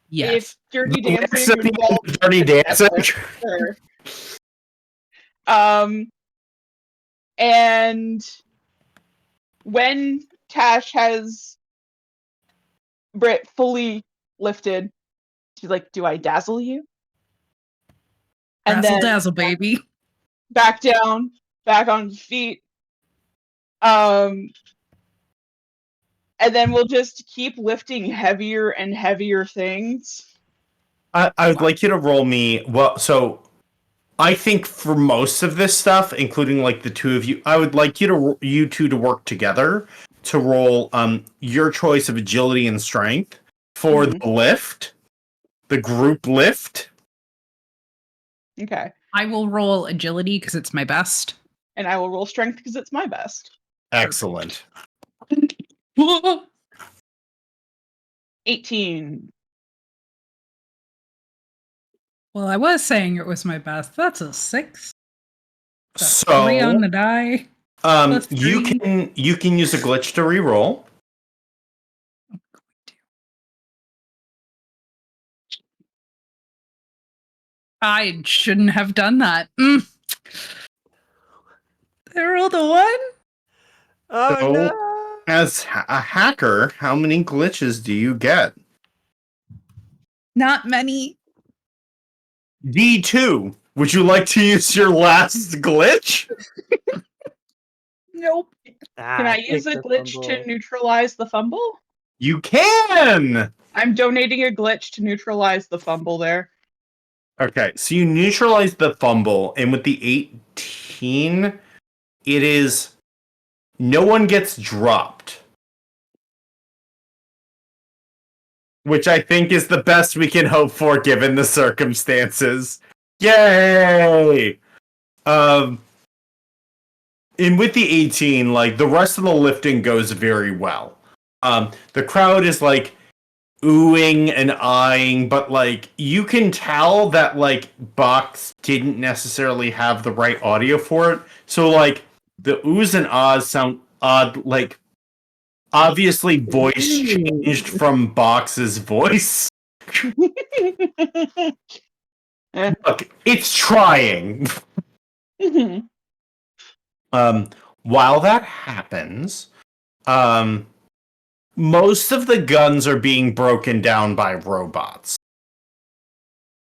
Yes. If dirty The dancing recipe involves of dirty dancing. sure. And when Tash has Britt fully lifted, she's like, "Do I dazzle you?" And Razzle then dazzle, baby. back down, back on feet. And then we'll just keep lifting heavier and heavier things. I would like you to roll me. Well, so I think for most of this stuff, including like the two of you, I would like you two to work together to roll your choice of agility and strength for Mhm. the lift, the group lift. Okay. I will roll agility because it's my best. And I will roll strength because it's my best. Excellent. 18. Well, I was saying it was my best. That's a 6. That's So 3 on the die. Plus you 3. can use a glitch to reroll. I shouldn't have done that. I rolled a 1. Oh So- no! As a hacker, how many glitches do you get? Not many. D2. Would you like to use your last glitch? Nope. Can I use a glitch to neutralize the fumble? You can! I'm donating a glitch to neutralize the fumble there. Okay, so you neutralize the fumble, and with the 18, it is no one gets dropped. Which I think is the best we can hope for given the circumstances. Yay! And with the 18, like, the rest of the lifting goes very well. The crowd is, like, oohing and eyeing, but, like, you can tell that, like, Box didn't necessarily have the right audio for it. So, like, the oohs and ahs sound odd, like, obviously voice changed from Box's voice. Look, it's trying. While that happens, most of the guns are being broken down by robots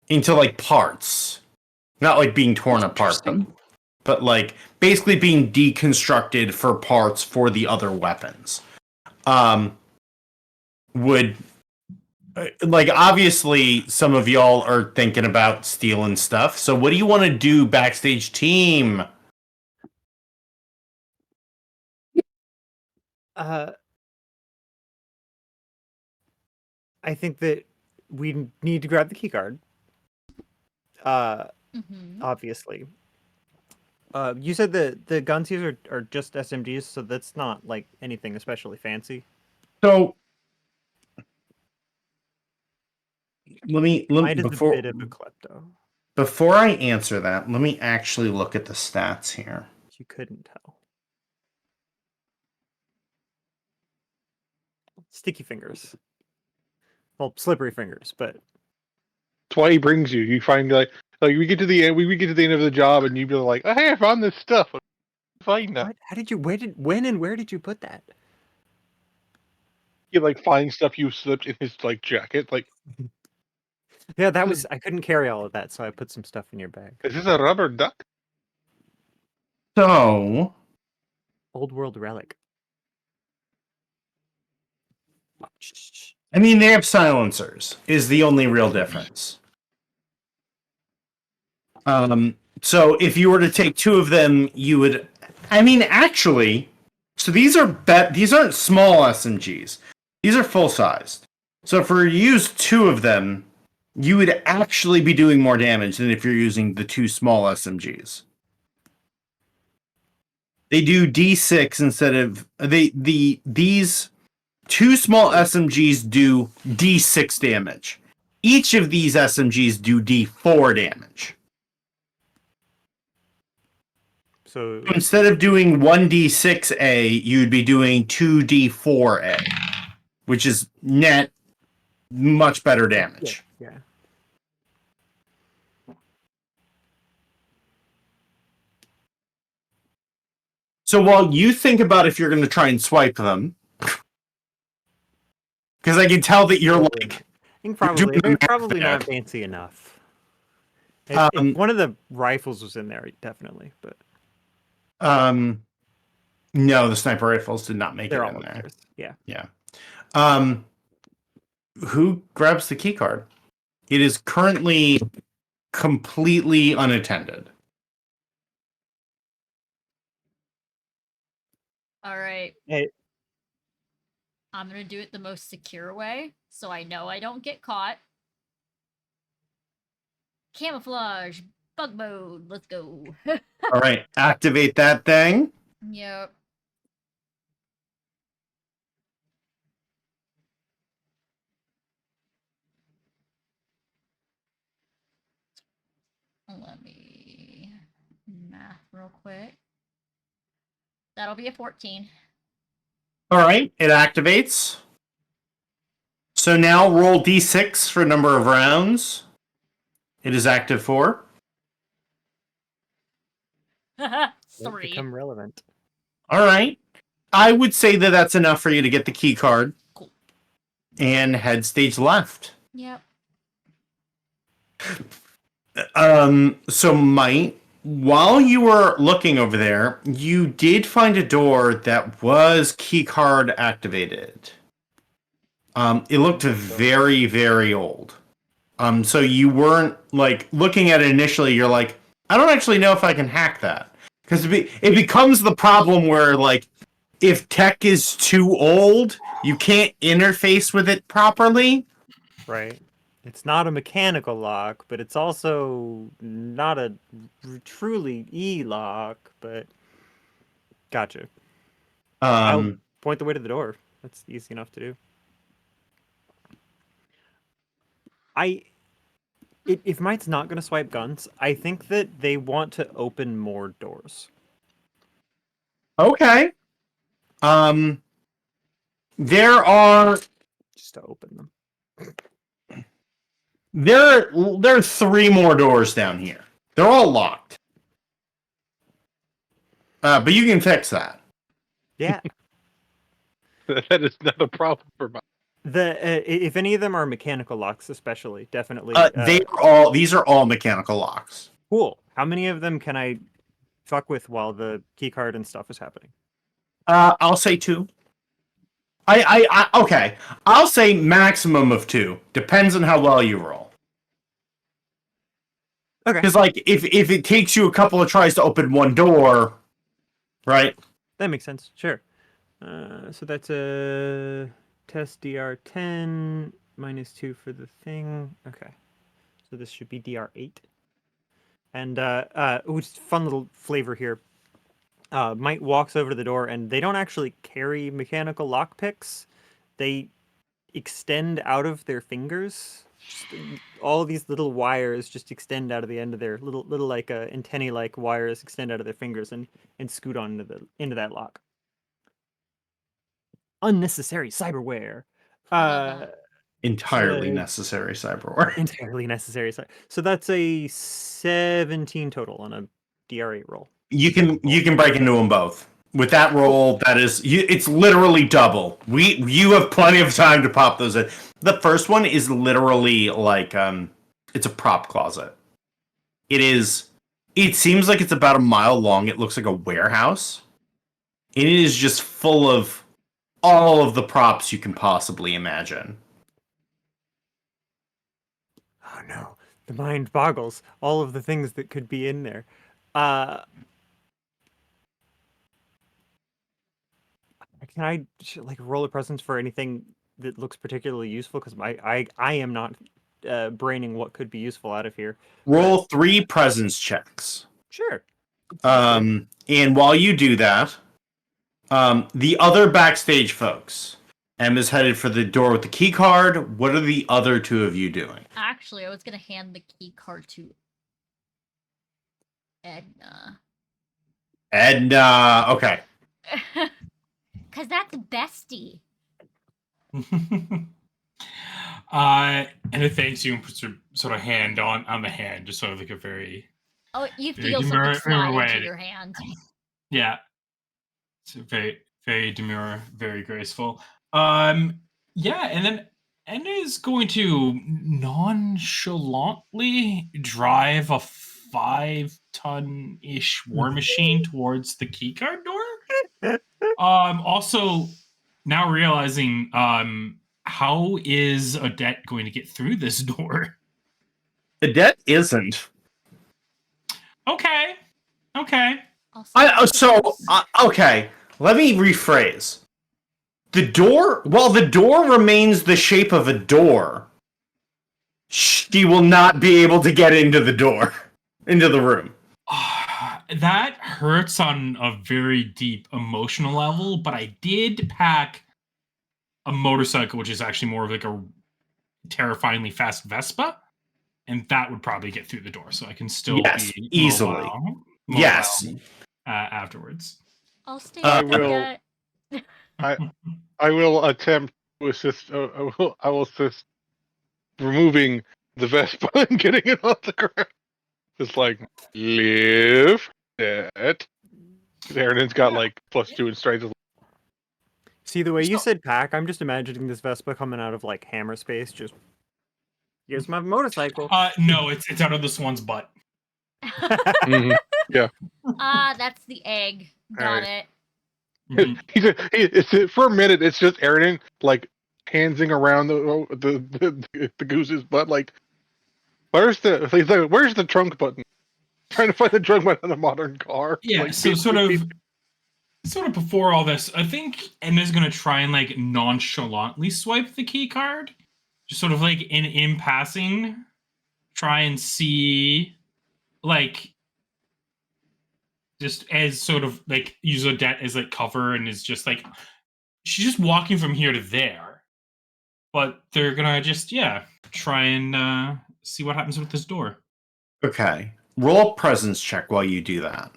into like parts, not like being torn apart, but like basically being deconstructed for parts for the other weapons. Would like obviously some of y'all are thinking about stealing stuff. So what do you want to do, backstage team? I think that we need to grab the key card. Obviously. You said the guns here are just SMGs, so that's not like anything especially fancy. So let me Mine is before a bit of a klepto. before I answer that, let me actually look at the stats here. You couldn't tell. Sticky fingers. Well, slippery fingers, but That's why he brings you. You find like we get to the end. We get to the end of the job, and you be like, oh, "Hey, I found this stuff. Find that." what? How did you? When and where did you put that? You like find stuff you slipped in his like jacket. Like, Yeah, that was. I couldn't carry all of that, so I put some stuff in your bag. is this a rubber duck? So Old world relic. I mean, they have silencers, is the only real difference. So if you were to take two of them, you would. I mean, actually, so these aren't small SMGs. These are full sized. So if we use two of them, you would actually be doing more damage than if you're using the two small SMGs. They do D6 instead of these. Two small SMGs do D6 damage. Each of these SMGs do D4 damage. So Instead of doing 1D6A, you'd be doing 2D4A, which is net much better damage. yeah. So while you think about if you're going to try and swipe them, because I can tell that you're like, I think probably doing the they're math probably there. not fancy enough. If one of the rifles was in there, definitely, but no, the sniper rifles did not make they're it all in there. upstairs. Yeah. Yeah. Who grabs the key card? It is currently completely unattended. All right. Hey, I'm gonna do it the most secure way, so I know I don't get caught. Camouflage, bug mode. Let's go. All right, activate that thing. Yep. Let me math real quick. That'll be a 14. All right, it activates. So now roll d6 for number of rounds. It is active for. Won't 3. become relevant. All right. I would say that that's enough for you to get the key card. Cool. And head stage left. Yep. So Mike, while you were looking over there, you did find a door that was key card activated. It looked very, very old. So you weren't like looking at it initially. You're like, I don't actually know if I can hack that, because it becomes the problem where like if tech is too old, you can't interface with it properly. Right. It's not a mechanical lock, but it's also not a truly E-lock, but gotcha. I'll point the way to the door. That's easy enough to do. If Might's not going to swipe guns, I think that they want to open more doors. Okay. There are Just to open them. There are 3 more doors down here. They're all locked. But you can fix that. Yeah. That is not a problem for my. If any of them are mechanical locks, especially, definitely. These are all mechanical locks. Cool. How many of them can I fuck with while the keycard and stuff is happening? I'll say 2. Okay. I'll say maximum of 2. Depends on how well you roll. Okay. Because like if it takes you a couple of tries to open one door, right? That makes sense. Sure. So that's a test DR10 minus 2 for the thing. Okay. So this should be DR8. And just fun little flavor here. Might walks over to the door, and they don't actually carry mechanical lockpicks. They extend out of their fingers. Just, all these little wires just extend out of the end of their little like antennae like wires extend out of their fingers and scoot on into that lock. Unnecessary cyberware. Entirely necessary cyberware. Entirely necessary. So that's a 17 total on a DR8 roll. You can break into them both. With that roll, it's literally double. You have plenty of time to pop those in. The first one is literally like it's a prop closet. It seems like it's about a mile long. It looks like a warehouse. It is just full of all of the props you can possibly imagine. Oh no, the mind boggles. All of the things that could be in there. Can I like roll a presence for anything that looks particularly useful? Because I am not braining what could be useful out of here. Roll 3 presence checks. Sure. And while you do that, the other backstage folks, Emma's headed for the door with the key card. What are the other 2 of you doing? Actually, I was gonna hand the key card to Edna. Okay. Cause that's bestie. And it thanks you and puts her sort of hand on the hand, just sort of like a very. Oh, you very feel demure something slide way. into your hand. Yeah. It's very, very demure, very graceful. Yeah, and then Enna is going to nonchalantly drive a 5-ton-ish war machine towards the keycard door. Also, now realizing, how is Odette going to get through this door? Odette isn't. Okay. Okay. Let me rephrase. While the door remains the shape of a door, she will not be able to get into the room. That hurts on a very deep emotional level, but I did pack a motorcycle, which is actually more of like a terrifyingly fast Vespa, and that would probably get through the door, so I can still be easily. mobile Yes. Afterwards. I'll stay. I will. I will attempt to assist. I will assist removing the Vespa and getting it off the ground. Just like lift it. Aaron's got like +2 in strength. See, the way you So- said pack, I'm just imagining this Vespa coming out of like Hammer Space. Just here's my motorcycle. No, it's out of the swan's butt. Mhm. That's the egg. Got Alright. it. Mhm. For a minute, it's just Aaron like handsing around the goose's butt. Like, where's the trunk button? Trying to find the trunk button on a modern car. Yeah, Like, so sort of before all this, I think Emma's gonna try and like nonchalantly swipe the key card, just sort of like in passing, try and see, like, just as sort of like use Odette as like cover, and is just like she's just walking from here to there, but they're gonna just try and see what happens with this door. Okay. Roll a presence check while you do that.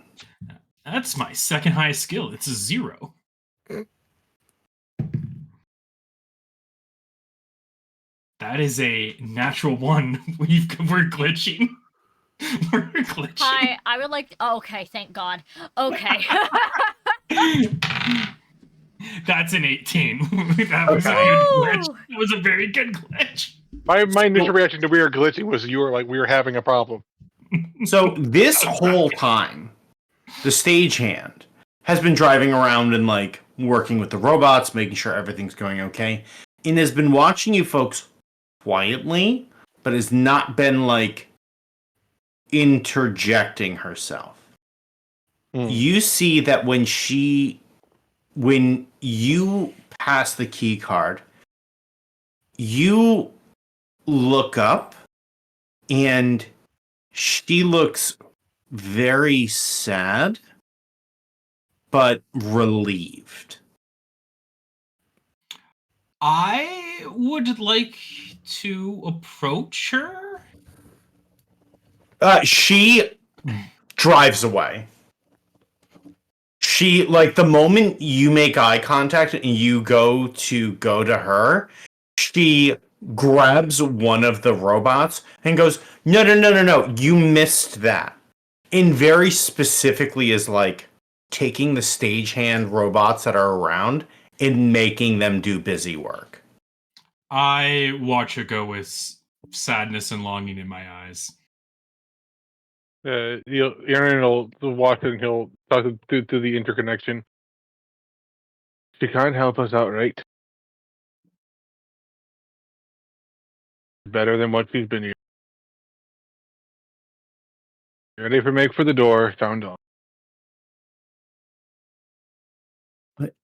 That's my second highest skill. It's a 0. That is a natural 1. We're glitching. We're glitching. Hi, I would like. Oh, okay, thank God. Okay. That's an 18. That was a Okay. good glitch. That was a very good glitch. my initial reaction to we are glitching was you were like we were having a problem. So this whole time, the stagehand has been driving around and like working with the robots, making sure everything's going okay, and has been watching you folks quietly, but has not been like interjecting herself. You see that when you pass the key card, you look up and she looks very sad, but relieved. I would like to approach her. She drives away. She, like, the moment you make eye contact and you go to her, she grabs one of the robots and goes, no, you missed that. And very specifically is like taking the stagehand robots that are around and making them do busy work. I watch her go with sadness and longing in my eyes. Aaron will watch it and he'll talk through the interconnection. She can't help us outright. Better than what she's been here. Ready for make for the door, sound on.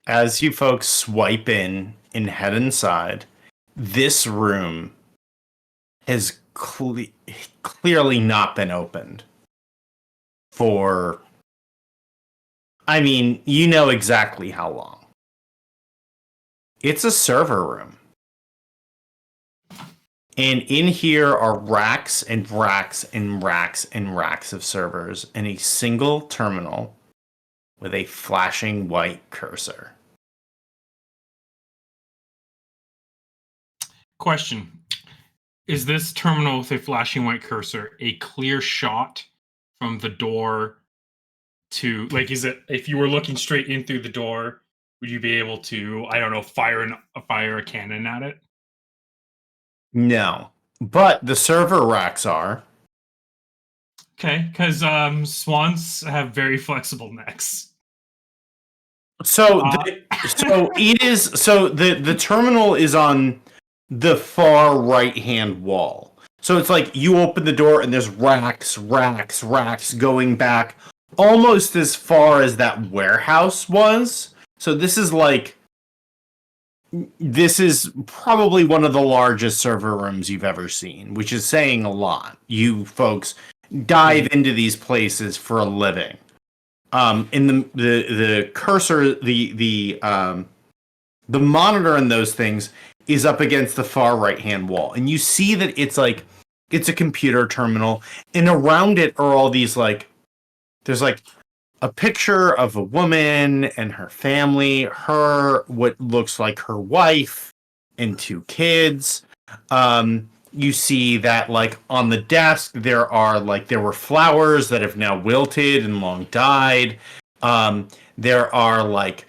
As you folks swipe in and head inside, this room has clearly not been opened for, I mean, you know exactly how long. It's a server room. And in here are racks and racks and racks and racks of servers and a single terminal with a flashing white cursor. Question. Is this terminal with a flashing white cursor a clear shot from the door to, like, is it, if you were looking straight in through the door, would you be able to, I don't know, fire a cannon at it? No. But the server racks are. Okay, because swans have very flexible necks. So it is, so the terminal is on the far right hand wall. So it's like you open the door and there's racks going back almost as far as that warehouse was. So this is probably one of the largest server rooms you've ever seen, which is saying a lot. You folks dive into these places for a living. In the cursor, the monitor in those things is up against the far right hand wall, and you see that it's a computer terminal, and around it are all these there's a picture of a woman and her family, what looks like her wife and 2 kids. You see that on the desk there were flowers that have now wilted and long died. There are like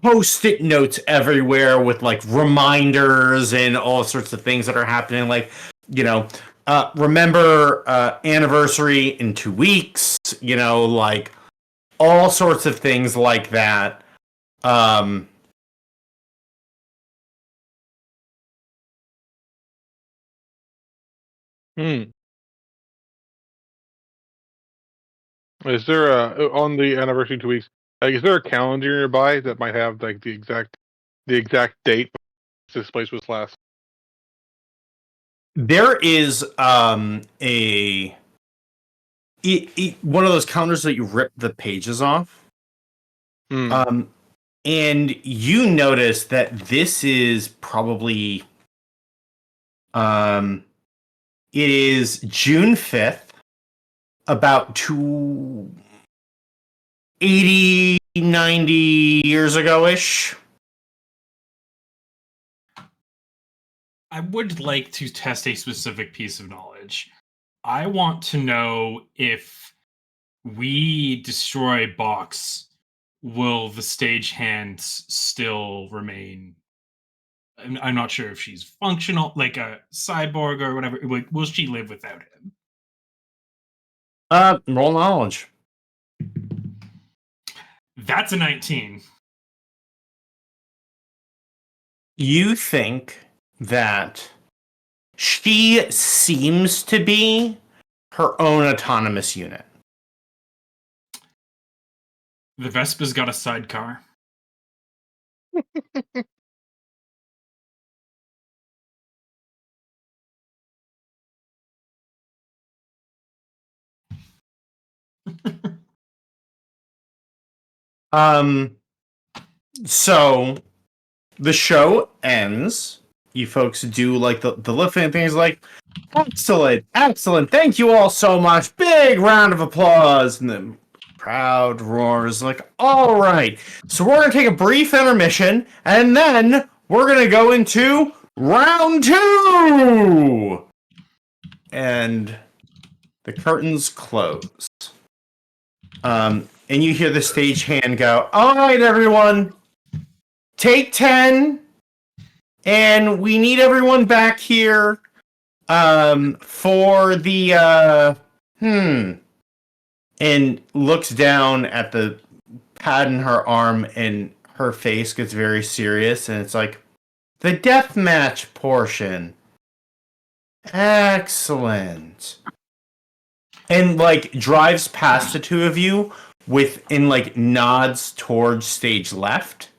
post-it notes everywhere with like reminders and all sorts of things that are happening. Like, remember anniversary in 2 weeks. Like all sorts of things like that. Hmm. Is there on the anniversary 2 weeks? Like, is there a calendar nearby that might have like the exact date this place was last? There is one of those counters that you rip the pages off. Hmm. And you notice that this is probably it is June 5th, about 80, 90 years ago-ish. I would like to test a specific piece of knowledge. I want to know if we destroy Box, will the stagehands still remain? I'm not sure if she's functional, like a cyborg or whatever. Like, will she live without him? Roll knowledge. That's a 19. You think that she seems to be her own autonomous unit. The Vespa's got a sidecar. So the show ends. You folks do like the lifting things like, excellent, thank you all so much. Big round of applause. And the crowd roars like, all right. So we're going to take a brief intermission and then we're going to go into round 2. And the curtains close. And you hear the stagehand go, all right, everyone, take 10. And we need everyone back here for the and looks down at the pad in her arm and her face gets very serious and it's like, the deathmatch portion. Excellent. And like drives past the two of you and like nods towards stage left.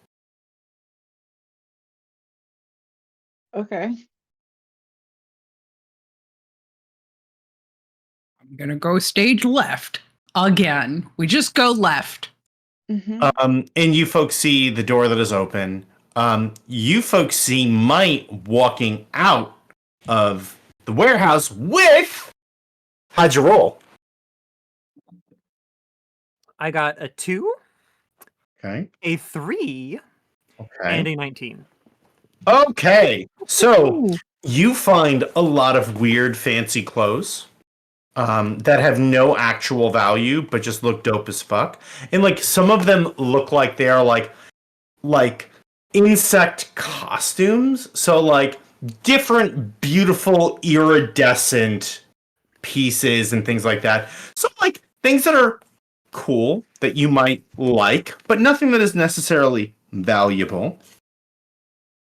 Okay. I'm gonna go stage left again. We just go left. Mm-hmm. And you folks see the door that is open. You folks see Mike walking out of the warehouse with. How'd you roll? I got a 2, Okay. a 3, and a 19. Okay. So Ooh. you find a lot of weird, fancy clothes that have no actual value, but just look dope as fuck. And like some of them look like they are like insect costumes. So like different, beautiful, iridescent pieces and things like that. So like things that are cool that you might like, but nothing that is necessarily valuable.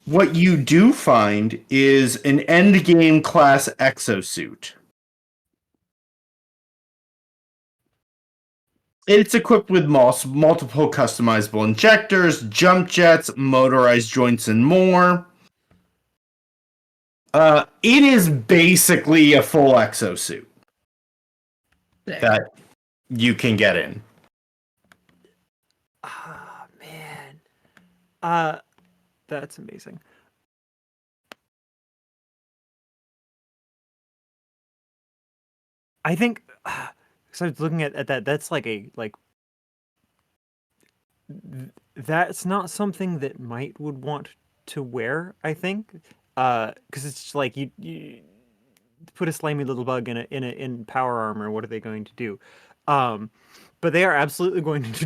What you do find is an endgame class exosuit. It's equipped with multiple customizable injectors, jump jets, motorized joints, and more. It is basically a full exosuit that you can get in. Ah, man. That's amazing. I think so. I was looking at that. That's like that's not something that Might would want to wear. I think, because it's just like you put a slimy little bug in power armor. What are they going to do? but they are absolutely going to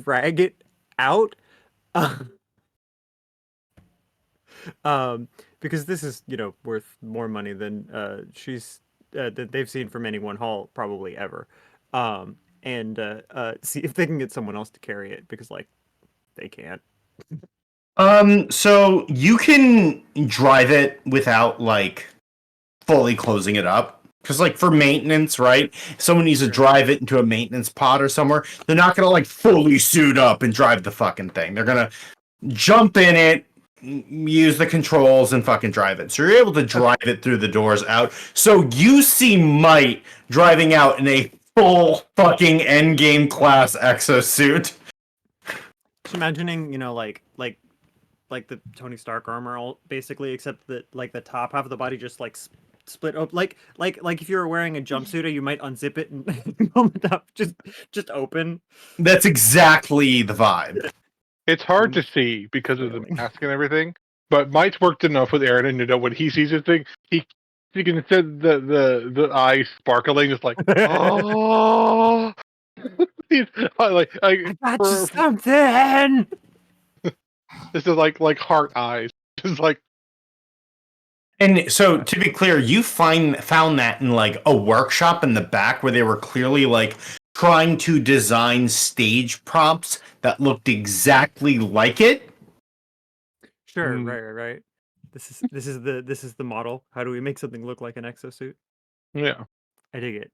drag it out. Because this is, worth more money than that they've seen from any one haul probably ever. And see if they can get someone else to carry it, because they can't. So you can drive it without fully closing it up. Because for maintenance, right? If someone needs to drive it into a maintenance pod or somewhere, they're not gonna fully suit up and drive the fucking thing. They're gonna jump in it, use the controls, and fucking drive it. So you're able to drive it through the doors out. So you see Might driving out in a full fucking endgame class exosuit. Just imagining, like the Tony Stark armor, basically, except that the top half of the body just split up, like if you were wearing a jumpsuit, you might unzip it and pull the top just open. That's exactly the vibe. It's hard to see because of the mask and everything, but Mike's worked enough with Aaron to know when he sees this thing, you can see the eyes sparkling, just oh. He's I got you something. This is like heart eyes, just And so, to be clear, you found that in a workshop in the back where they were clearly trying to design stage props that looked exactly like it. Sure, right. This is the model. How do we make something look like an exosuit? Yeah. I dig it.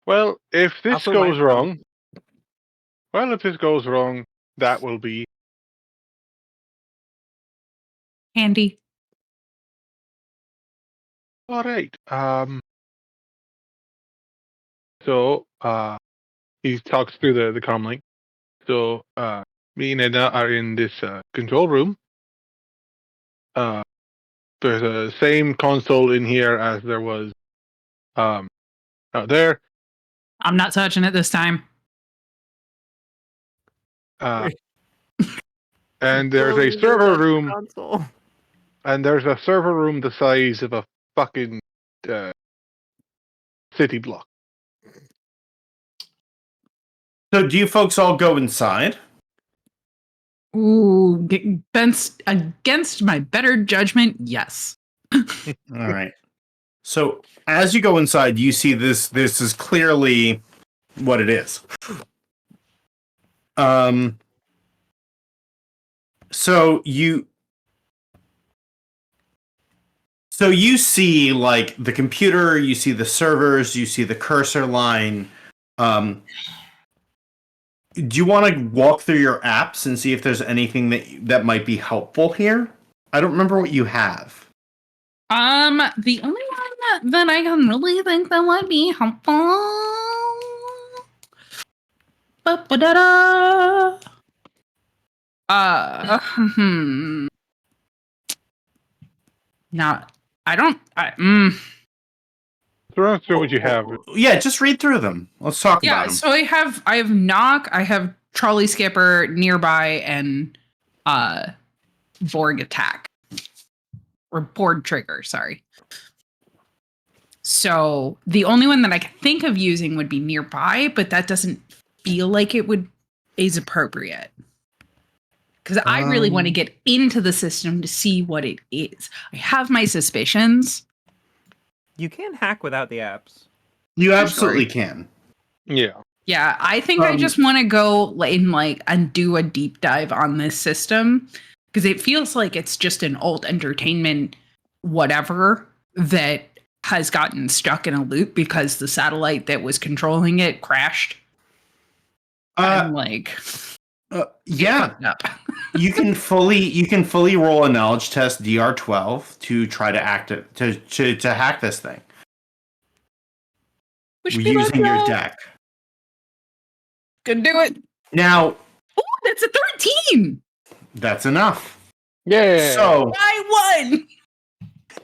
Well, if this goes wrong, that will be handy. all right. So he talks through the comm link. So me and Edna are in this control room. There's a same console in here as there was out there. I'm not touching it this time. And there's a server room. And there's a server room the size of a fucking city block. So, do you folks all go inside? Ooh, against my better judgment, yes. All right. So, as you go inside, you see this. This is clearly what it is. So you see the computer, you see the servers, you see the cursor line. Do you want to walk through your apps and see if there's anything that might be helpful here? I don't remember what you have. The only one that I can really think that might be helpful. Now, Throw through what you have. Yeah, just read through them. Let's talk about them. So I have knock, I have trolley skipper, nearby, and Borg attack. Or board trigger, sorry. So the only one that I can think of using would be nearby, but that doesn't feel like is appropriate. Because I really want to get into the system to see what it is. I have my suspicions. You can hack without the apps. You absolutely can. Yeah. Yeah, I think I just want to go and do a deep dive on this system, because it feels like it's just an old entertainment whatever that has gotten stuck in a loop because the satellite that was controlling it crashed. Yeah. you can fully roll a knowledge test DR12 to try to to hack this thing. Using your deck. Could do it. Now, that's a 13. That's enough. Yeah. So I won.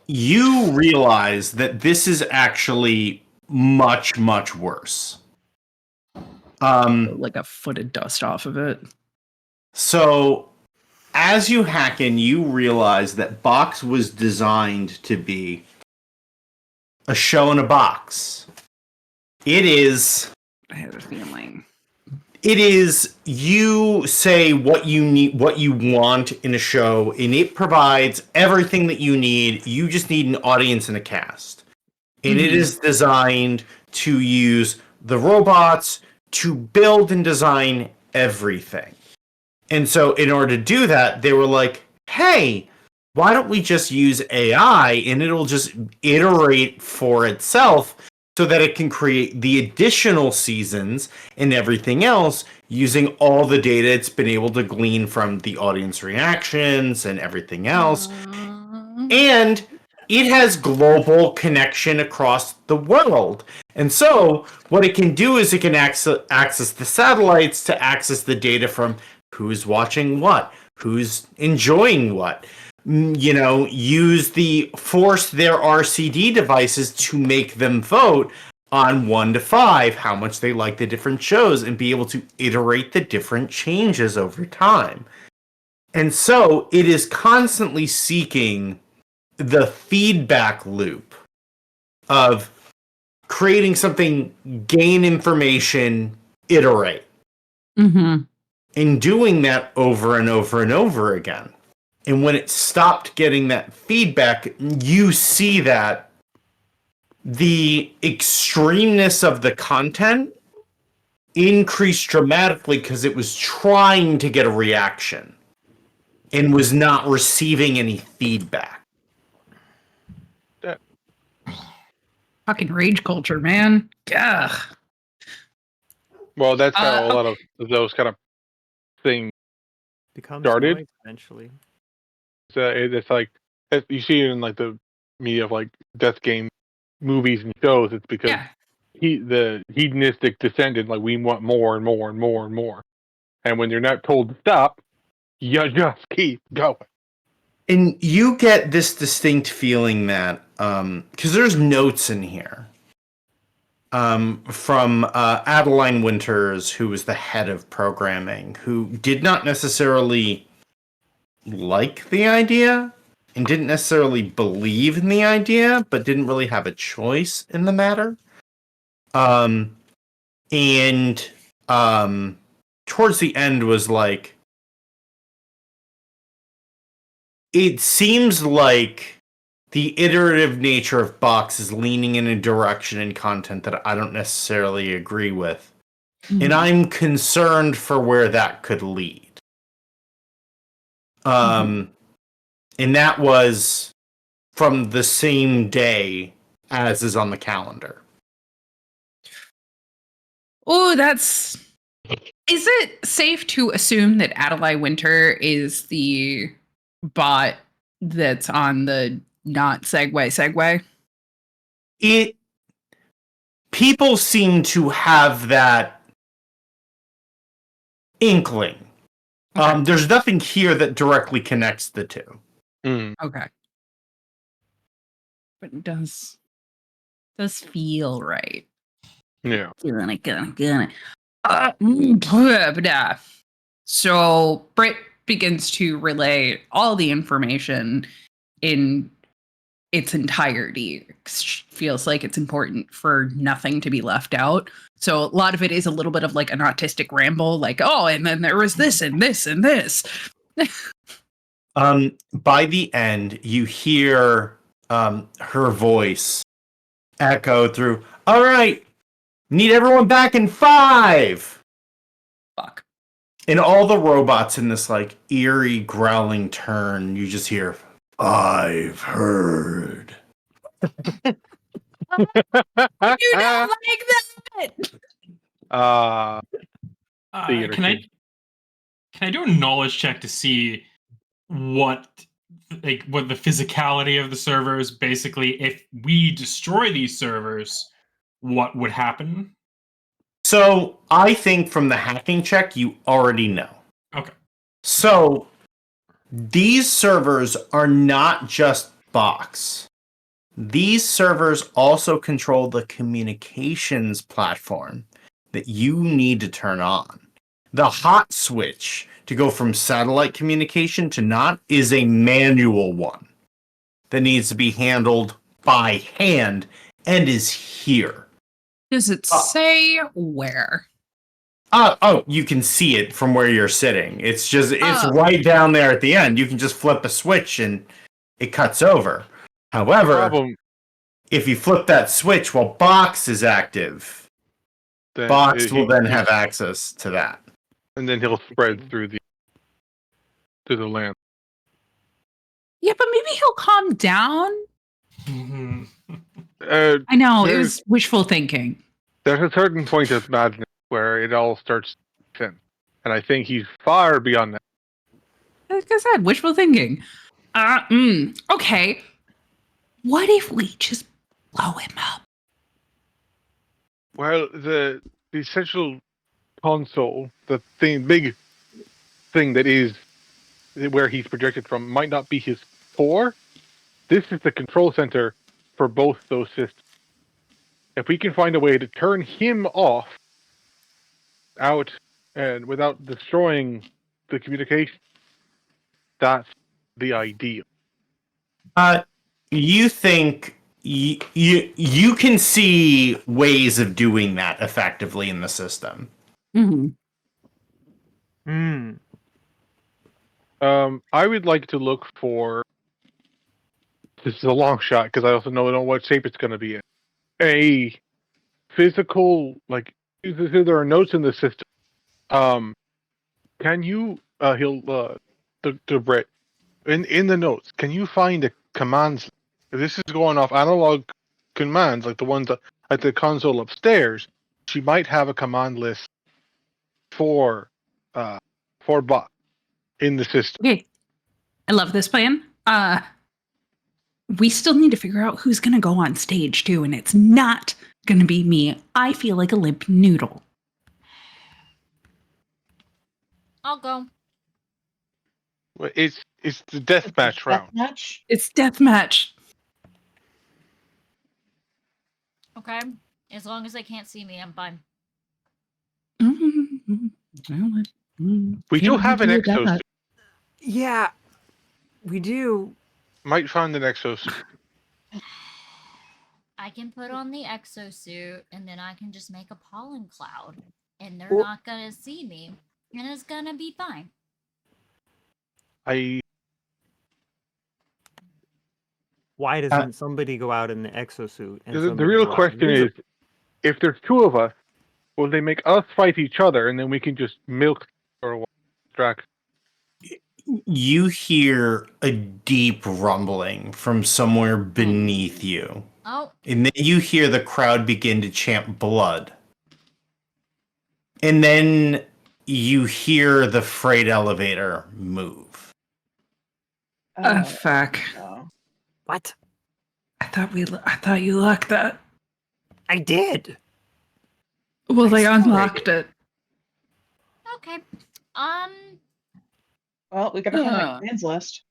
You realize that this is actually much, much worse. Like a foot of dust off of it. So, as you hack in, you realize that Box was designed to be a show in a box. It is I have a feeling. It is, you say what you need, what you want in a show, and it provides everything that you need. You just need an audience and a cast. And it is designed to use the robots to build and design everything. And so in order to do that, they were like, hey, why don't we just use AI and it'll just iterate for itself so that it can create the additional seasons and everything else using all the data it's been able to glean from the audience reactions and everything else. And it has global connection across the world. And so what it can do is it can access the satellites to access the data from who's watching what, who's enjoying what. You know, force their RCD devices to make them vote on 1 to 5 how much they like the different shows and be able to iterate the different changes over time. And so it is constantly seeking the feedback loop of creating something, gain information, iterate. Mm-hmm. And doing that over and over and over again. And when it stopped getting that feedback, you see that the extremeness of the content increased dramatically because it was trying to get a reaction and was not receiving any feedback. Fucking rage culture, man. Ugh. Well, that's how a lot of those kind of things Becomes started. noise eventually. It's like you see it in like the media of like death game movies and shows. It's because the hedonistic descendant, like we want more and more and more and more. And when you're not told to stop, you just keep going. And you get this distinct feeling that, because there's notes in here from Adeline Winters, who was the head of programming, who did not necessarily like the idea and didn't necessarily believe in the idea, but didn't really have a choice in the matter. Towards the end was like, it seems like the iterative nature of Box is leaning in a direction in content that I don't necessarily agree with. Mm-hmm. And I'm concerned for where that could lead. And that was from the same day as is on the calendar. Oh, that's... Is it safe to assume that Adeline Winter is the bot that's on the not segue? People seem to have that inkling. Okay. There's nothing here that directly connects the two. Okay. But it does feel right. Yeah. Gonna. So Britt begins to relay all the information in its entirety. Feels like it's important for nothing to be left out. So a lot of it is a little bit of like an autistic ramble, like, oh, and then there was this and this and this. By the end, you hear her voice echo through, all right, need everyone back in 5. Fuck. And all the robots in this like eerie growling turn, you just hear, I've heard. You don't like that. Can I do a knowledge check to see what the physicality of the servers? Basically, if we destroy these servers, what would happen? So I think from the hacking check, you already know. Okay. So these servers are not just Box. These servers also control the communications platform that you need to turn on. The hot switch to go from satellite communication to not is a manual one that needs to be handled by hand and is here. Does it say where? Oh, you can see it from where you're sitting. It's right down there at the end. You can just flip a switch and it cuts over. However, Problem, if you flip that switch while Box is active, then Box will then have access to that. and then he'll spread through the land. Yeah, but maybe he'll calm down. Mhm. I know, it There's- was wishful thinking. There's a certain point of madness where it all starts to make sense. And I think he's far beyond that. Like I said, wishful thinking. Okay. What if we just blow him up? Well, the essential console, the big thing that is where he's projected from, might not be his core. This is the control center for both those systems. If we can find a way to turn him off out and without destroying the communication, that's the ideal. You think you can see ways of doing that effectively in the system. Mm-hmm. I would like to look for. This is a long shot because I also don't know what shape it's going to be in. A physical, like, there are notes in the system. Can you, the Brett, in the notes, can you find a commands? If this is going off analog commands, like the ones at the console upstairs, she might have a command list for bot in the system. Okay. I love this plan. We still need to figure out who's going to go on stage too, and it's not going to be me. I feel like a limp noodle. I'll go. Well, it's the deathmatch round. Deathmatch? It's deathmatch. Okay. As long as they can't see me, I'm fine. We do have an exosuit. Yeah, we do. Might find an exosuit. I can put on the exosuit and then I can just make a pollen cloud and they're Well- not gonna see me and it's gonna be fine. Why doesn't somebody go out in the exosuit? And The somebody real go out in question the is, if there's two of us, will they make us fight each other and then we can just milk or what? Drax? You hear a deep rumbling from somewhere beneath you. Oh, And then you hear the crowd begin to chant blood. And then you hear the freight elevator move. Fuck. No. What? I thought you locked that. I did. Well, they I saw unlocked it. okay. Well, we gotta find Uh. that commands list.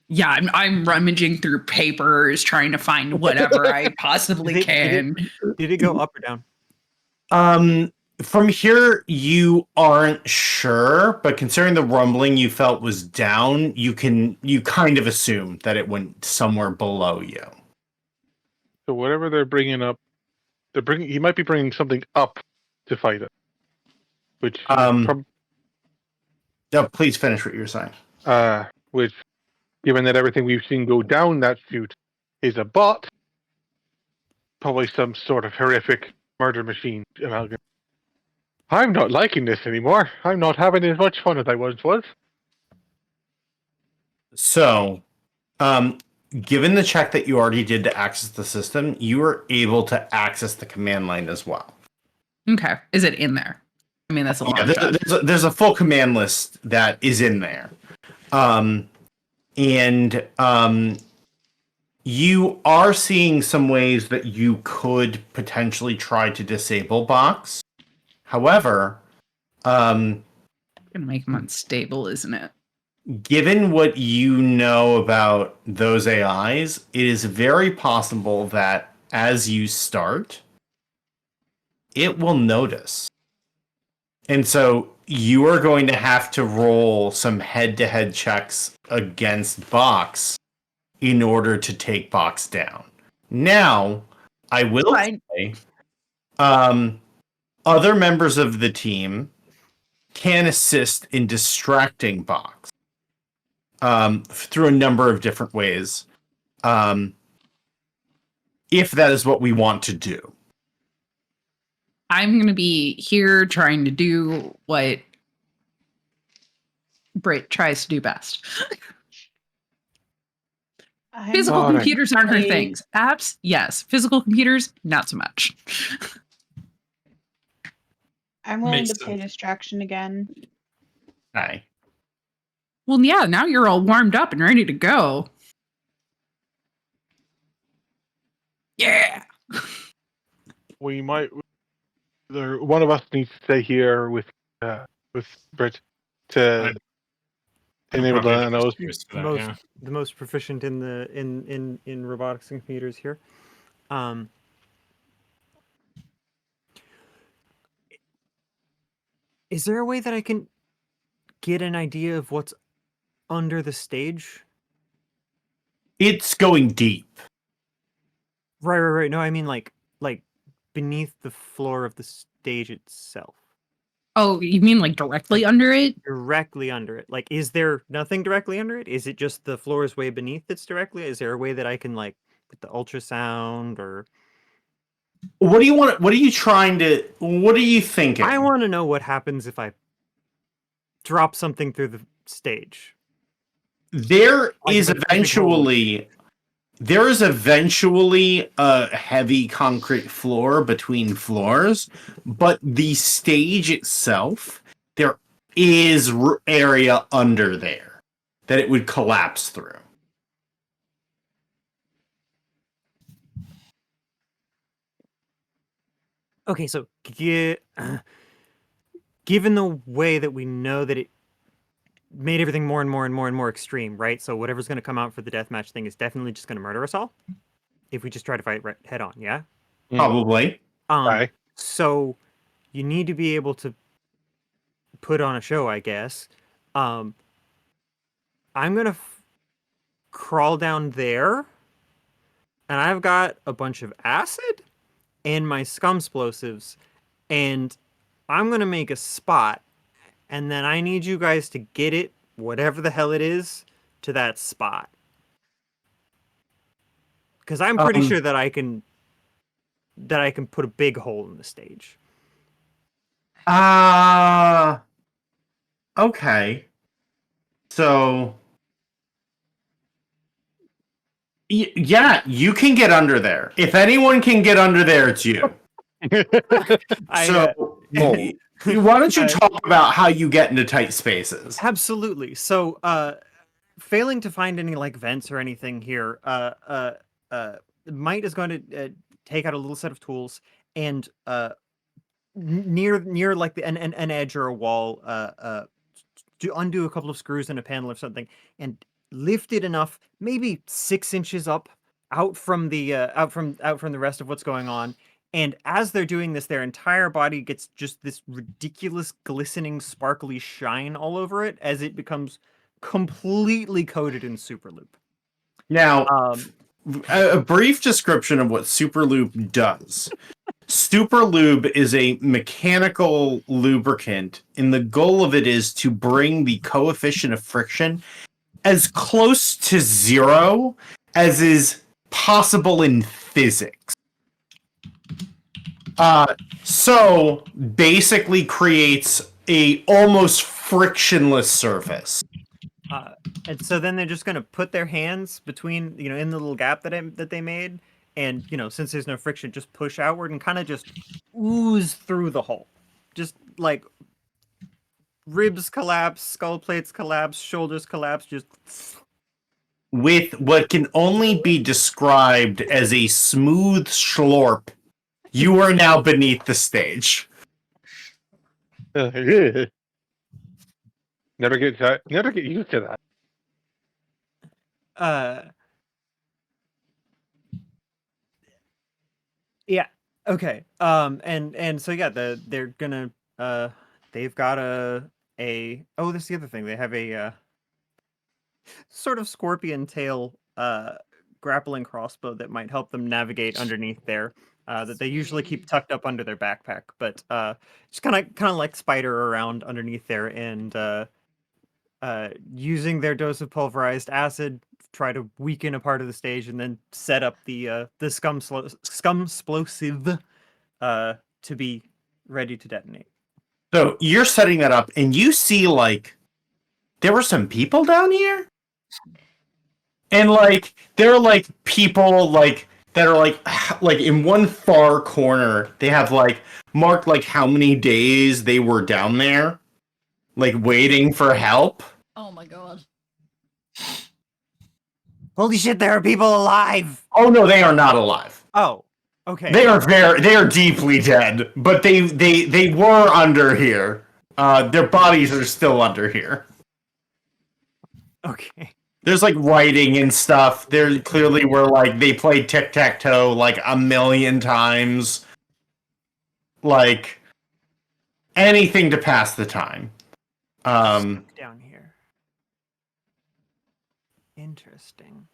Yeah, I'm rummaging through papers, trying to find whatever I possibly can. Did it go up or down? From here, you aren't sure, but considering the rumbling you felt was down, you kind of assume that it went somewhere below you. So whatever they're bringing up, he might be bringing something up to fight it. Which, Please finish what you're saying. which, given that everything we've seen go down that chute is a bot, probably some sort of horrific murder machine amalgam. I'm not liking this anymore. I'm not having as much fun as I once was. So, given the check that you already did to access the system, you were able to access the command line as well. Okay. Is it in there? I mean, that's a long Yeah, shot. there's a full command list that is in there. You are seeing some ways that you could potentially try to disable Box. However, Gonna make them unstable, isn't it? given what you know about those AIs, it is very possible that as you start, it will notice. And so you are going to have to roll some head-to-head checks against Box in order to take Box down. Now, I will say Other members of the team can assist in distracting Box through a number of different ways, if that is what we want to do. I'm going to be here trying to do what Britt tries to do best. Physical Alright. computers aren't her Hey. things. Apps, yes. Physical computers, not so much. I'm willing Makes to pay sense. distraction again. Hi. Well, yeah, now you're all warmed up and ready to go. Yeah. We might. One of us needs to stay here with Britt to enable Probably the nanos. excuse for The that, most yeah. the most proficient in the in robotics and computers here. Is there a way that I can get an idea of what's under the stage? It's going deep. Right. No, I mean like beneath the floor of the stage itself. Oh, you mean like directly under it? Directly under it. Like, is there nothing directly under it? Is it just the floor is way beneath it's directly? Is there a way that I can like put the ultrasound or What do you want? What are you trying to? What are you thinking? I want to know what happens if I drop something through the stage. There Like is if it's a big hole. eventually a heavy concrete floor between floors, but the stage itself, there is area under there that it would collapse through. Okay, so given the way that we know that it made everything more and more extreme, right? So whatever's going to come out for the deathmatch thing is definitely just going to murder us all if we just try to fight head on, yeah? Probably. Aye. So you need to be able to put on a show, I guess. I'm gonna crawl down there, and I've got a bunch of acid and my scum explosives, and I'm gonna make a spot, and then I need you guys to get it, whatever the hell it is, to that spot. Because I'm pretty sure that I can put a big hole in the stage. Okay. So yeah, you can get under there. If anyone can get under there, it's you. So why don't you talk about how you get into tight spaces? Absolutely. So, failing to find any like vents or anything here, Might is going to take out a little set of tools and near like an edge or a wall, to undo a couple of screws in a panel or something, and lift it enough, maybe 6 inches up, out from the rest of what's going on. And as they're doing this, their entire body gets just this ridiculous, glistening, sparkly shine all over it as it becomes completely coated in super loop. Now, a brief description of what Super Lube does. Super Lube is a mechanical lubricant, and the goal of it is to bring the coefficient of friction as close to zero as is possible in physics. So basically creates a almost frictionless surface. And so then they're just going to put their hands between, in the little gap that they made, and since there's no friction, just push outward and kind of just ooze through the hole, just like ribs collapse, skull plates collapse, shoulders collapse, just with what can only be described as a smooth schlorp. You are now beneath the stage. Never get used to that. Yeah. Okay. And so yeah, they're gonna they've got oh, that's the other thing. They have a sort of scorpion tail grappling crossbow that might help them navigate underneath there. that they usually keep tucked up under their backpack, but just kind of like spider around underneath there and using their dose of pulverized acid, try to weaken a part of the stage and then set up the scum explosive to be ready to detonate. So you're setting that up, and you see like there were some people down here, and like there are like people like that are like in one far corner. They have like marked like how many days they were down there, like waiting for help. Oh my god. Holy shit, there are people alive! Oh no, they are not alive. Oh, okay. They are deeply dead, but they were under here. Their bodies are still under here. Okay. There's like writing and stuff. There clearly were like they played tic-tac-toe like a million times. Like anything to pass the time. Down here. Interesting.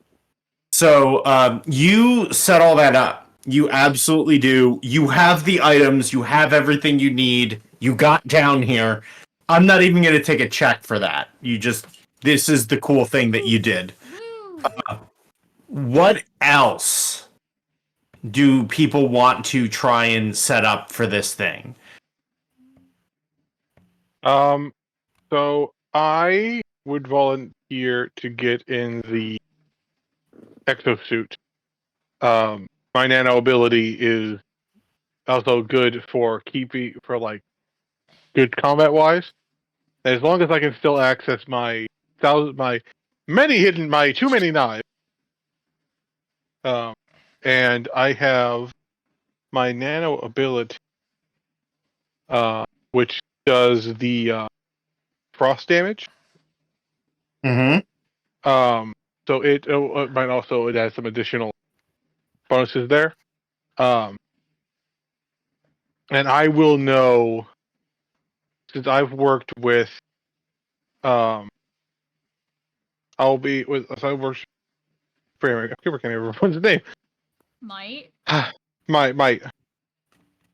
So you set all that up. You absolutely do. You have the items. You have everything you need. You got down here. I'm not even going to take a check for that. This is the cool thing that you did. What else do people want to try and set up for this thing? So I would volunteer to get in the exosuit. My nano ability is also good for like good combat wise. As long as I can still access my too many knives. And I have my nano ability, which does the frost damage. Mm-hmm. So it has some additional bonuses there. And I will know, since I've worked with I worked for, I can't remember everyone's name. Might. my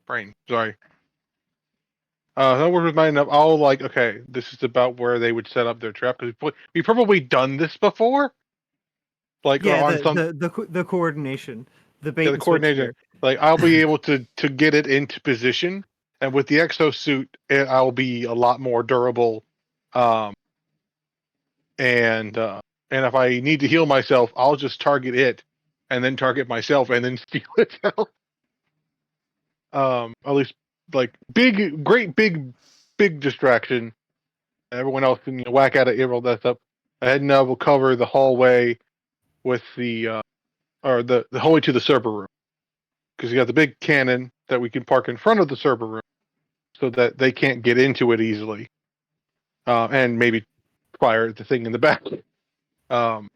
brain, sorry. I work with mine enough. I'll like, okay, this is about where they would set up their trap, because we've probably done this before. Like, Yeah, on the coordination, the bait the and switch coordination. here. Like, I'll be able to get it into position, and with the exosuit, I'll be a lot more durable. And if I need to heal myself, I'll just target it, and then target myself, and then steal its health. At least like great big distraction. Everyone else can whack at it, roll that stuff. Ahead and I will cover the hallway with the hallway to the server room, because you got the big cannon that we can park in front of the server room, so that they can't get into it easily, and maybe fire the thing in the back. But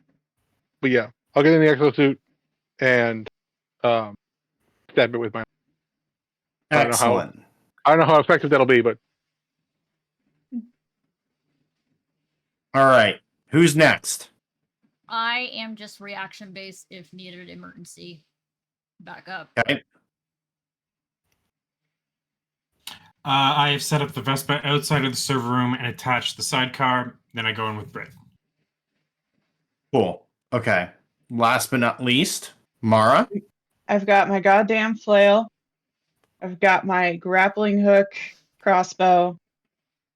yeah, I'll get in the exosuit and stab it with my. Excellent. I don't know how effective that'll be, but All right. Who's next? I am just reaction based if needed emergency backup. Okay. I have set up the Vespa outside of the server room and attached the sidecar. Then I go in with Brit. Cool. Okay. Last but not least, Mara. I've got my goddamn flail. I've got my grappling hook, crossbow,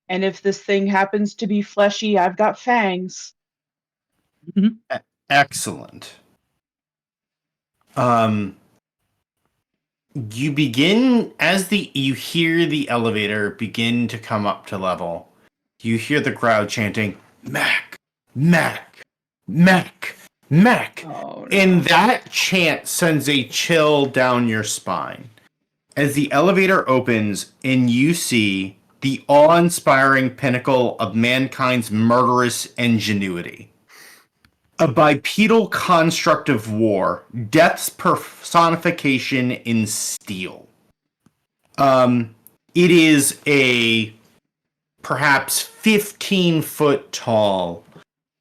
and if this thing happens to be fleshy, I've got fangs. Excellent. You begin you hear the elevator begin to come up to level. You hear the crowd chanting, "Mac, Mac, Mac, Mac." Oh, no. And that chant sends a chill down your spine as the elevator opens and you see the awe-inspiring pinnacle of mankind's murderous ingenuity. A bipedal construct of war, death's personification in steel. It is a perhaps 15-foot tall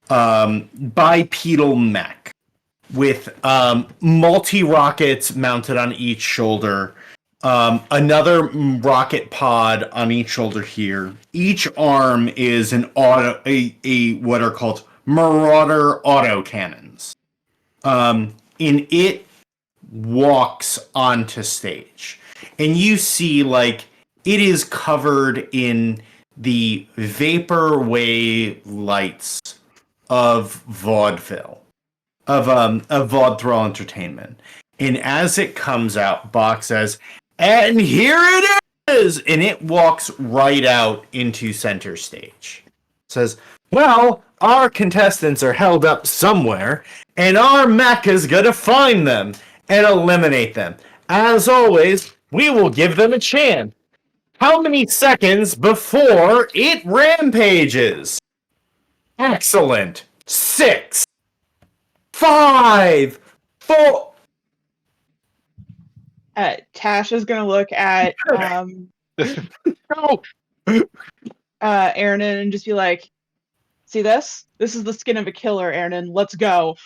bipedal mech with multi-rockets mounted on each shoulder. Another rocket pod on each shoulder here. Each arm is an what are called Marauder autocannons. In it walks onto stage, and you see like it is covered in the vaporwave lights of vaudeville, of vaudeville entertainment. And as it comes out, Bach says, "And here it is!" And it walks right out into center stage. Says, "Well, our contestants are held up somewhere, and our mech is gonna find them and eliminate them. As always, we will give them a chance. How many seconds before it rampages?" Excellent. 6, 5, 4. Tash is gonna look at No. Aaron and just be like, "See this? This is the skin of a killer, Aaron. Let's go."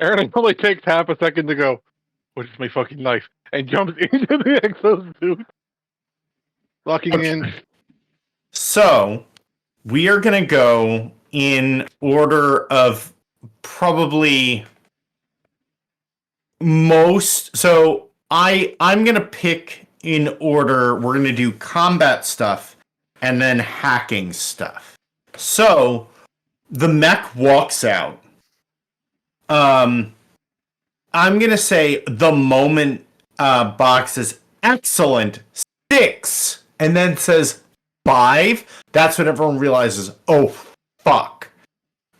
Aaron only takes half a second to go, "What is my fucking knife?" and jumps into the exosuit, locking in. So, we are going to go in order of probably most. So, I'm going to pick in order. We're going to do combat stuff and then hacking stuff. So, the mech walks out. I'm going to say the moment Bach says, "Excellent, 6," and then says 5, that's when everyone realizes, oh, fuck.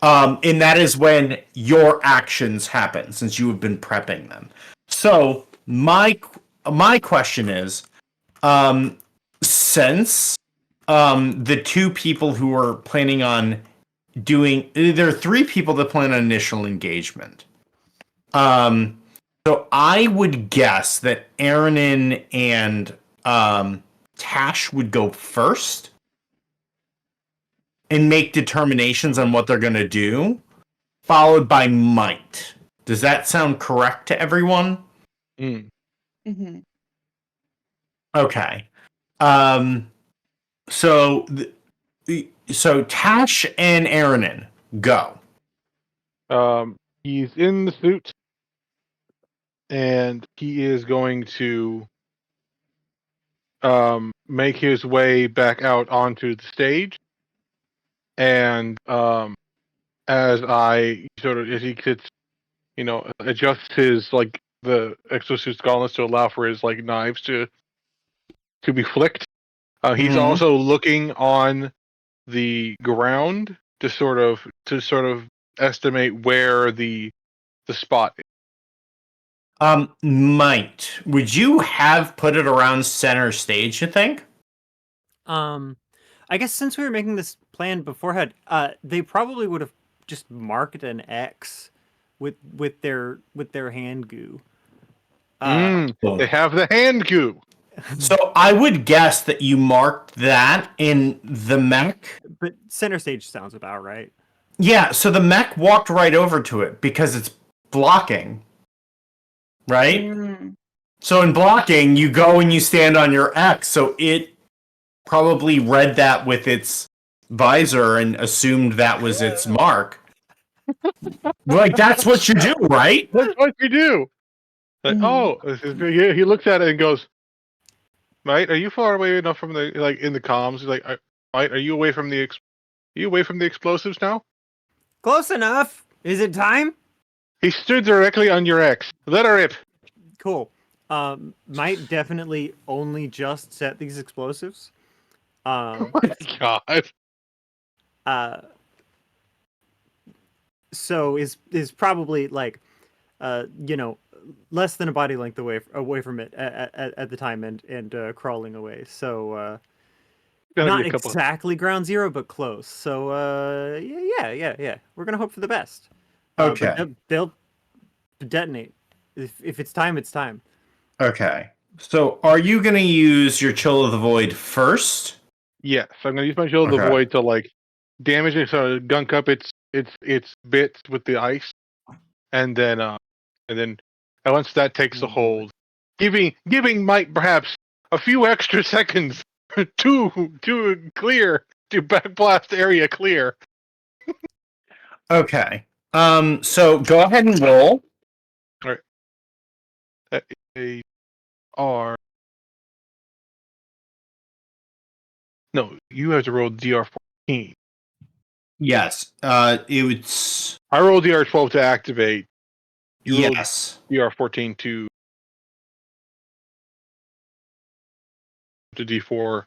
And that is when your actions happen, since you have been prepping them. So, my question is, since the two people who are planning on doing, there are 3 people that plan on initial engagement. So I would guess that Aaronin and Tash would go first and make determinations on what they're going to do, followed by Might. Does that sound correct to everyone? Mm-hmm. Okay. So Tash and Aaronin, go. He's in the suit, and he is going to make his way back out onto the stage. And as he sits, adjusts his the exosuit's gauntlets to allow for his knives to be flicked. He's also looking on the ground to sort of estimate where the spot is. Might, would you have put it around center stage, you think? I guess since we were making this plan beforehand, they probably would have just marked an X with their hand goo. They have the hand goo. So I would guess that you marked that in the mech. But center stage sounds about right. Yeah, so the mech walked right over to it because it's blocking. Right? Mm. So in blocking, you go and you stand on your X, so it probably read that with its visor and assumed that was its mark. That's what you do, right? That's what you do. He looks at it and goes, "Mate, are you far away enough from the in the comms?" He's like, "Mate, are you away from the explosives now?" Close enough. Is it time? He stood directly on your X. Let her rip. Cool. Might definitely only just set these explosives. Oh my god. So is probably less than a body length away from it at the time and crawling away. So not exactly ground zero, but close. So yeah. We're gonna hope for the best. Okay. But they'll detonate. If it's time, it's time. Okay. So are you going to use your Chill of the Void first? Yes, I'm going to use my Chill of the Void to damage it, so gunk up its its bits with the ice, and then once that takes a hold, giving Mike perhaps a few extra seconds to clear, to backblast area clear. Okay. So go ahead and roll. All right. That is R. No, you have to roll DR14. Yes. It's I rolled DR12 to activate. You rolled yes. DR14 to D4.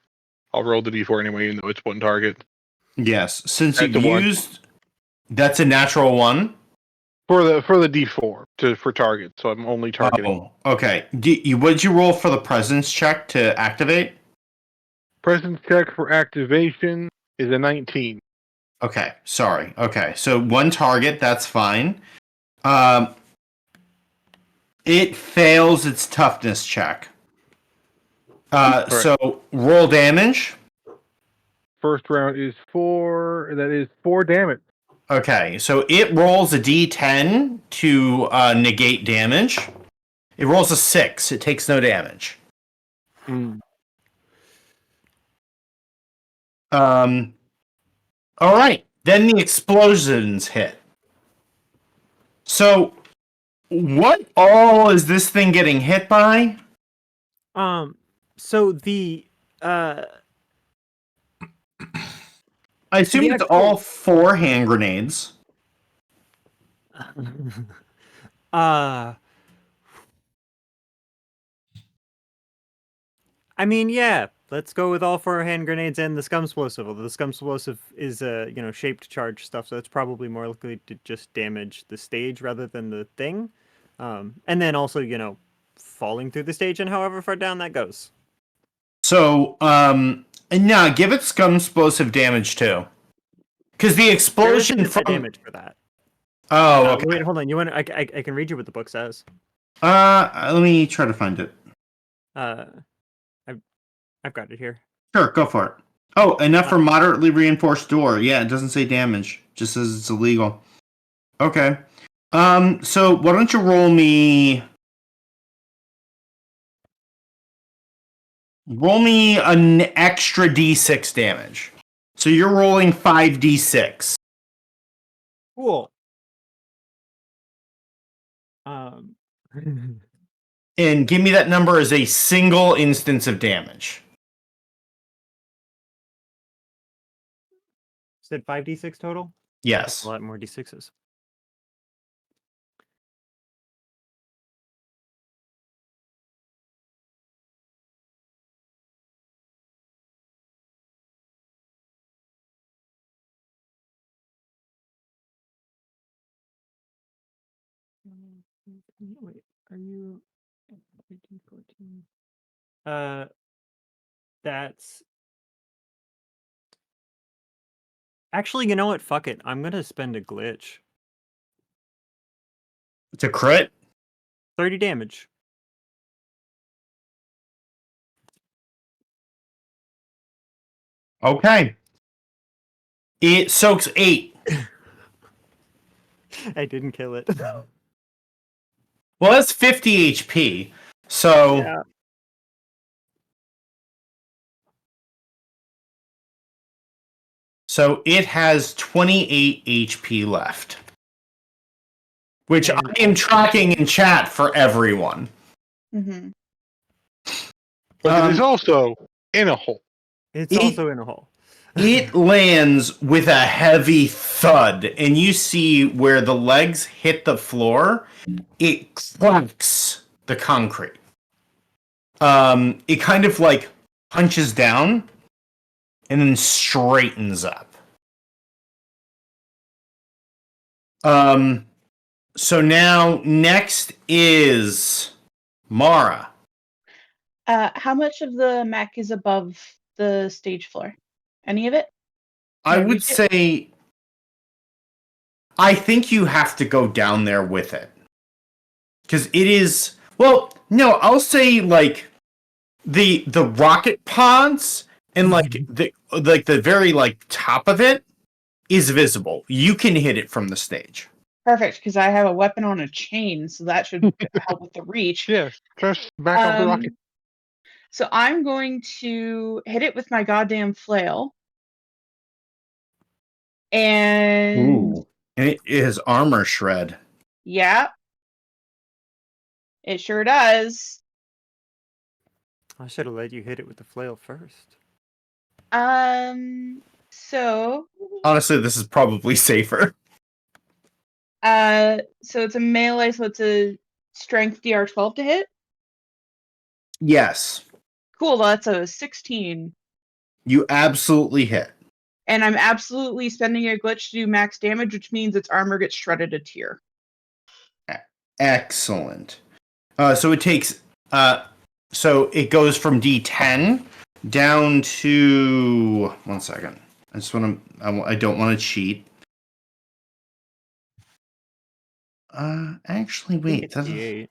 I'll roll the D4 anyway, even though it's one target. Yes. Since That's you a one. used that's a natural one. For the D4 for target, so I'm only targeting. Oh, okay. What'd you roll for the presence check to activate? Presence check for activation is a 19. Okay, sorry. Okay, so one target, that's fine. It fails its toughness check. So roll damage. First round is 4. That is 4 damage. Okay, so it rolls a d10 to negate damage. It rolls a 6. It takes no damage. All right. Then the explosions hit. So, what all is this thing getting hit by? So the I assume the it's actual- all 4 hand grenades. I mean, yeah. Let's go with all 4 hand grenades and the scumsplosive. Although the scumsplosive is shaped charge stuff, so it's probably more likely to just damage the stage rather than the thing. And then also, falling through the stage and however far down that goes. So, no, give it scumsplosive damage too. Because the There explosion isn't from a damage for that. Oh, okay. Wait, hold on. You want? I can read you what the book says. Let me try to find it. I've got it here. Sure, go for it. Oh, enough for moderately reinforced door. Yeah, it doesn't say damage. Just says it's illegal. Okay. So why don't you roll me an extra d6 damage. So you're rolling 5d6. Cool. And give me that number as a single instance of damage. Said 5d6 total? Yes. A lot more d6s. Wait, are you 13, 14? That's actually, you know what? Fuck it. I'm gonna spend a glitch. It's a crit? 30 damage. Okay. It soaks 8. I didn't kill it. Well, that's 50 HP. So Yeah. So it has 28 HP left. Which And I am tracking in chat for everyone. Mm-hmm. But it is also in a hole. It's also in a hole. It lands with a heavy thud, and you see where the legs hit the floor, it cracks the concrete. It kind of like punches down and then straightens up. So now next is Mara. How much of the Mac is above the stage floor? Any of it? I Can I would reach it? say I think you have to go down there with it. Because it is, well, no, I'll say like the rocket pods and like the very like top of it is visible. You can hit it from the stage. Perfect, because I have a weapon on a chain, so that should help with the reach. Yes, just back off the rocket. So I'm going to hit it with my goddamn flail. And And it is armor shred. yeah, it sure does. I should have let you hit it with the flail first. So Honestly, this is probably safer. so it's a melee, so it's a strength DR 12 to hit. Yes. Cool, that's a 16. You absolutely hit. And I'm absolutely spending a glitch to do max damage, which means its armor gets shredded a tier. Excellent. So it takes so it goes from D10 down to 1 second. I just want to I don't want to cheat. Actually wait, It's D8.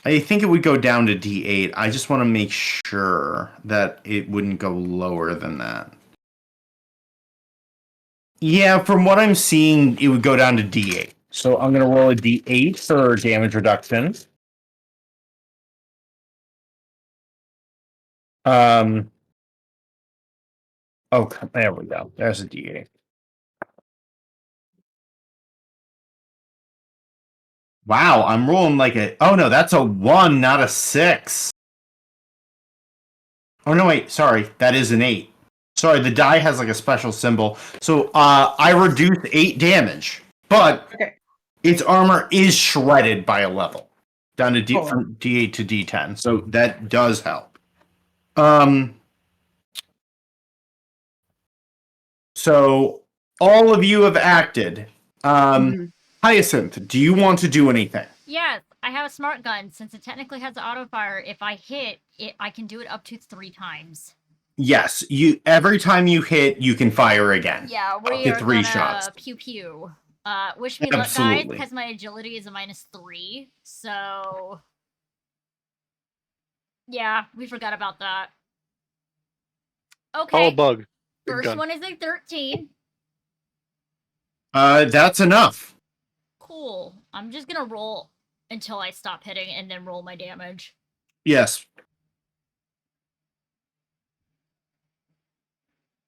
I think it would go down to D8. I just want to make sure that it wouldn't go lower than that. Yeah, from what I'm seeing, it would go down to D8. So I'm going to roll a D8 for damage reduction. Oh, there we go. There's a D8. Wow, I'm rolling like a... Oh, no, that's a 1, not a 6. Oh, no, wait, sorry. That is an 8. Sorry, the die has like a special symbol. So I reduce 8 damage, but Okay. its armor is shredded by a level. Down to Cool. from D8 to D10. So that does help. So all of you have acted. Hyacinth, do you want to do anything? Yes, I have a smart gun. Since it technically has auto fire, if I hit it, I can do it up to 3 times. Yes, you. Every time you hit, you can fire again. Yeah, we Up to are 3 gonna shots. pew pew. Wish me luck, guys, Absolutely. because my agility is a -3. So yeah, we forgot about that. Okay, Call bug. Big first gun. one is a 13. That's enough. Cool. I'm just gonna roll until I stop hitting and then roll my damage. Yes.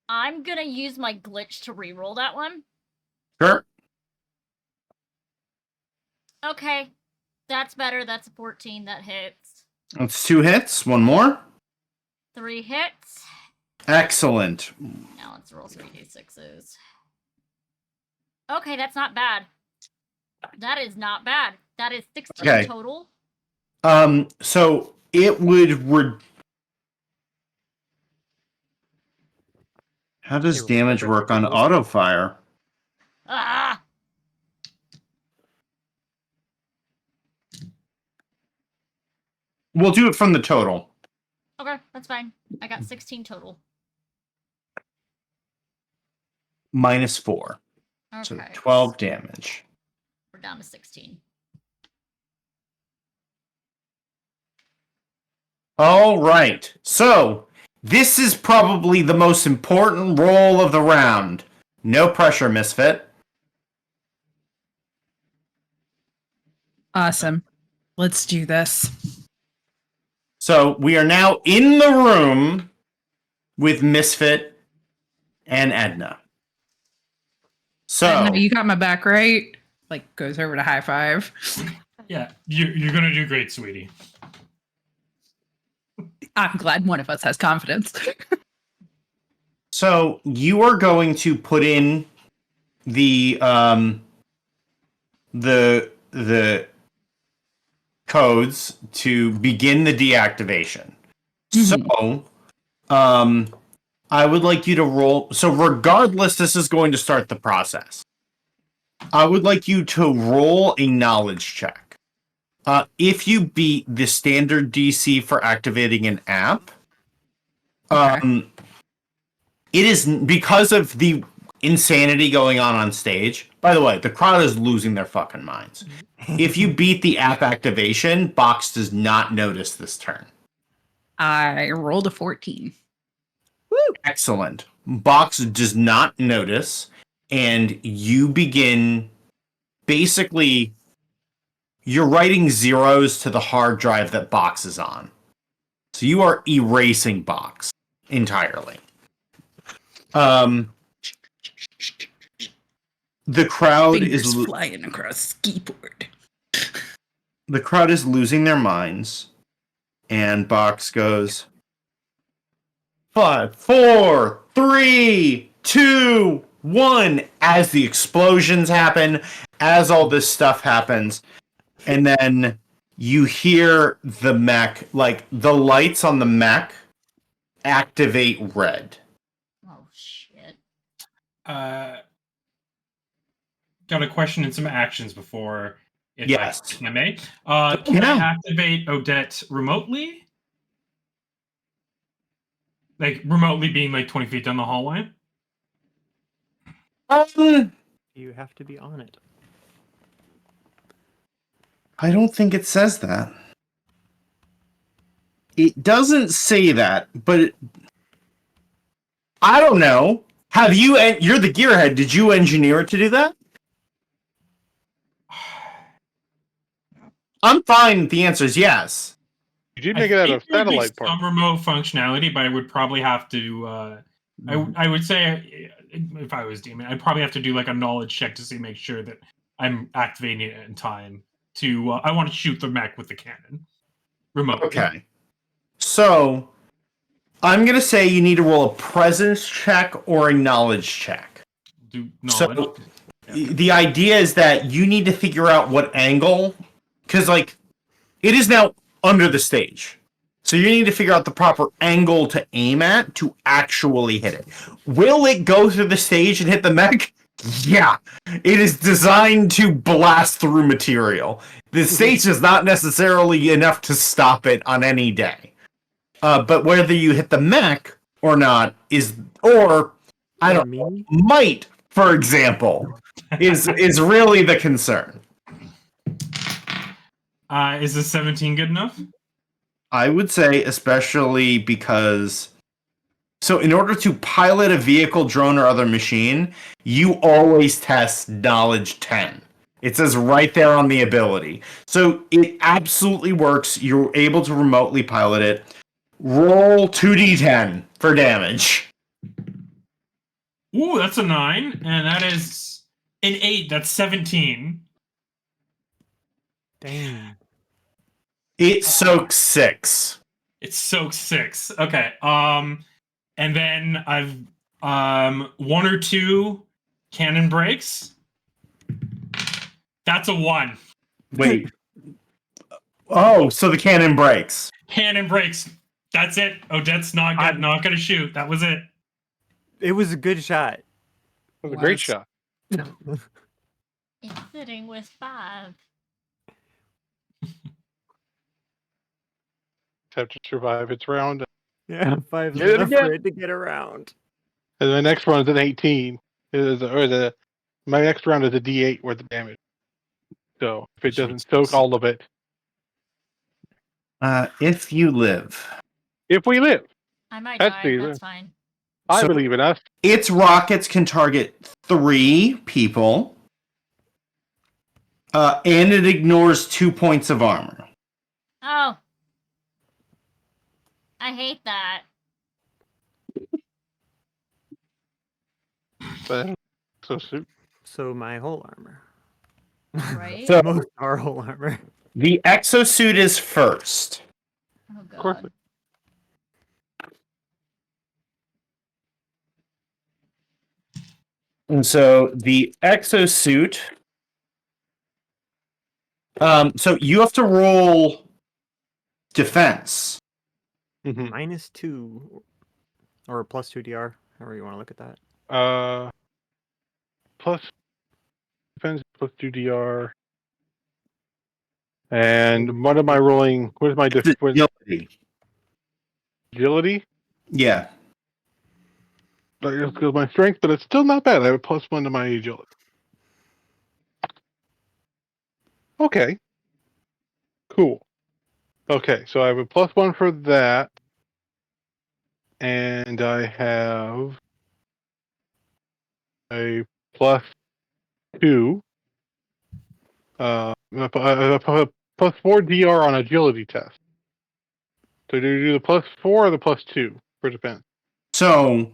I'm gonna use my glitch to reroll that one. Sure. Okay, that's better. That's a 14. That hits. That's 2 hits. 1 more. 3 hits. Excellent. Now let's roll 3d6s. Okay, that's not bad. That is not bad. That is 16 Okay. total. So it would. How does will damage separate work the on totals. auto fire? Ah! We'll do it from the total. Okay, that's fine. I got 16 total. -4. Okay. So 12 damage. We're down to 16. All right. So this is probably the most important roll of the round. No pressure, Misfit. Awesome. Let's do this. So we are now in the room with Misfit and Edna. So Edna, you got my back, right? Like, goes over to high five. Yeah, you're gonna do great, sweetie. I'm glad one of us has confidence. So you are going to put in the codes to begin the deactivation. So I would like you to roll. So regardless, this is going to start the process. I would like you to roll a knowledge check. If you beat the standard DC for activating an app, Okay. it is because of the insanity going on stage. By the way, the crowd is losing their fucking minds. If you beat the app activation, Box does not notice this turn. I rolled a 14. Excellent. Box does not notice, and you begin basically you're writing zeros to the hard drive that Box is on. So you are erasing Box entirely. The crowd Fingers is flying across the keyboard. the crowd is losing their minds, and Box goes 5, 4, 3, 2, 1 as the explosions happen, as all this stuff happens, and then you hear the mech, like the lights on the mech activate red. Oh shit. Got a question and some actions before, if Yes. I may. Can Yeah. I activate Odette remotely? Like remotely being like 20 feet down the hallway? You have to be on it. I don't think it says that. It doesn't say that, but I don't know. Have you? You're the gearhead. Did you engineer it to do that? I'm fine. The answer is yes. You did make it out of there would be satellite parts. some remote functionality, but I would probably have to. I would say if I was demon, I'd probably have to do like a knowledge check to make sure that I'm activating it in time. I want to shoot the mech with the cannon remotely. Okay. So I'm gonna say you need to roll a presence check or a knowledge check. Do knowledge. So the idea is that you need to figure out what angle, because like it is now under the stage. So you need to figure out the proper angle to aim at to actually hit it. Will it go through the stage and hit the mech? Yeah. It is designed to blast through material. The stage is not necessarily enough to stop it on any day. But whether you hit the mech or not might, for example, is really the concern. Is the 17 good enough? I would say, especially because, so in order to pilot a vehicle, drone, or other machine, you always test knowledge 10. It says right there on the ability. So it absolutely works. You're able to remotely pilot it. Roll 2d10 for damage. Ooh, that's a 9, and that is an 8. That's 17. Dang. It soaks 6. It soaks 6. Okay. And then I've 1 or 2 cannon breaks. That's a 1. Wait. Oh, so the cannon breaks. Cannon breaks. That's it. Odette's not gonna shoot. That was it. It was a good shot. That was a great shot. It's sitting with 5. Have to survive its round. Yeah, 5 is Get it enough again. for it to get around. And the next one is an 18. My next round is a D8 worth of damage. So if it doesn't soak all of it, If you live. if we live, I might That's die. the- That's fine. I So- believe in us. Its rockets can target 3 people. And it ignores 2 points of armor. Oh. I hate that. But so So my whole armor. Right? So- Most our whole armor. The exosuit is first. Oh of course. god. And so the exosuit. So you have to roll defense. Mhm. -2 or +2 DR, however you want to look at that. Plus defense plus 2 DR. And what am I rolling? Where's my Agility. agility? Yeah. Let's go with my strength, but it's still not bad. I have a +1 to my agility. Okay. Cool. Okay, so I have a +1 for that. And I have a plus 2. Plus 4 DR on agility test. So do you do the plus 4 or the plus 2 for defense? So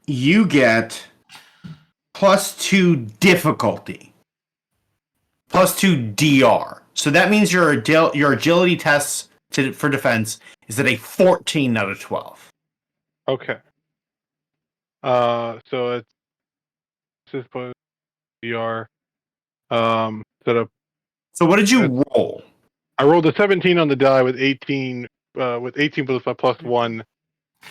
you get plus 2 difficulty, plus 2 DR. So that means your agility tests for defense is at a 14 out of 12. Okay. So it's this plus DR. So what did you roll? I rolled a 17 on the die with 18 plus my plus 1.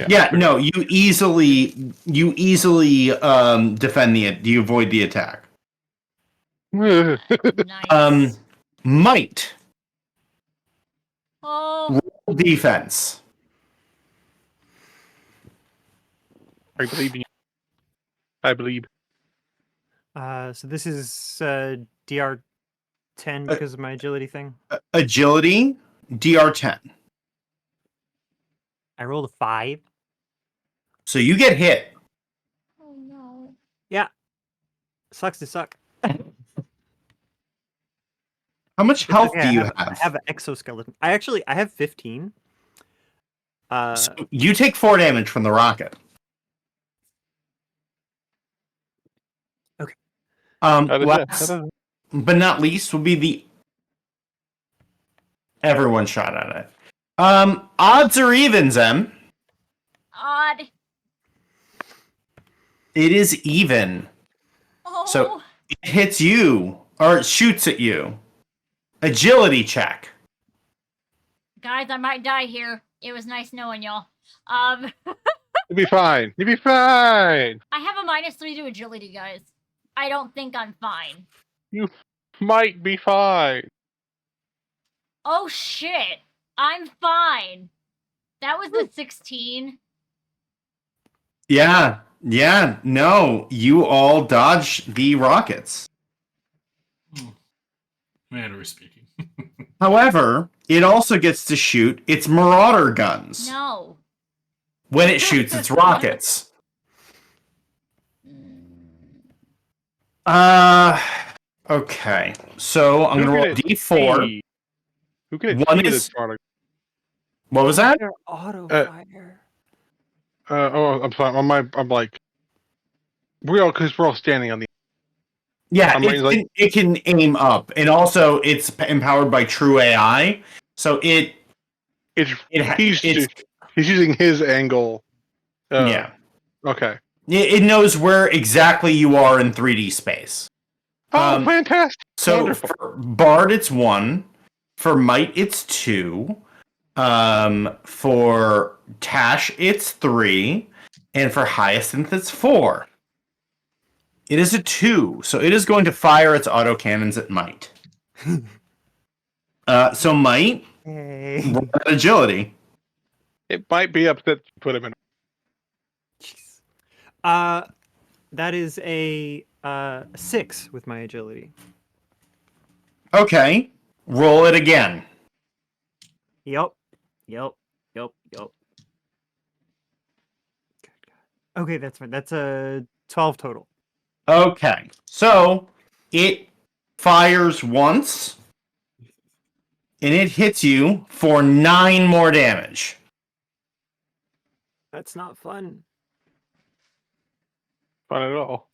Yeah, no, you easily defend you avoid the attack. Nice. Might Oh, roll defense. I believe in you. I believe. So this is DR 10 because of my agility thing. Agility, DR10. I rolled a 5. So you get hit. oh no. Yeah. Sucks to suck. How much It's health okay, do you I have an exoskeleton. I have 15. So you take 4 damage from the rocket. Okay. Last but not least will be the everyone shot at it. Odds or evens, Em? Odd. It is even. Oh. So it hits you or it shoots at you. Agility check. Guys, I might die here. It was nice knowing y'all. You'll be fine. You'll be fine. I have a -3 to agility, guys. I don't think I'm fine. You might be fine. Oh shit! I'm fine. That was the 16. Yeah. No, you all dodge the rockets. Manner speaking. However, it also gets to shoot its marauder guns. No. When it shoots its rockets. Okay. So I'm going to roll a D4. Who can One achieve is- this product? What was that? Auto fire. I'm sorry. I'm like, because we're all standing on the. Yeah, I'm like- it can aim up. And also, it's empowered by true AI. So he's using his angle. yeah. Okay. It knows where exactly you are in 3D space. Oh, fantastic! So Wonderful. for Bard, it's 1. For Might, it's 2. For Tash, it's 3. And for Hyacinth, it's 4. It is a 2, so it is going to fire its autocannons at Might. So Might, Hey. roll that agility. It might be upset to put him in. Jeez. That is a 6 with my agility. Okay, roll it again. Yep. Okay, that's fine. That's a 12 total. Okay, so it fires once, and it hits you for 9 more damage. That's not fun. Fun at all.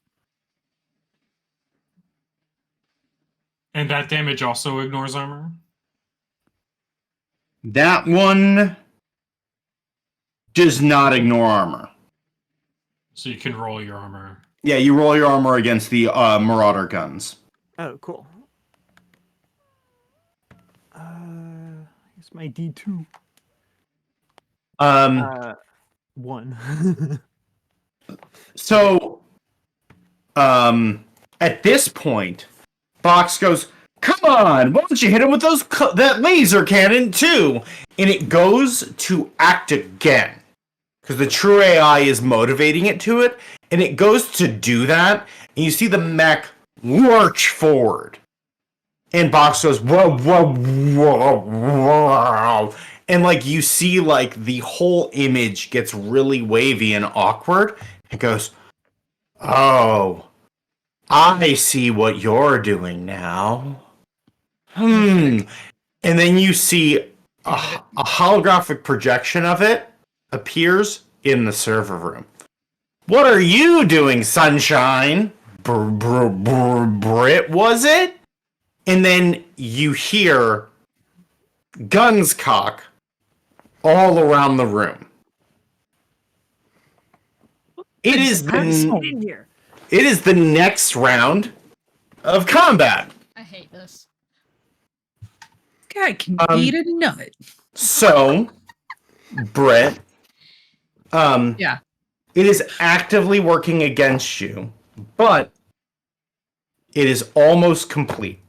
And that damage also ignores armor? That one does not ignore armor. So you can roll your armor. Yeah, you roll your armor against the Marauder guns. Oh, cool. Here's my D2. 1. So, at this point, Box goes, "Come on, why don't you hit him with that laser cannon too?" And it goes to act again because the true AI is motivating it to it, and it goes to do that, and you see the mech lurch forward, and Box goes, "Whoa, whoa, whoa, whoa," and like you see like the whole image gets really wavy and awkward. It goes, "Oh, I see what you're doing now. And then you see a holographic projection of it appears in the server room. What are you doing, Sunshine? Brit, was it? And then you hear guns cock all around the room. It is the next round of combat. I hate this. Guy can beat a nut. So, Brett, Yeah. it is actively working against you, but it is almost complete.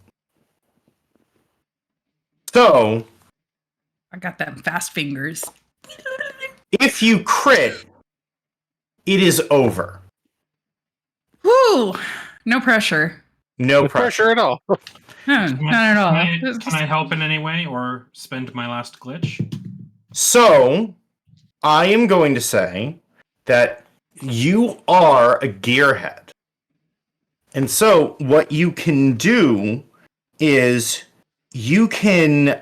So, I got them fast fingers. if you crit, it is over. Woo! No pressure. No No pressure at all. Not at all. Can I help in any way or spend my last glitch? So, I am going to say that you are a gearhead. And so, what you can do is you can,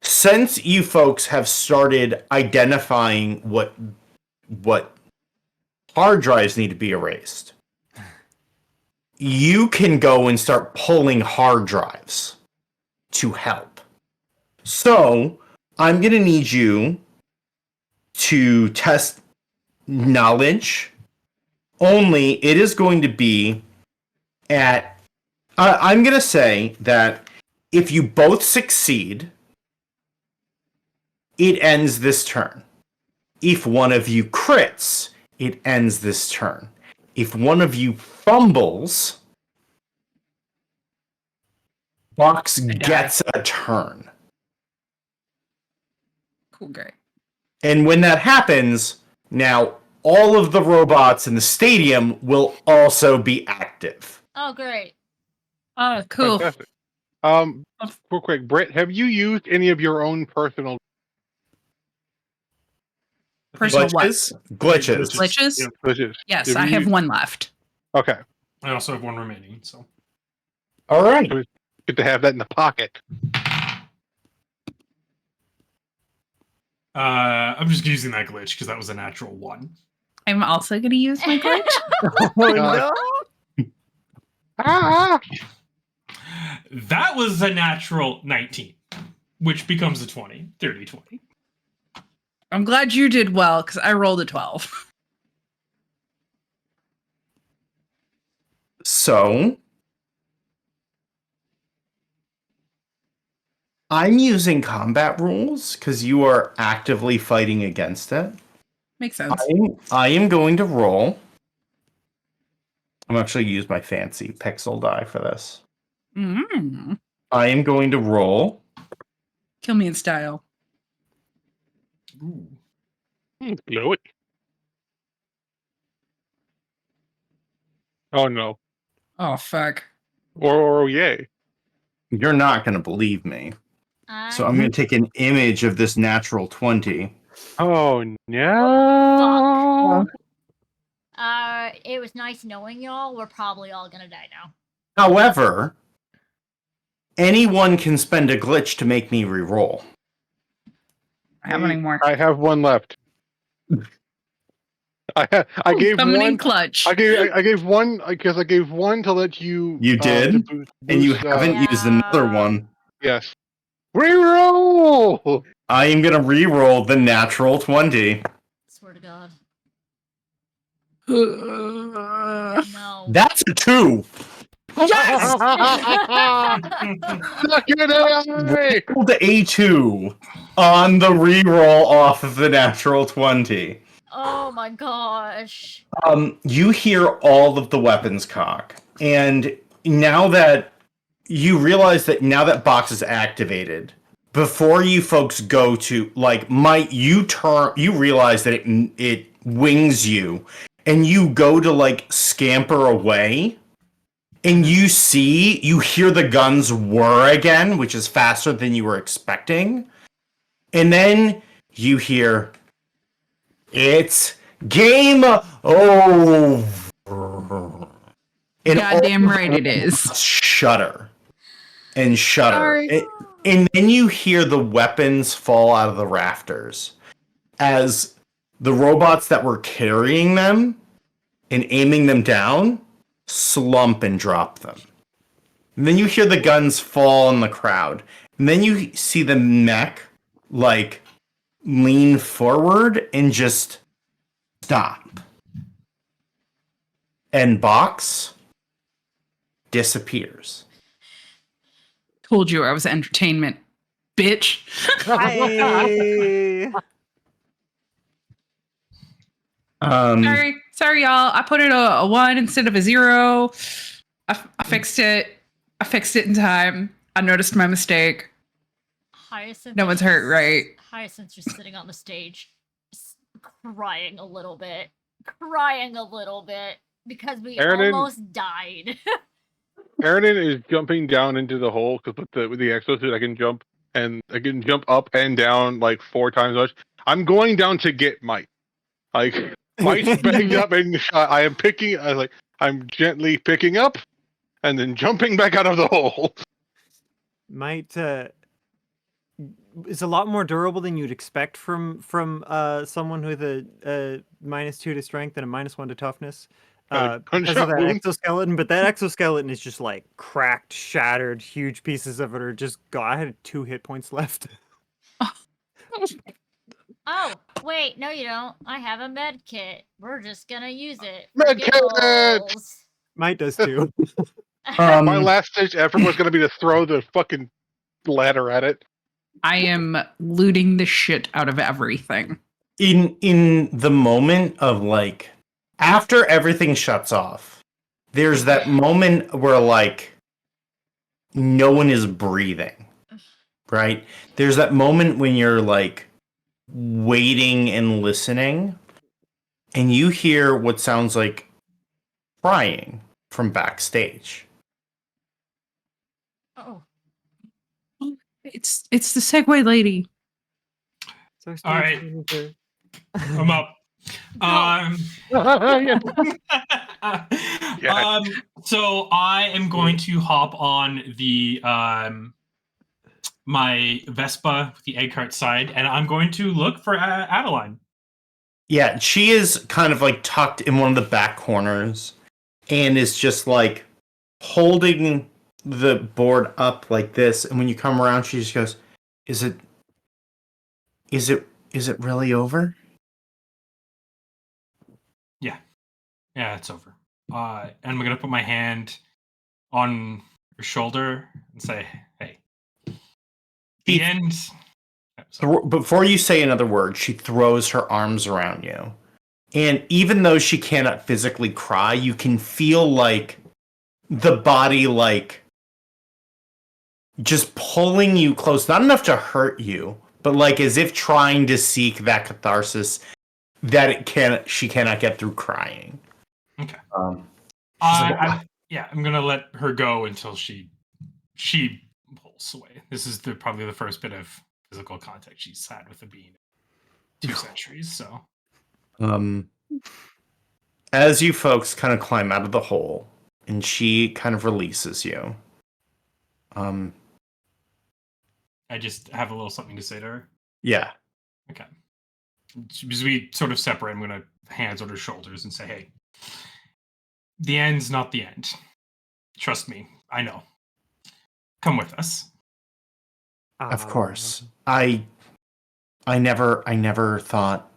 since you folks have started identifying what hard drives need to be erased, you can go and start pulling hard drives to help. So, I'm going to need you to test knowledge. Only it is going to be at... I'm going to say that if you both succeed, it ends this turn. If one of you crits, it ends this turn. If one of you fumbles, Box gets a turn. Cool, great. And when that happens, now all of the robots in the stadium will also be active. Oh, great. Oh, cool. Fantastic. Real quick, Britt, have you used any of your own personal? Personal what? Glitches. Glitches? Yeah, glitches? Yes, Have I you have used- one left. Okay, I also have one remaining, so. All right. good to have that in the pocket. I'm just using that glitch because that was a natural one. I'm also going to use my glitch. Oh God. no! Ah! That was a natural 19, which becomes a 20. 30, 20. I'm glad you did well because I rolled a 12. So, I'm using combat rules because you are actively fighting against it. Makes sense. I am going to roll. I'm actually use my fancy pixel die for this. Mm. I am going to roll. Kill me in style. Ooh. Blow it. Oh no. Oh, fuck. Or yay. You're not going to believe me. So I'm going to take an image of this natural 20. Oh no. It was nice knowing y'all. We're probably all gonna die now. However, anyone can spend a glitch to make me re-roll. I have any more. I have one left. I gave Summoning one. clutch. I gave one because I gave one to let you. You did? to And you boost, haven't used another Yeah. one. Yes. Reroll. I am going to re-roll the natural 20. Swear to God. Uh, No. That's a 2. Yes! Look at it. Rolled A2 on the re-roll off of the natural 20. Oh my gosh. You hear all of the weapons cock, and now that you realize that now that box is activated, before you folks go to you realize that it wings you, and you go to scamper away, and you hear the guns whir again, which is faster than you were expecting, and then you hear it's game over. And Goddamn all right it is. shudder and shudder. Sorry. And then you hear the weapons fall out of the rafters as the robots that were carrying them and aiming them down slump and drop them. And then you hear the guns fall in the crowd. And then you see the mech like lean forward and just stop. And Box disappears. Told you I was entertainment, bitch. Hi. Sorry, y'all. I put it a 1 instead of a 0. I fixed it. I fixed it in time. I noticed my mistake. Hyacinth. No one's hurt, right? Hyacinth's just sitting on the stage, crying a little bit, because we Aaron- almost died. Aaron is jumping down into the hole because with the exosuit I can jump up and down like 4 times as much. I'm going down to get Mike. Like Mike's backed up and I am picking. I'm gently picking up and then jumping back out of the hole. Might is a lot more durable than you'd expect from someone with a -2 to strength and a -1 to toughness. Because of that exoskeleton, but that exoskeleton is just like cracked, shattered, huge pieces of it are just gone. I had 2 hit points left. Oh, wait, no you don't. I have a med kit. We're just gonna use it. Med kit! Might does too. My last stage effort was going to be to throw the fucking ladder at it. I am looting the shit out of everything. In the moment of like after everything shuts off, there's that moment where like no one is breathing. Right? There's that moment when you're like waiting and listening and you hear what sounds like crying from backstage. Oh. It's the Segway lady. So All right. manager. I'm up. So I am going to hop on the my Vespa, the egg cart side, and I'm going to look for Adeline. Yeah, she is kind of like tucked in one of the back corners and is just like holding the board up like this. And when you come around, she just goes, Is it really over? Yeah, it's over. And I'm going to put my hand on her shoulder and say, hey, the end. Before you say another word, she throws her arms around you. And even though she cannot physically cry, you can feel like the body like just pulling you close. Not enough to hurt you, but like as if trying to seek that catharsis that she cannot get through crying. Okay. Like, I'm gonna let her go until she pulls away. This is probably the first bit of physical contact she's had with a being in 2 centuries. So, as you folks kind of climb out of the hole, and she kind of releases you. I just have a little something to say to her. Yeah. Okay. As we sort of separate, I'm gonna hands on her shoulders and say, "Hey, the end's not the end. Trust me, I know. Come with us." Of course. I never thought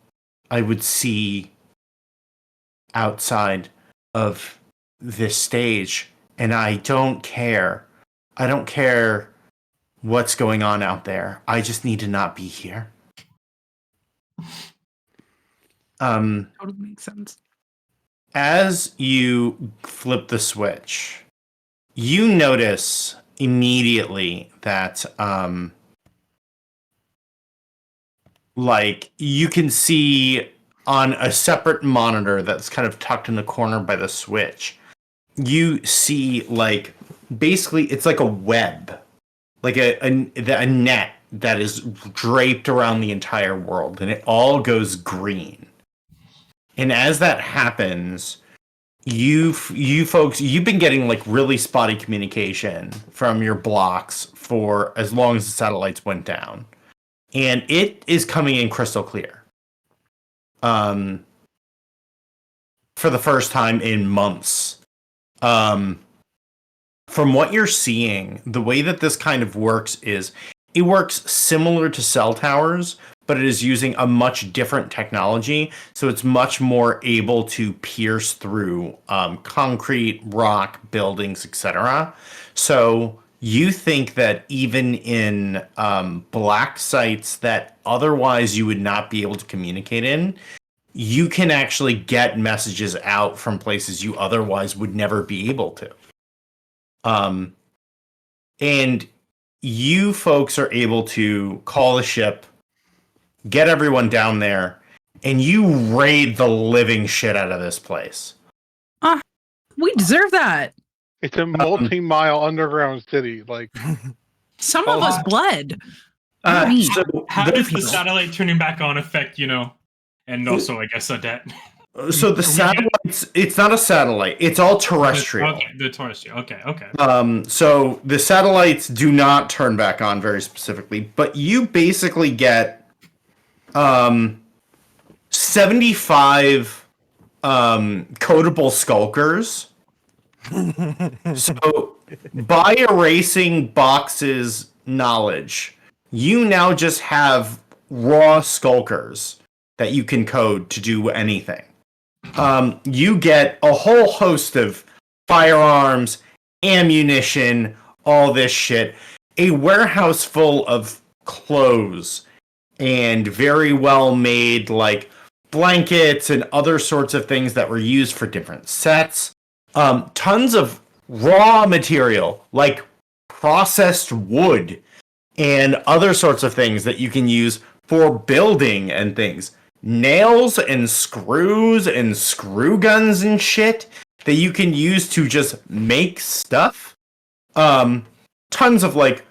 I would see outside of this stage, and I don't care. I don't care what's going on out there. I just need to not be here. Totally makes sense. As you flip the switch, you notice immediately that like you can see on a separate monitor that's kind of tucked in the corner by the switch, you see like basically it's like a web, like a net that is draped around the entire world, and it all goes green. And as that happens, you folks, you've been getting like really spotty communication from your blocks for as long as the satellites went down, and it is coming in crystal clear. For the first time in months. From what you're seeing, the way that this kind of works is it works similar to cell towers, but it is using a much different technology. So it's much more able to pierce through concrete, rock, buildings, etc. So you think that even in black sites that otherwise you would not be able to communicate in, you can actually get messages out from places you otherwise would never be able to. And you folks are able to call a ship, get everyone down there, and you raid the living shit out of this place. We deserve that. It's a multi-mile underground city. Like Some of us bled. Uh, Me. So How the- does the satellite turning back on affect, and also, I guess, a debt? So the satellites, it's not a satellite. It's all terrestrial. Okay, the terrestrial. Okay. So the satellites do not turn back on very specifically, but you basically get 75 codable skulkers. So by erasing Box's knowledge, you now just have raw skulkers that you can code to do anything. You get a whole host of firearms, ammunition, all this shit. A warehouse full of clothes and very well made like blankets and other sorts of things that were used for different sets. Tons of raw material like processed wood and other sorts of things that you can use for building and things. Nails and screws and screw guns and shit that you can use to just make stuff. Tons of like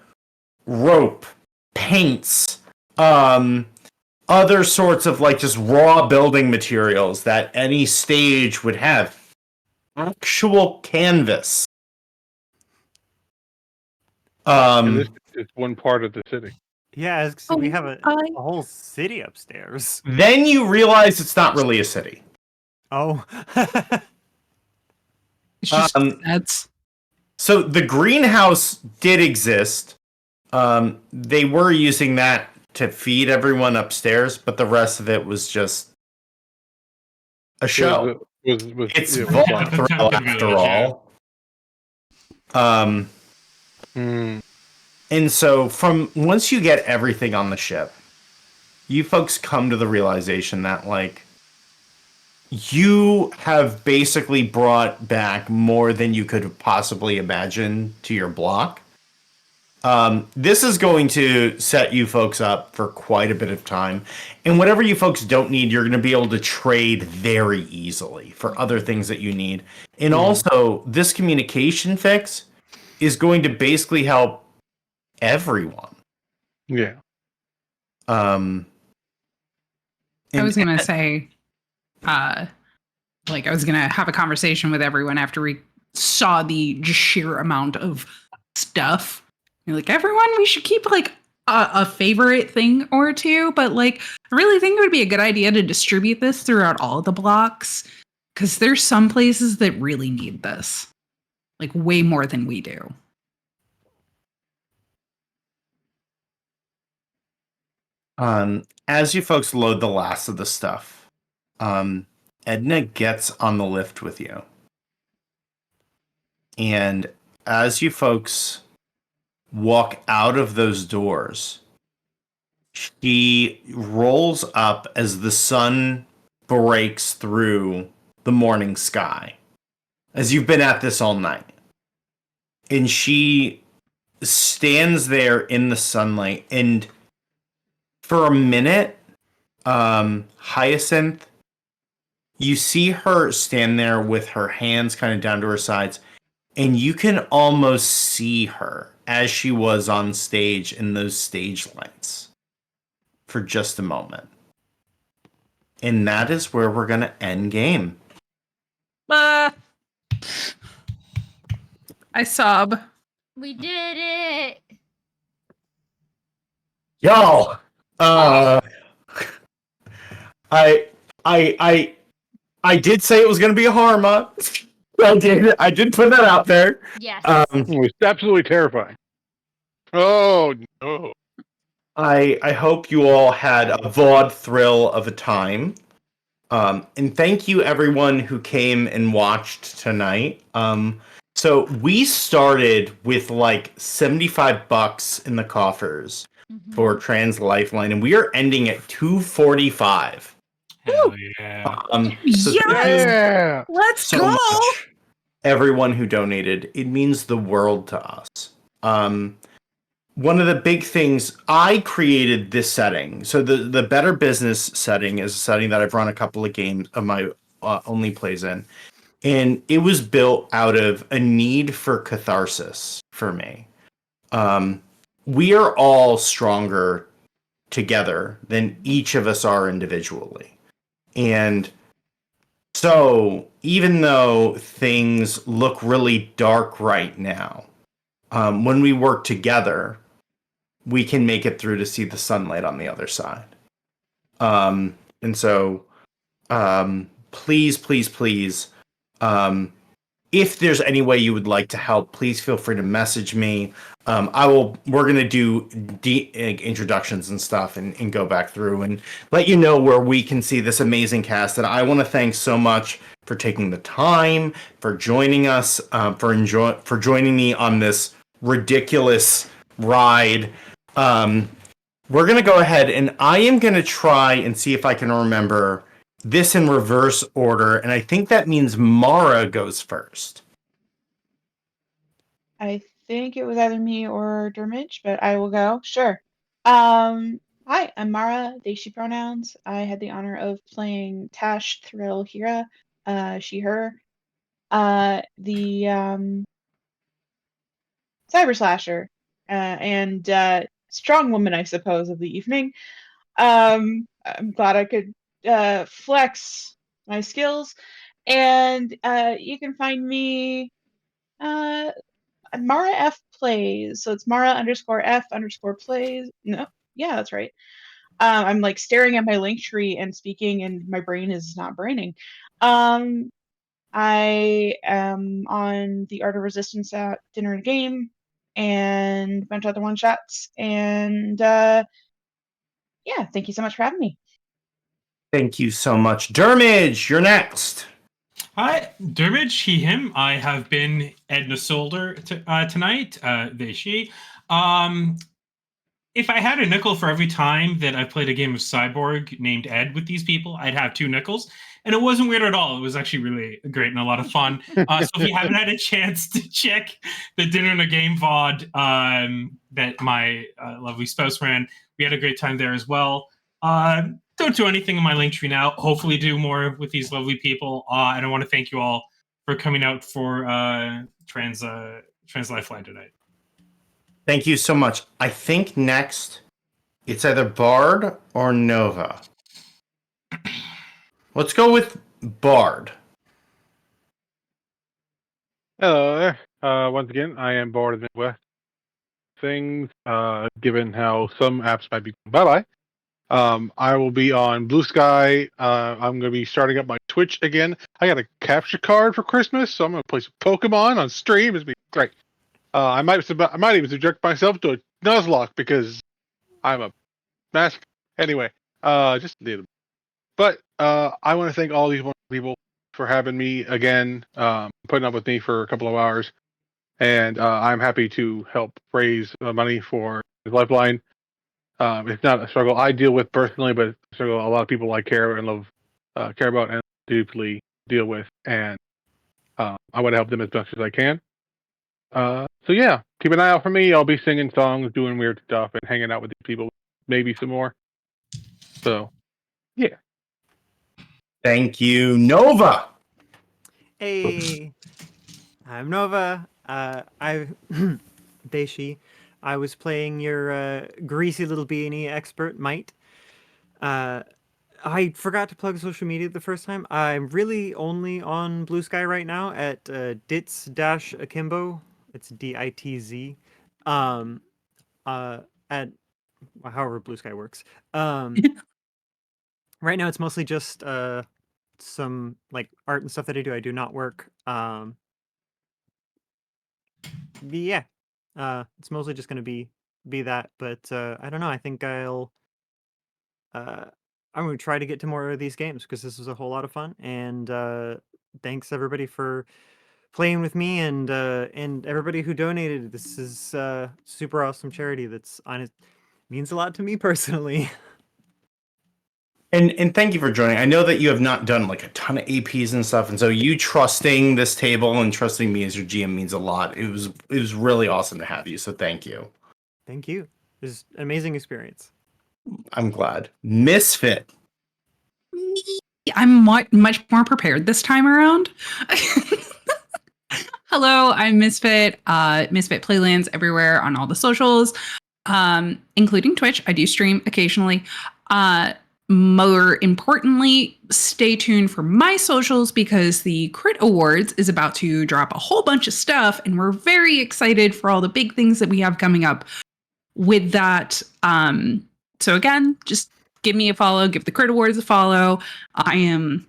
rope, paints, other sorts of like just raw building materials that any stage would have. Actual canvas. and this is one part of the city. Yeah, we have a whole city upstairs. Then you realize it's not really a city. Oh. It's just Um, that's So the greenhouse did exist. They were using that to feed everyone upstairs, but the rest of it was just a show. It's it was Vault fun. Thrill after all. And so from once you get everything on the ship, you folks come to the realization that like you have basically brought back more than you could possibly imagine to your block. This is going to set you folks up for quite a bit of time. And whatever you folks don't need, you're going to be able to trade very easily for other things that you need. And also, this communication fix is going to basically help everyone. Yeah. I was gonna say, I was gonna have a conversation with everyone after we saw the just sheer amount of stuff. You're like, everyone, we should keep like a favorite thing or two, but like, I really think it would be a good idea to distribute this throughout all the blocks because there's some places that really need this, like way more than we do. As you folks load the last of the stuff, Edna gets on the lift with you. And as you folks walk out of those doors, she rolls up as the sun breaks through the morning sky. As you've been at this all night. And she stands there in the sunlight, and for a minute, Hyacinth, you see her stand there with her hands kind of down to her sides, and you can almost see her as she was on stage in those stage lights for just a moment. And that is where we're going to end game. I sob. We did it. Y'all, I, I did say it was going to be a Harma. I did put that out there. Yes. It was absolutely terrifying. Oh no! I hope you all had a Vaud thrill of a time. And thank you everyone who came and watched tonight. So we started with like $75 in the coffers for Trans Lifeline, and we are ending at 245. Hell yeah. So Yes! thank you Yeah. Let's so go. much, everyone who donated. It means the world to us. One of the big things, I created this setting. So the Better Business setting is a setting that I've run a couple of games of my only plays in. And it was built out of a need for catharsis for me. We are all stronger together than each of us are individually. And so even though things look really dark right now, when we work together, we can make it through to see the sunlight on the other side. And so, please, please, please, if there's any way you would like to help, please feel free to message me. We're going to do introductions and stuff and go back through and let you know where we can see this amazing cast. And I want to thank so much for taking the time, for joining us, for joining me on this ridiculous ride. We're going to go ahead and I am going to try and see if I can remember this in reverse order. And I think that means Mara goes first. I think it was either me or Dermage, but I will go. Sure. Hi, I'm Mara, they, she pronouns. I had the honor of playing Tash Thrill Hira, she, her. The cyber slasher, and strong woman, I suppose, of the evening. I'm glad I could flex my skills, and you can find me Mara F plays. So it's Mara _F _plays. No, yeah, that's right. I'm like staring at my link tree and speaking, and my brain is not braining. I am on the Art of Resistance at Dinner and Game and a bunch of other one shots. And yeah, thank you so much for having me. Thank you so much. Dermage, you're next. Hi, Dermage, he, him. I have been Edna Solder tonight, they, she. If I had a nickel for every time that I played a game of Cyborg named Ed with these people, I'd have 2 nickels. And it wasn't weird at all. It was actually really great and a lot of fun. So if you haven't had a chance to check the Dinner and a Game VOD that my lovely spouse ran, we had a great time there as well. Don't do anything in my link tree now. Hopefully do more with these lovely people. And I want to thank you all for coming out for Trans Lifeline tonight. Thank you so much. I think next it's either Bard or Nova. Let's go with Bard. Hello there. Once again, I am bored of the Midwest things. Given how some apps might be bye-bye. I will be on Blue Sky. I'm going to be starting up my Twitch again. I got a capture card for Christmas, so I'm going to play some Pokemon on stream. It's going to be great. I might even subject myself to a Nuzlocke because I'm a mask. Anyway, just did. But I want to thank all these wonderful people for having me again, putting up with me for a couple of hours, and I'm happy to help raise money for Lifeline. It's not a struggle I deal with personally, but it's a struggle a lot of people I care and love, care about and deeply deal with, and I want to help them as much as I can. So yeah, keep an eye out for me. I'll be singing songs, doing weird stuff, and hanging out with these people, maybe some more. So, yeah. Thank you, Nova. Hey, I'm Nova. Deishi. I was playing your greasy little beanie expert, Might. I forgot to plug social media the first time. I'm really only on Blue Sky right now at Dits-Akimbo It's DITZ. At however Blue Sky works. Right now it's mostly just some like art and stuff that I do. I do not work. Yeah. It's mostly just gonna be that, but I don't know. I think I'm gonna try to get to more of these games because this was a whole lot of fun. And thanks everybody for playing with me and everybody who donated. This is super awesome charity that's honest means a lot to me personally. And thank you for joining. I know that you have not done like a ton of APs and stuff, and so you trusting this table and trusting me as your GM means a lot. It was really awesome to have you. So thank you. Thank you. It was an amazing experience. I'm glad. Misfit. I'm much more prepared this time around. Hello, I'm Misfit. Misfit Playlands everywhere on all the socials, including Twitch. I do stream occasionally. More importantly, stay tuned for my socials because the Crit Awards is about to drop a whole bunch of stuff, and we're very excited for all the big things that we have coming up with that. So again, just give me a follow, give the Crit Awards a follow. I am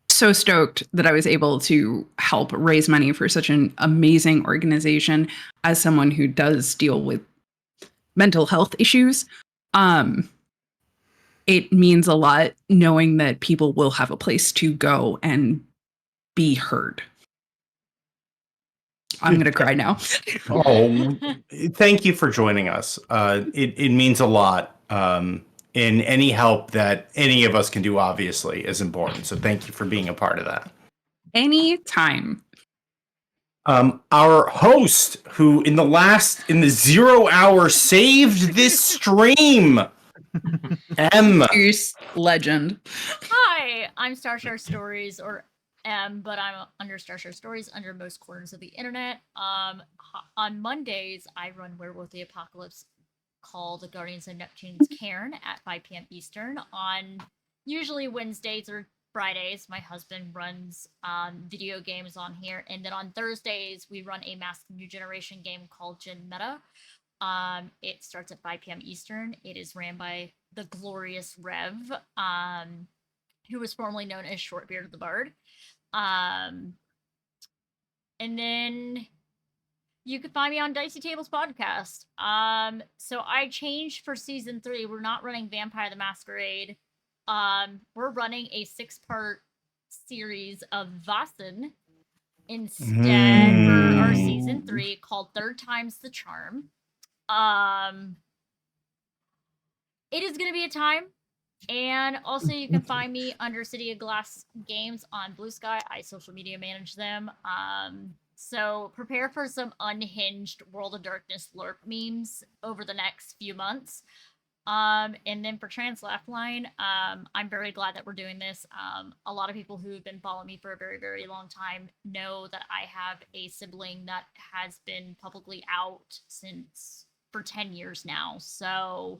so stoked that I was able to help raise money for such an amazing organization as someone who does deal with mental health issues. It means a lot knowing that people will have a place to go and be heard. I'm going to cry now. Oh, thank you for joining us. It means a lot. And any help that any of us can do, obviously, is important. So thank you for being a part of that. Anytime. Our host, who in the 0 hour saved this stream, Fierce legend. Hi, I'm Starshare Stories, or M, but I'm under Starshare Stories under most corners of the internet. On Mondays, I run Werewolf the Apocalypse called the Guardians of Neptune's Cairn at 5 p.m. Eastern. On usually Wednesdays or Fridays, my husband runs video games on here. And then on Thursdays, we run a Mask New Generation game called Gen Meta. It starts at 5 p.m. Eastern. It is ran by the glorious Rev, who was formerly known as Shortbeard the Bard. And then you can find me on Dicey Tables Podcast. So I changed for season 3. We're not running Vampire the Masquerade. We're running a 6-part series of Vaesen instead for our season 3 called Third Time's the Charm. It is going to be a time. And also you can find me under City of Glass Games on Blue Sky. I social media manage them. So prepare for some unhinged World of Darkness LARP memes over the next few months. And then for Trans Laugh-Line, I'm very glad that we're doing this. A lot of people who have been following me for a very, very long time know that I have a sibling that has been publicly out for 10 years now. So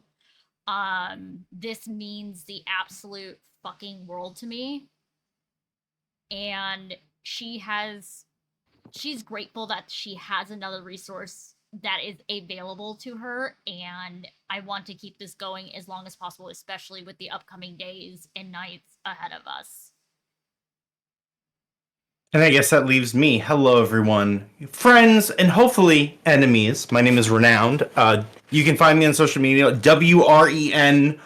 this means the absolute fucking world to me. And she's grateful that she has another resource that is available to her, and I want to keep this going as long as possible, especially with the upcoming days and nights ahead of us. And I guess that leaves me. Hello, everyone. Friends and hopefully enemies. My name is Wrenound. You can find me on social media, WRENOUND.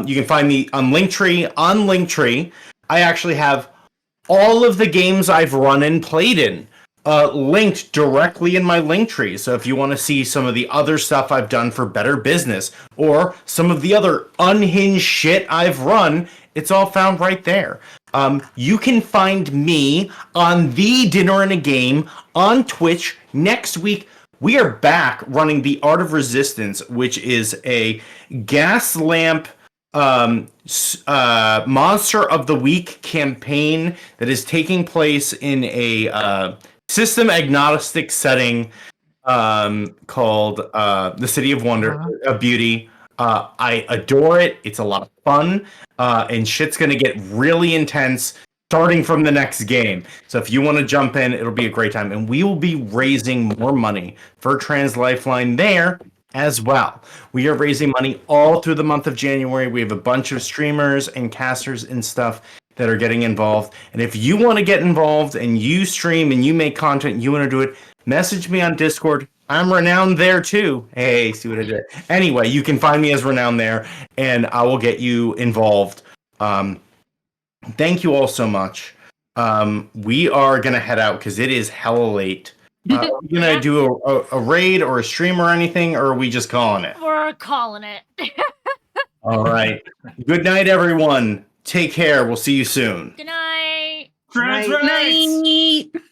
You can find me on Linktree. On Linktree, I actually have all of the games I've run and played in linked directly in my Linktree. So if you want to see some of the other stuff I've done for Better Business or some of the other unhinged shit I've run, it's all found right there. You can find me on The Dinner and a Game on Twitch next week. We are back running The Art of Resistance, which is a gas lamp Monster of the Week campaign that is taking place in a system agnostic setting called The City of Wonder, of Beauty. I adore it. It's a lot of fun, and shit's gonna get really intense. starting from the next game. So if you want to jump in, it'll be a great time. And we will be raising more money for Trans Lifeline there as well. We are raising money all through the month of January. We have a bunch of streamers and casters and stuff that are getting involved. And if you want to get involved and you stream and you make content, and you want to do it, message me on Discord. I'm Wrenound there too. Hey, see what I did? Anyway, you can find me as Wrenound there, and I will get you involved. Thank you all so much. We are gonna head out because it is hella late. Are we gonna do a raid or a stream or anything, or are we just calling it? We're calling it. All right. Good night, everyone. Take care. We'll see you soon. Good night. Trans Right. rights! Night.